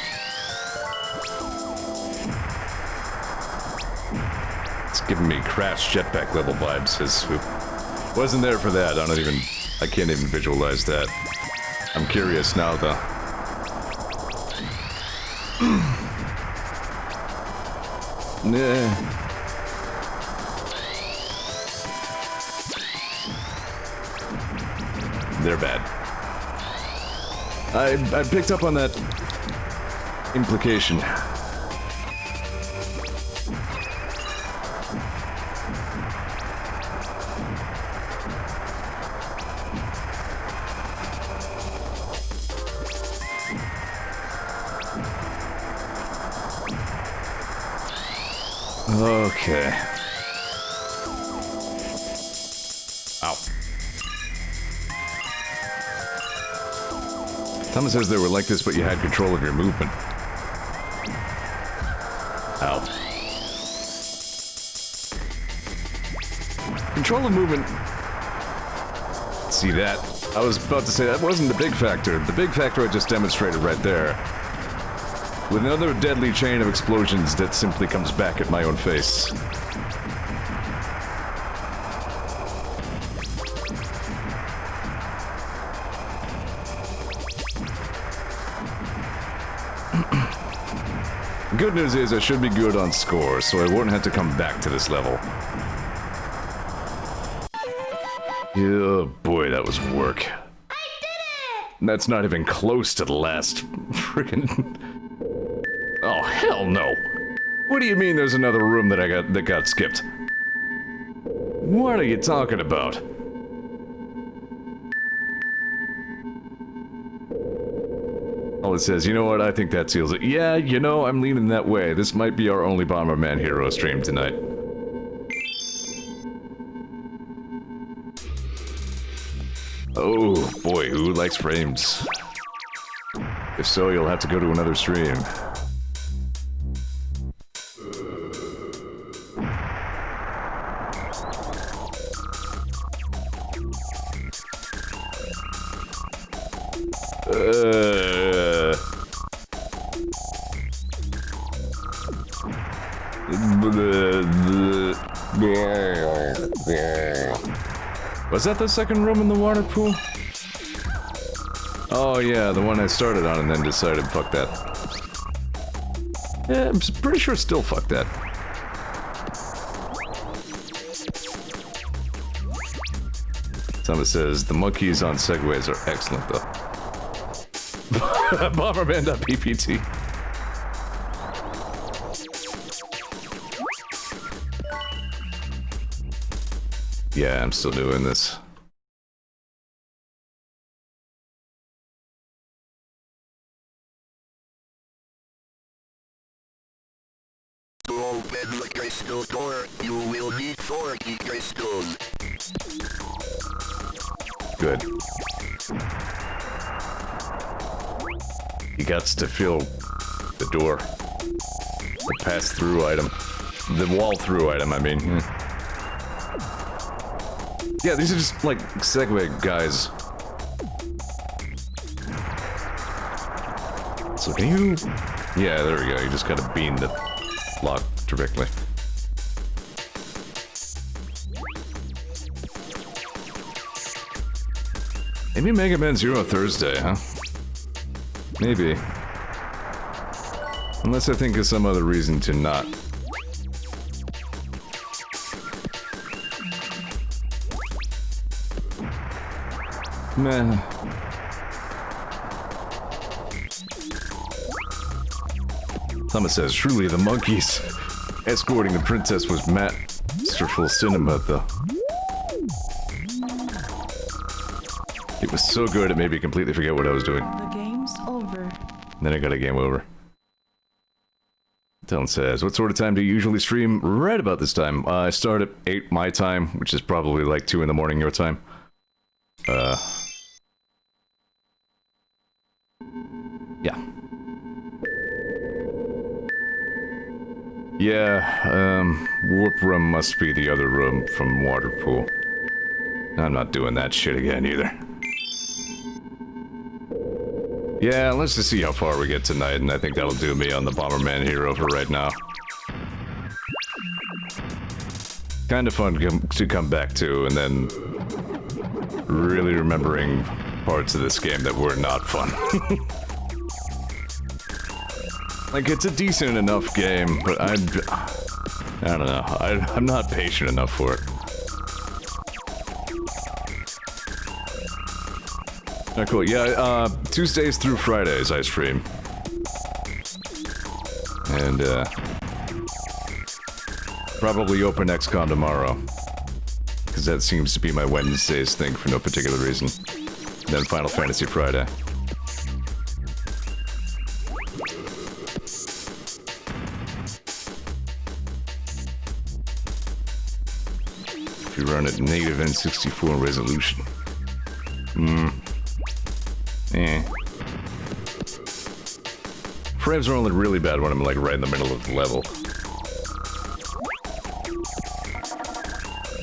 It's giving me Crash jetpack level vibes, says Swoop. Wasn't there for that. I can't even visualize that. I'm curious now, though. Nah. They're bad. I picked up on that implication. Okay. Ow. Thomas says they were like this, but you had control of your movement. Ow. Control of movement. See that? I was about to say that wasn't the big factor. The big factor I just demonstrated right there. With another deadly chain of explosions that simply comes back at my own face. The good news is I should be good on score, so I won't have to come back to this level. Oh boy, that was work. I did it! That's not even close to the last freaking... Oh, hell no! What do you mean there's another room that got skipped? What are you talking about? All it says, you know what, I think that seals it. Yeah, you know, I'm leaning that way. This might be our only Bomberman hero stream tonight. Oh, boy, who likes frames? If so, you'll have to go to another stream. Was that the second room in the water pool? Oh yeah, the one I started on and then decided fuck that. Yeah, I'm pretty sure still fuck that. Thomas says, the monkeys on segways are excellent though. Bomberman.ppt. Yeah, I'm still doing this. To open the crystal door, you will need 40 crystals. Good. You got to fill the door. The pass-through item. The wall-through item, I mean. Yeah, these are just, like, Segway guys. So can you... Yeah, there we go. You just gotta beam the lock directly. Maybe Mega Man Zero Thursday, huh? Maybe. Unless I think of some other reason to not Meh. Thomas says, truly the monkeys escorting the princess was masterful cinema, though. It was so good it made me completely forget what I was doing. The game's over. Then I got a game over. Dylan says, what sort of time do you usually stream? Right about this time. I start at 8 my time, which is probably like 2 in the morning your time. Yeah. Yeah, warp room must be the other room from water pool. I'm not doing that shit again either. Yeah, let's just see how far we get tonight, and I think that'll do me on the Bomberman hero for right now. Kind of fun to come back to, and then really remembering parts of this game that were not fun. Like, it's a decent enough game, but I don't know. I'm not patient enough for it. Alright, cool. Yeah, Tuesdays through Fridays I stream. And, probably open XCOM tomorrow. Because that seems to be my Wednesdays thing for no particular reason. Then Final Fantasy Friday. If you run at native N64 resolution. Frames are only really bad when I'm like right in the middle of the level.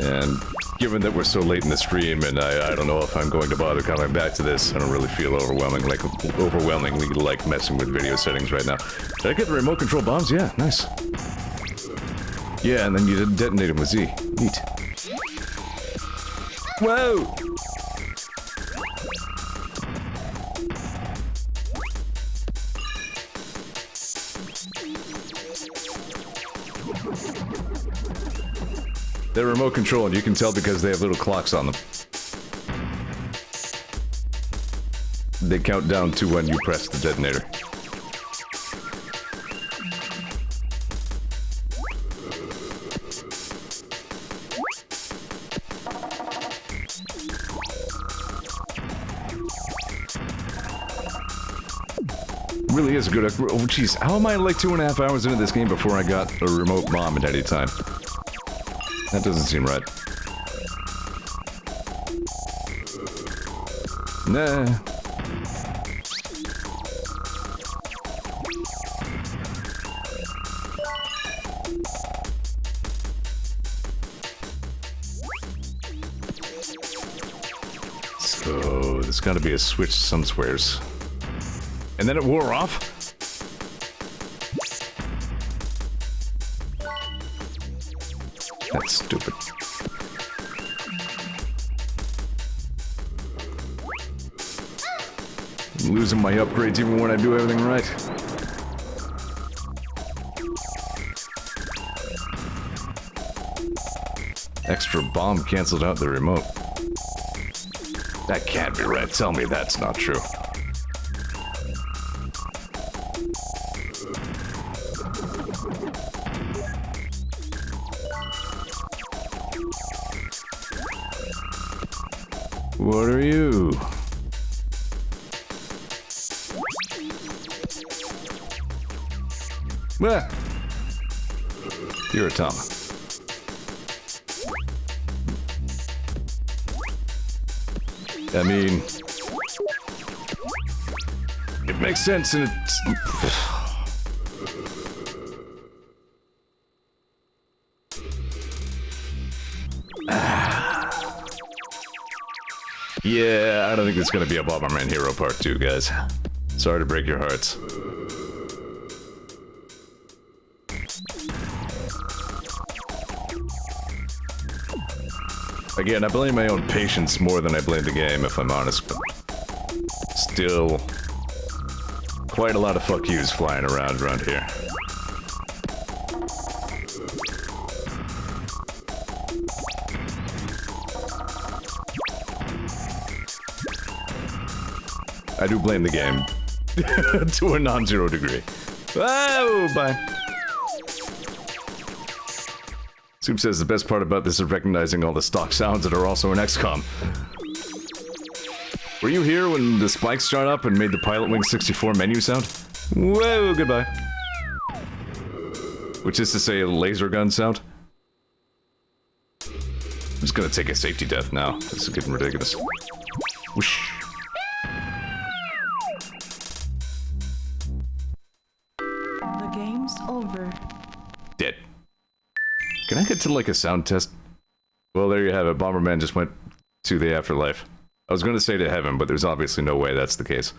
And given that we're so late in the stream and I don't know if I'm going to bother coming back to this, I don't really feel overwhelmingly like messing with video settings right now. Did I get the remote control bombs? Yeah, nice. Yeah, and then you detonate them with Z. Neat. Whoa! They're remote control, and you can tell because they have little clocks on them. They count down to when you press the detonator. Really is a good... Oh, jeez. How am I like 2.5 hours into this game before I got a remote bomb at any time? That doesn't seem right. Nah. So, there's gotta be a switch somewheres. And then it wore off? That's stupid. I'm losing my upgrades even when I do everything right. Extra bomb canceled out the remote. That can't be right. Tell me that's not true. What are you? Well, you're a Tom. I mean, it makes sense and it's... Yeah, I don't think there's gonna be a Bomberman Hero Part 2, guys. Sorry to break your hearts. Again, I blame my own patience more than I blame the game, if I'm honest, but... Still... Quite a lot of fuck yous flying around here. I do blame the game to a non-zero degree. Oh, bye. Soup says the best part about this is recognizing all the stock sounds that are also in XCOM. Were you here when the spikes shot up and made the Pilot Wing 64 menu sound? Whoa, goodbye. Which is to say a laser gun sound. I'm just gonna take a safety death now. This is getting ridiculous. Whoosh. The game's over. Dead. Can I get to like a sound test? Well, there you have it. Bomberman just went to the afterlife. I was going to say to heaven, but there's obviously no way that's the case.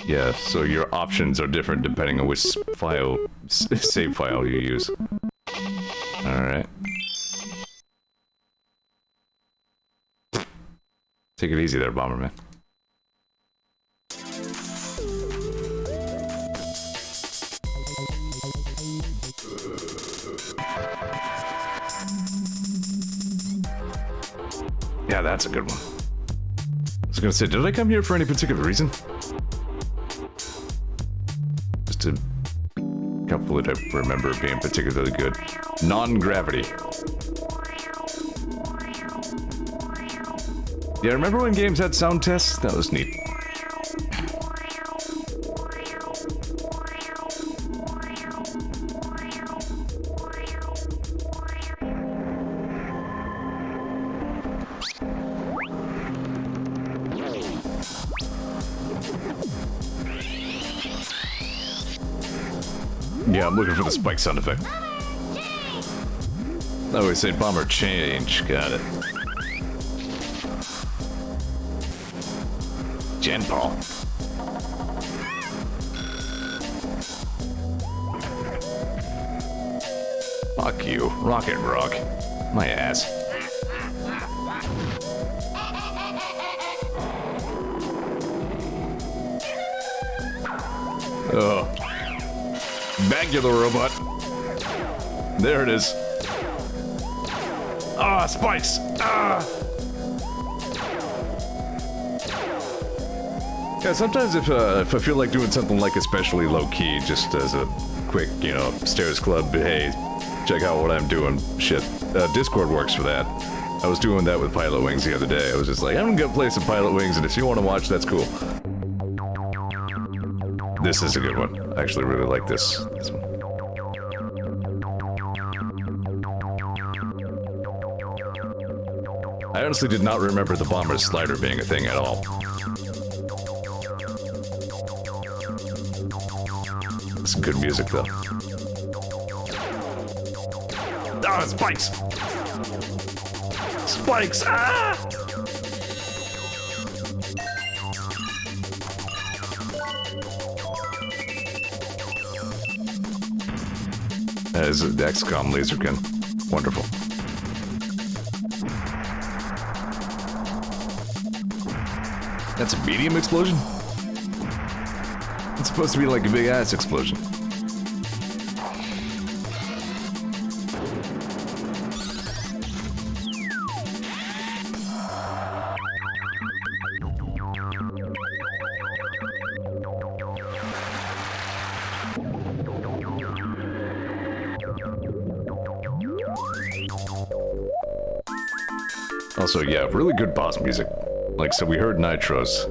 Yeah, so your options are different depending on which file, save file you use. Alright. Take it easy there, Bomberman. Yeah, that's a good one. I was gonna say, did I come here for any particular reason? Just a couple that I remember being particularly good. Non-gravity. Yeah, remember when games had sound tests? That was neat. Yeah, I'm looking for the spike sound effect. Oh, we say bomber change. Got it. Gen Paul. Fuck you. Rocket Rock. My ass. Oh. Bagular robot. There it is. Ah, spikes! Ah! Yeah, sometimes if I feel like doing something like especially low-key, just as a quick, you know, stairs club, hey, check out what I'm doing, shit. Discord works for that. I was doing that with Pilot Wings the other day. I was just like, I'm gonna play some Pilot Wings, and if you want to watch, that's cool. This is a good one. I actually really like this one. I honestly did not remember the bomber's slider being a thing at all. It's good music, though. Ah, spikes! Spikes! Ah! That is an XCOM laser gun. Wonderful. That's a medium explosion? It's supposed to be like a big ass explosion. Also, yeah, really good boss music. Like, so we heard Nitros.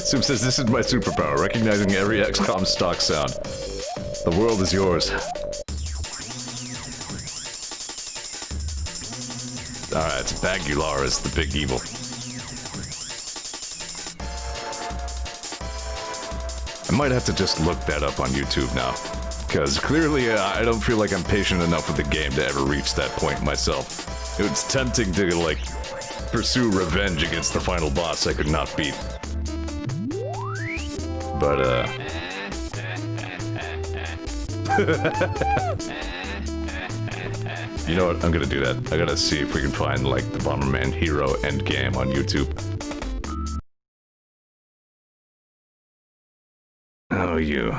Soup says, this is my superpower, recognizing every XCOM stock sound. The world is yours. Alright, Bagular is the big evil. I might have to just look that up on YouTube now. Because clearly I don't feel like I'm patient enough with the game to ever reach that point myself. It's tempting to, like, pursue revenge against the final boss I could not beat. But, you know what? I'm gonna do that. I gotta see if we can find, like, the Bomberman Hero endgame on YouTube. Oh, you.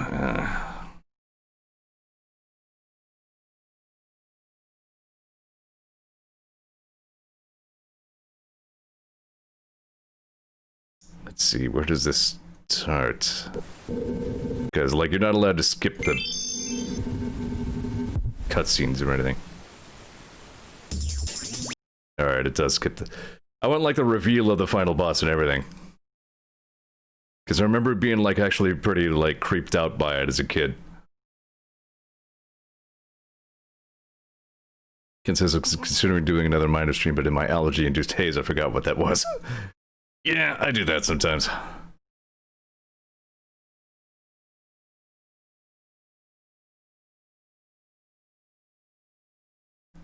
Let's see, where does this start? Because, like, you're not allowed to skip the cutscenes or anything. Alright, it does skip the... I want, like, the reveal of the final boss and everything. Because I remember being, like, actually pretty, like, creeped out by it as a kid. Ken says I'm considering doing another minor stream, but in my allergy-induced haze, I forgot what that was. Yeah, I do that sometimes.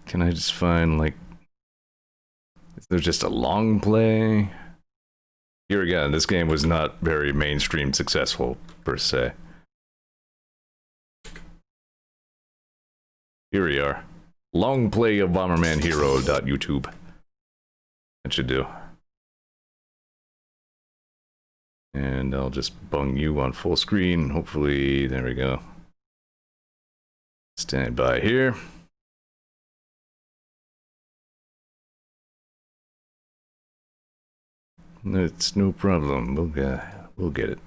Can I just find, like... Is there just a long play? Here again, this game was not very mainstream successful, per se. Here we are. Long play of Bomberman Hero.YouTube. That should do. And I'll just bung you on full screen. Hopefully, there we go. Stand by here. It's no problem. We'll get it.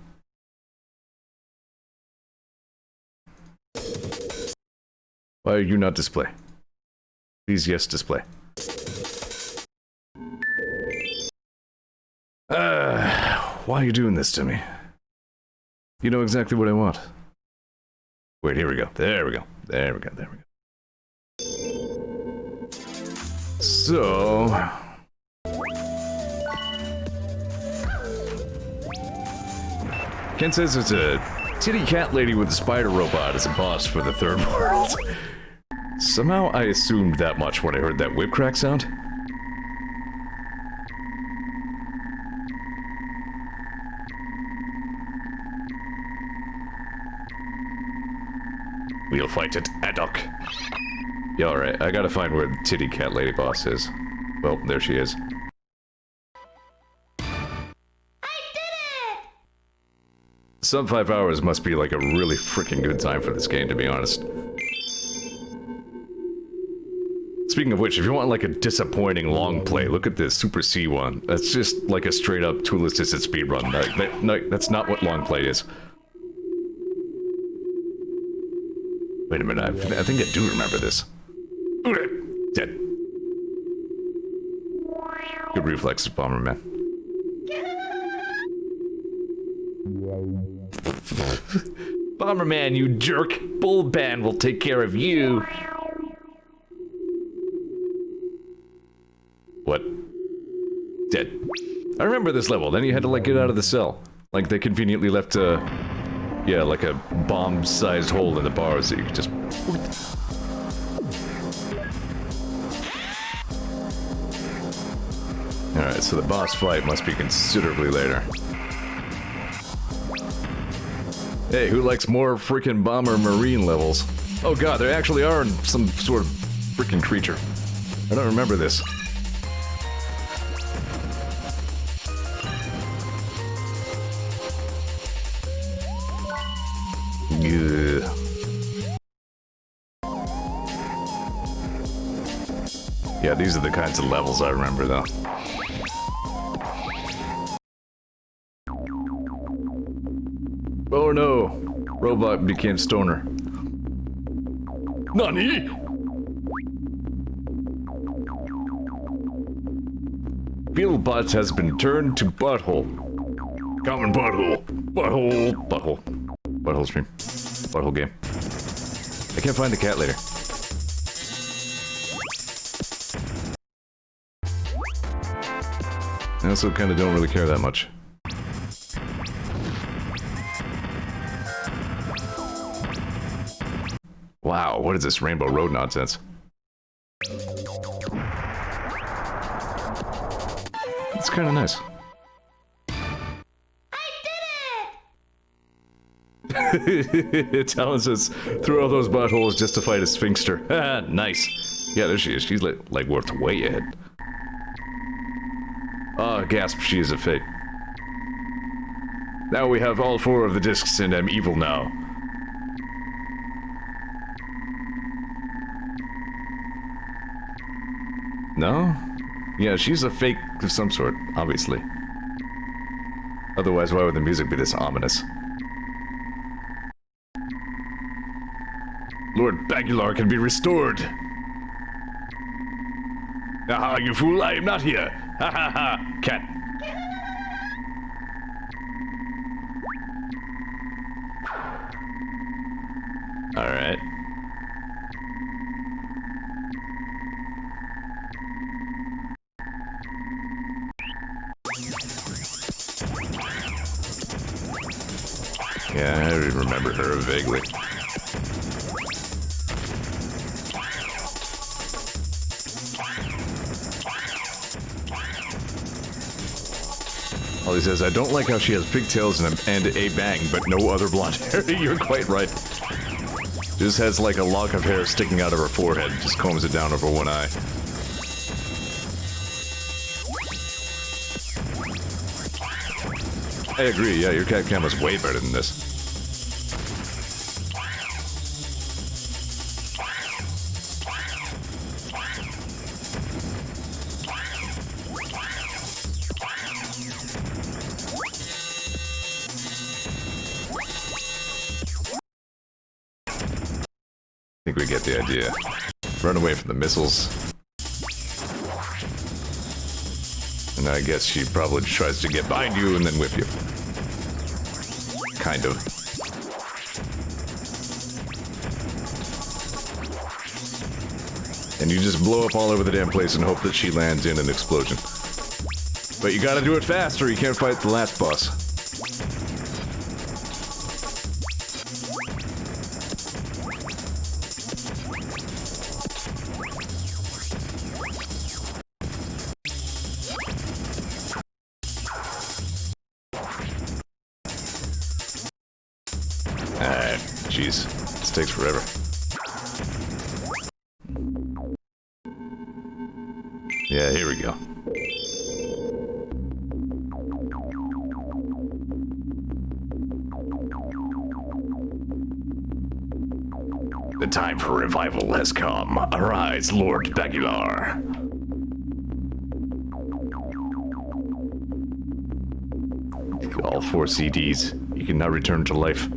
Why are you not display? Please, yes, display. Why are you doing this to me? You know exactly what I want. Wait, here we go. There we go. There we go. There we go. So... Ken says it's a titty cat lady with a spider robot as a boss for the third world. Somehow I assumed that much when I heard that whip crack sound. We'll fight it ad hoc. Yeah, alright, I gotta find where the titty cat lady boss is. Well, there she is. Sub 5 hours must be like a really freaking good time for this game, to be honest. Speaking of which, if you want like a disappointing long play, look at this Super C one. That's just like a straight up tool-assisted speedrun. That's not what long play is. Wait a minute, I think I do remember this. Dead. Good reflexes, Bomberman. Bomberman, you jerk! Bullban will take care of you! What? Dead. I remember this level, then you had to like get out of the cell. Like they conveniently left yeah, like a bomb-sized hole in the bar so you could just... Alright, so the boss fight must be considerably later. Hey, who likes more freaking bomber marine levels? Oh god, there actually are some sort of freaking creature. I don't remember this. Yeah. Yeah, these are the kinds of levels I remember, though. Oh no! Robot became stoner. Nani? Beetlebot has been turned to butthole. Common butthole. Butthole. Butthole. Butthole stream. Butthole game. I can't find the cat later. I also kind of don't really care that much. Wow, what is this Rainbow Road nonsense? It's kind of nice. Talon says, through all those buttholes just to fight a sphinxter. Ah, nice. Yeah, there she is. She's like worth way ahead. Ah, gasp, she is a fake. Now we have all 4 of the discs and I'm evil now. No? Yeah, she's a fake of some sort, obviously. Otherwise, why would the music be this ominous? Lord Bagular can be restored. Aha, you fool, I am not here. Ha ha ha, cat. Alright. Yeah, I remember her vaguely. Ollie says, I don't like how she has pigtails and a bang, but no other blonde hair. You're quite right. Just has like a lock of hair sticking out of her forehead, just combs it down over one eye. I agree, yeah, your cat camera's way better than this. I think we get the idea. Run away from the missiles. And I guess she probably tries to get behind you and then whip you. Kind of. And you just blow up all over the damn place and hope that she lands in an explosion. But you gotta do it fast or you can't fight the last boss. Jeez, this takes forever. Yeah, here we go. The time for revival has come. Arise, Lord Bagular. All 4 CDs. You can now return to life.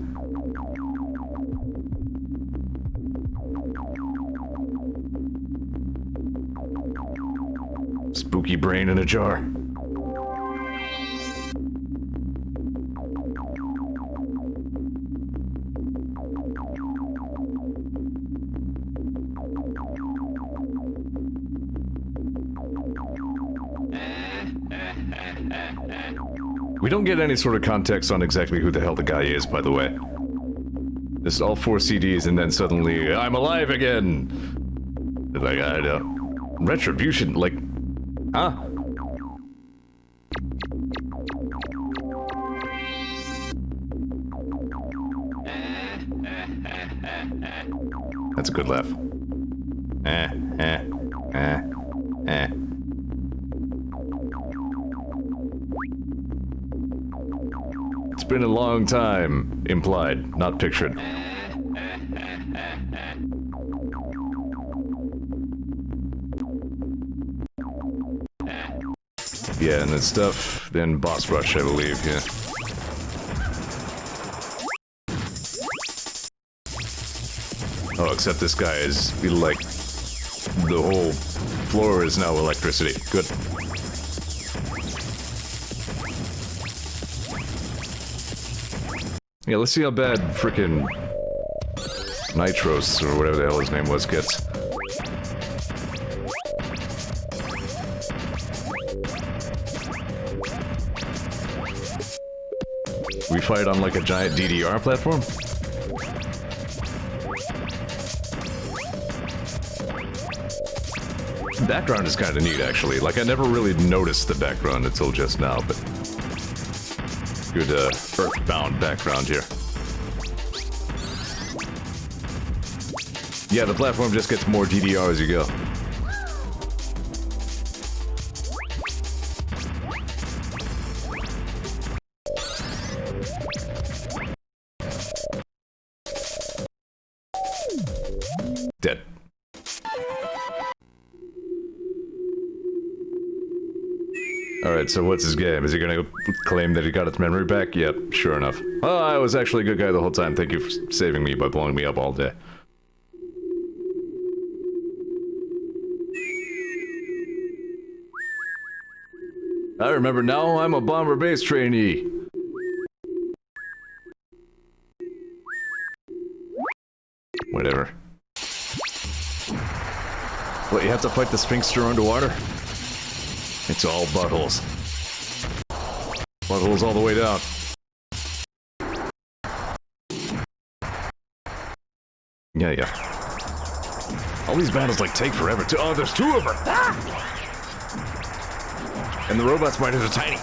Spooky brain in a jar. We don't get any sort of context on exactly who the hell the guy is, by the way. Just all 4 CDs and then suddenly, I'm alive again! Like, I don't... Retribution, like... Huh? That's a good laugh. It's been a long time, implied, not pictured. Yeah, and then stuff, then boss rush, I believe, yeah. Oh, except this guy is, like, the whole floor is now electricity. Good. Yeah, let's see how bad frickin' Nitros, or whatever the hell his name was, gets. We fight on like a giant DDR platform? The background is kind of neat, actually. Like, I never really noticed the background until just now, but... Good, Earthbound background here. Yeah, the platform just gets more DDR as you go. Dead. Alright, so what's his game? Is he gonna claim that he got its memory back? Yep, sure enough. Oh, I was actually a good guy the whole time. Thank you for saving me by blowing me up all day. I remember now, I'm a bomber base trainee. Whatever. What, you have to fight the Sphinxter underwater? It's all buttholes. Buttholes all the way down. Yeah. All these battles, like, take forever, too. Oh, there's 2 of them! Ah! And the robot spiders are tiny.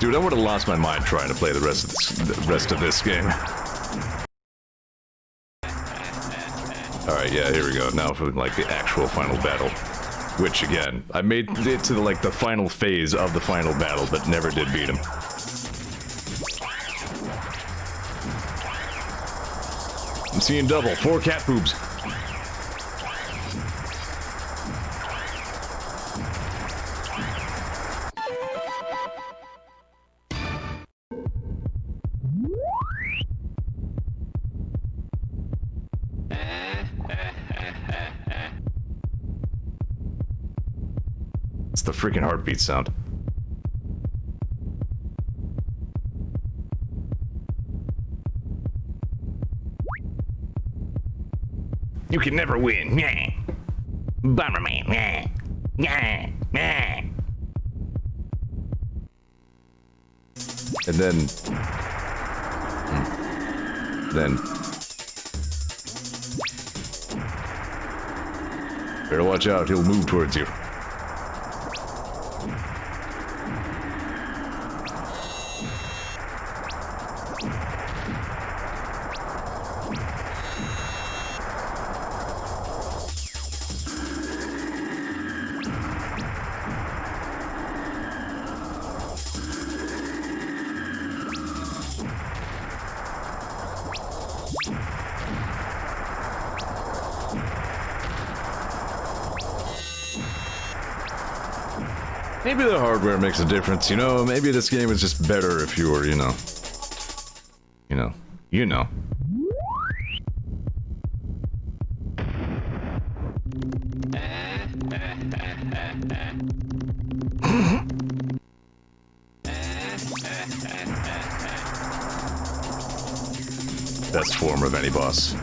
Dude, I would have lost my mind trying to play the rest of this game. Alright, yeah, here we go. Now for, like, the actual final battle. Which, again, I made it to, like, the final phase of the final battle, but never did beat him. I'm seeing double. 4 cat boobs. It's the freaking heartbeat sound. You can never win. Bomberman. And then better watch out, he'll move towards you. Maybe the hardware makes a difference, you know? Maybe this game is just better if you were, you know. Best form of any boss.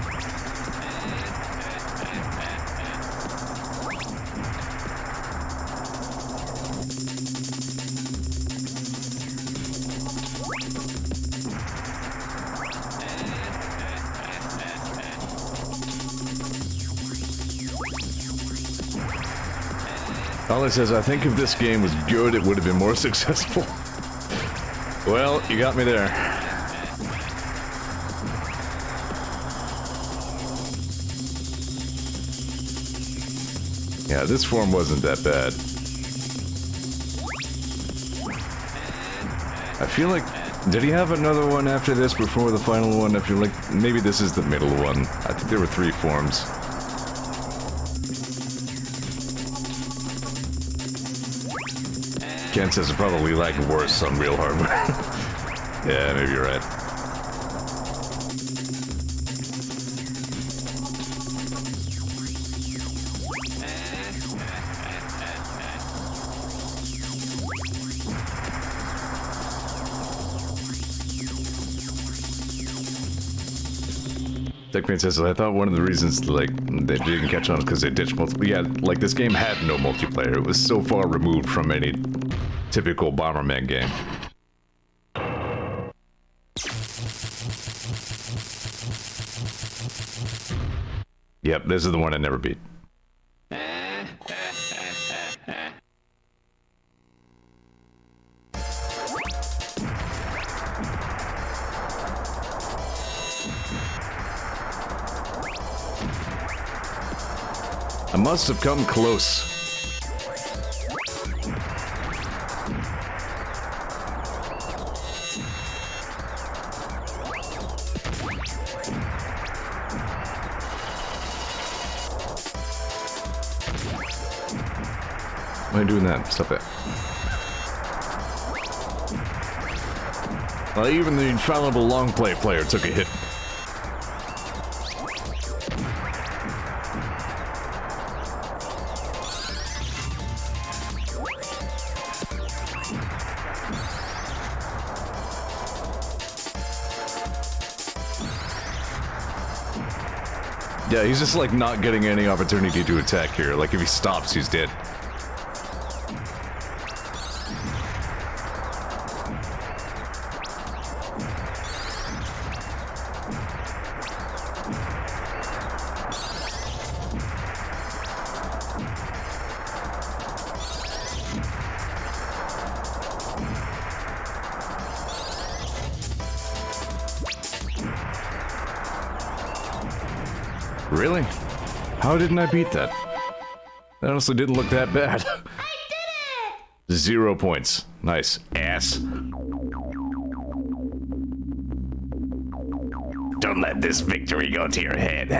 Ollie says, I think if this game was good, it would have been more successful. Well, you got me there. Yeah, this form wasn't that bad. I feel like... Did he have another one after this before the final one? I feel like maybe this is the middle one. I think there were 3 forms. Ken says it's probably like worse on real hardware. Yeah, maybe you're right. Techman says, I thought one of the reasons, like, they didn't catch on is because they ditched multiplayer. Yeah, like, this game had no multiplayer. It was so far removed from any typical Bomberman game. Yep, this is the one I never beat. I must have come close. Why are you doing that? Stop it. Well, even the infallible long play player took a hit. Yeah, he's just like not getting any opportunity to attack here. Like if he stops, he's dead. Really? How didn't I beat that? That honestly didn't look that bad. I did it! 0 points. Nice. Ass. Don't let this victory go to your head.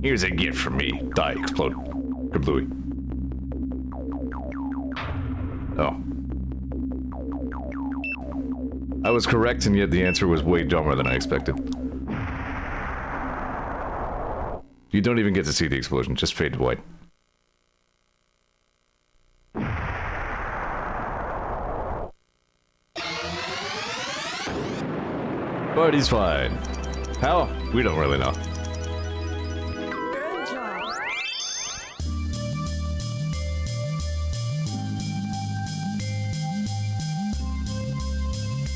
Here's a gift from me. Die, explode. Kablooey. Oh. I was correct, and yet the answer was way dumber than I expected. You don't even get to see the explosion, just fade to white. Party's fine. How? We don't really know. Good job.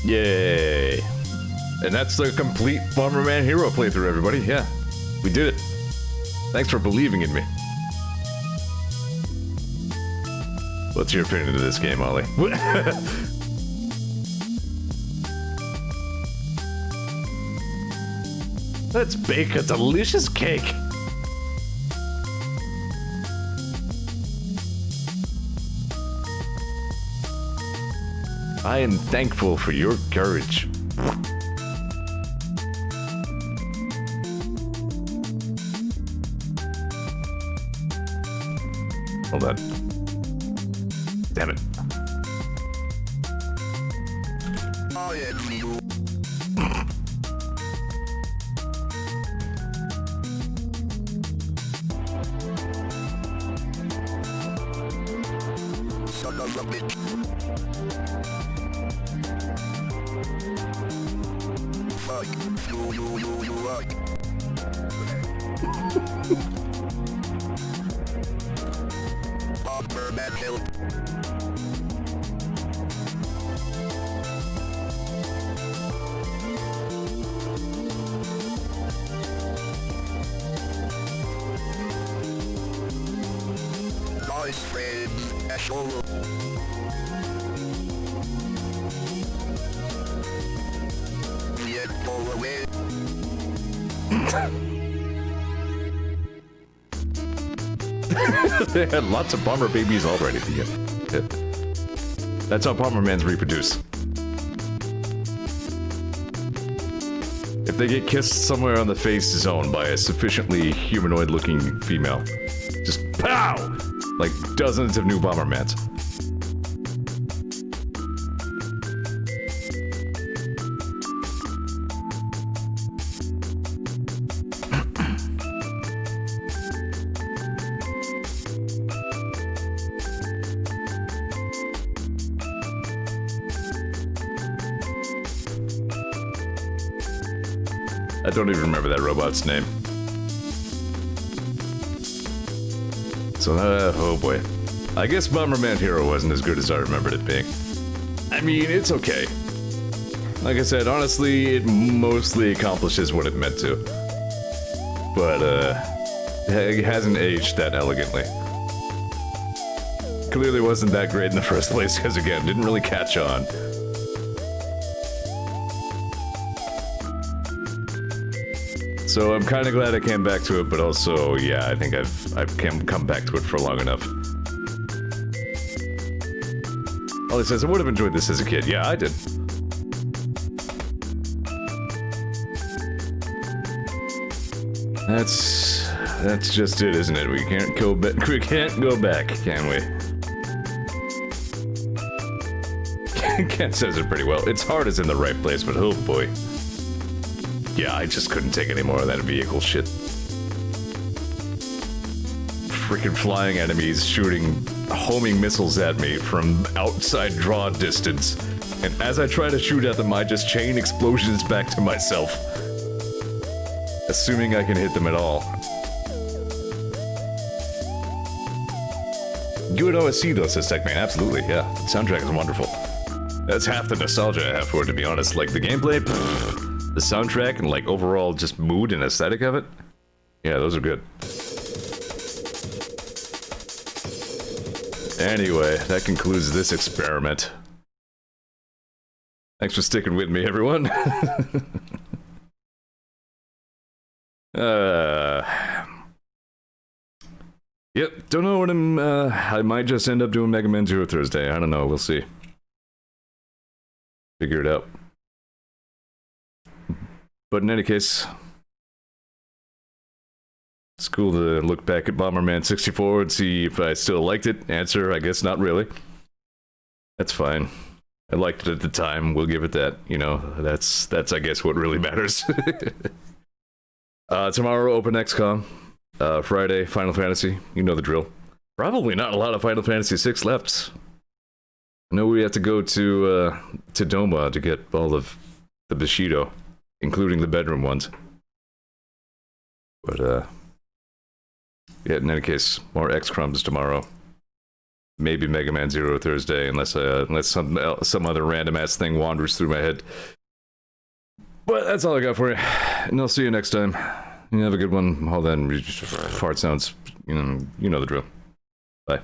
Yay! And that's the complete Bomberman Hero playthrough, everybody. Yeah, we did it. Thanks for believing in me. What's your opinion of this game, Ollie? Let's bake a delicious cake. I am thankful for your courage. Hold on. Damn it. I am you. Son of a bitch. Fuck. You like. Bomberman help. Nice friends, asshole. Yet pull away. They had lots of bomber babies already. That's how Bombermans reproduce. If they get kissed somewhere on the face zone by a sufficiently humanoid-looking female, just POW! Like dozens of new Bombermans. I don't even remember that robot's name. So, oh boy. I guess Bomberman Hero wasn't as good as I remembered it being. I mean, it's okay. Like I said, honestly, it mostly accomplishes what it meant to. But, it hasn't aged that elegantly. Clearly wasn't that great in the first place, because again, didn't really catch on. So I'm kind of glad I came back to it, but also, yeah, I think I've come back to it for long enough. Ollie says, I would have enjoyed this as a kid. Yeah, I did. That's just it, isn't it? We can't go back. We can't go back, can we? Ken says it pretty well. Its heart is in the right place, but oh boy. Yeah, I just couldn't take any more of that vehicle shit. Freaking flying enemies shooting homing missiles at me from outside draw distance. And as I try to shoot at them, I just chain explosions back to myself. Assuming I can hit them at all. Good OSC though, says Techman. Absolutely, yeah. The soundtrack is wonderful. That's half the nostalgia I have for it, to be honest. Like, the gameplay, pfft, the soundtrack, and like overall just mood and aesthetic of it. Yeah, those are good. Anyway, that concludes this experiment. Thanks for sticking with me, everyone. Yep, don't know what I might just end up doing Mega Man Zero Thursday. I don't know, we'll see. Figure it out. But in any case, it's cool to look back at Bomberman 64 and see if I still liked it. Answer, I guess not really. That's fine. I liked it at the time, we'll give it that. You know, that's I guess what really matters. Tomorrow, Open XCOM. Friday, Final Fantasy. You know the drill. Probably not a lot of Final Fantasy 6 left. I know we have to go to Doma to get all of the Bushido, including the bedroom ones. But, yeah, in any case, more X-Crumbs tomorrow. Maybe Mega Man Zero Thursday, unless some other random-ass thing wanders through my head. But that's all I got for you. And I'll see you next time. You have a good one. All that fart sounds, you know the drill. Bye.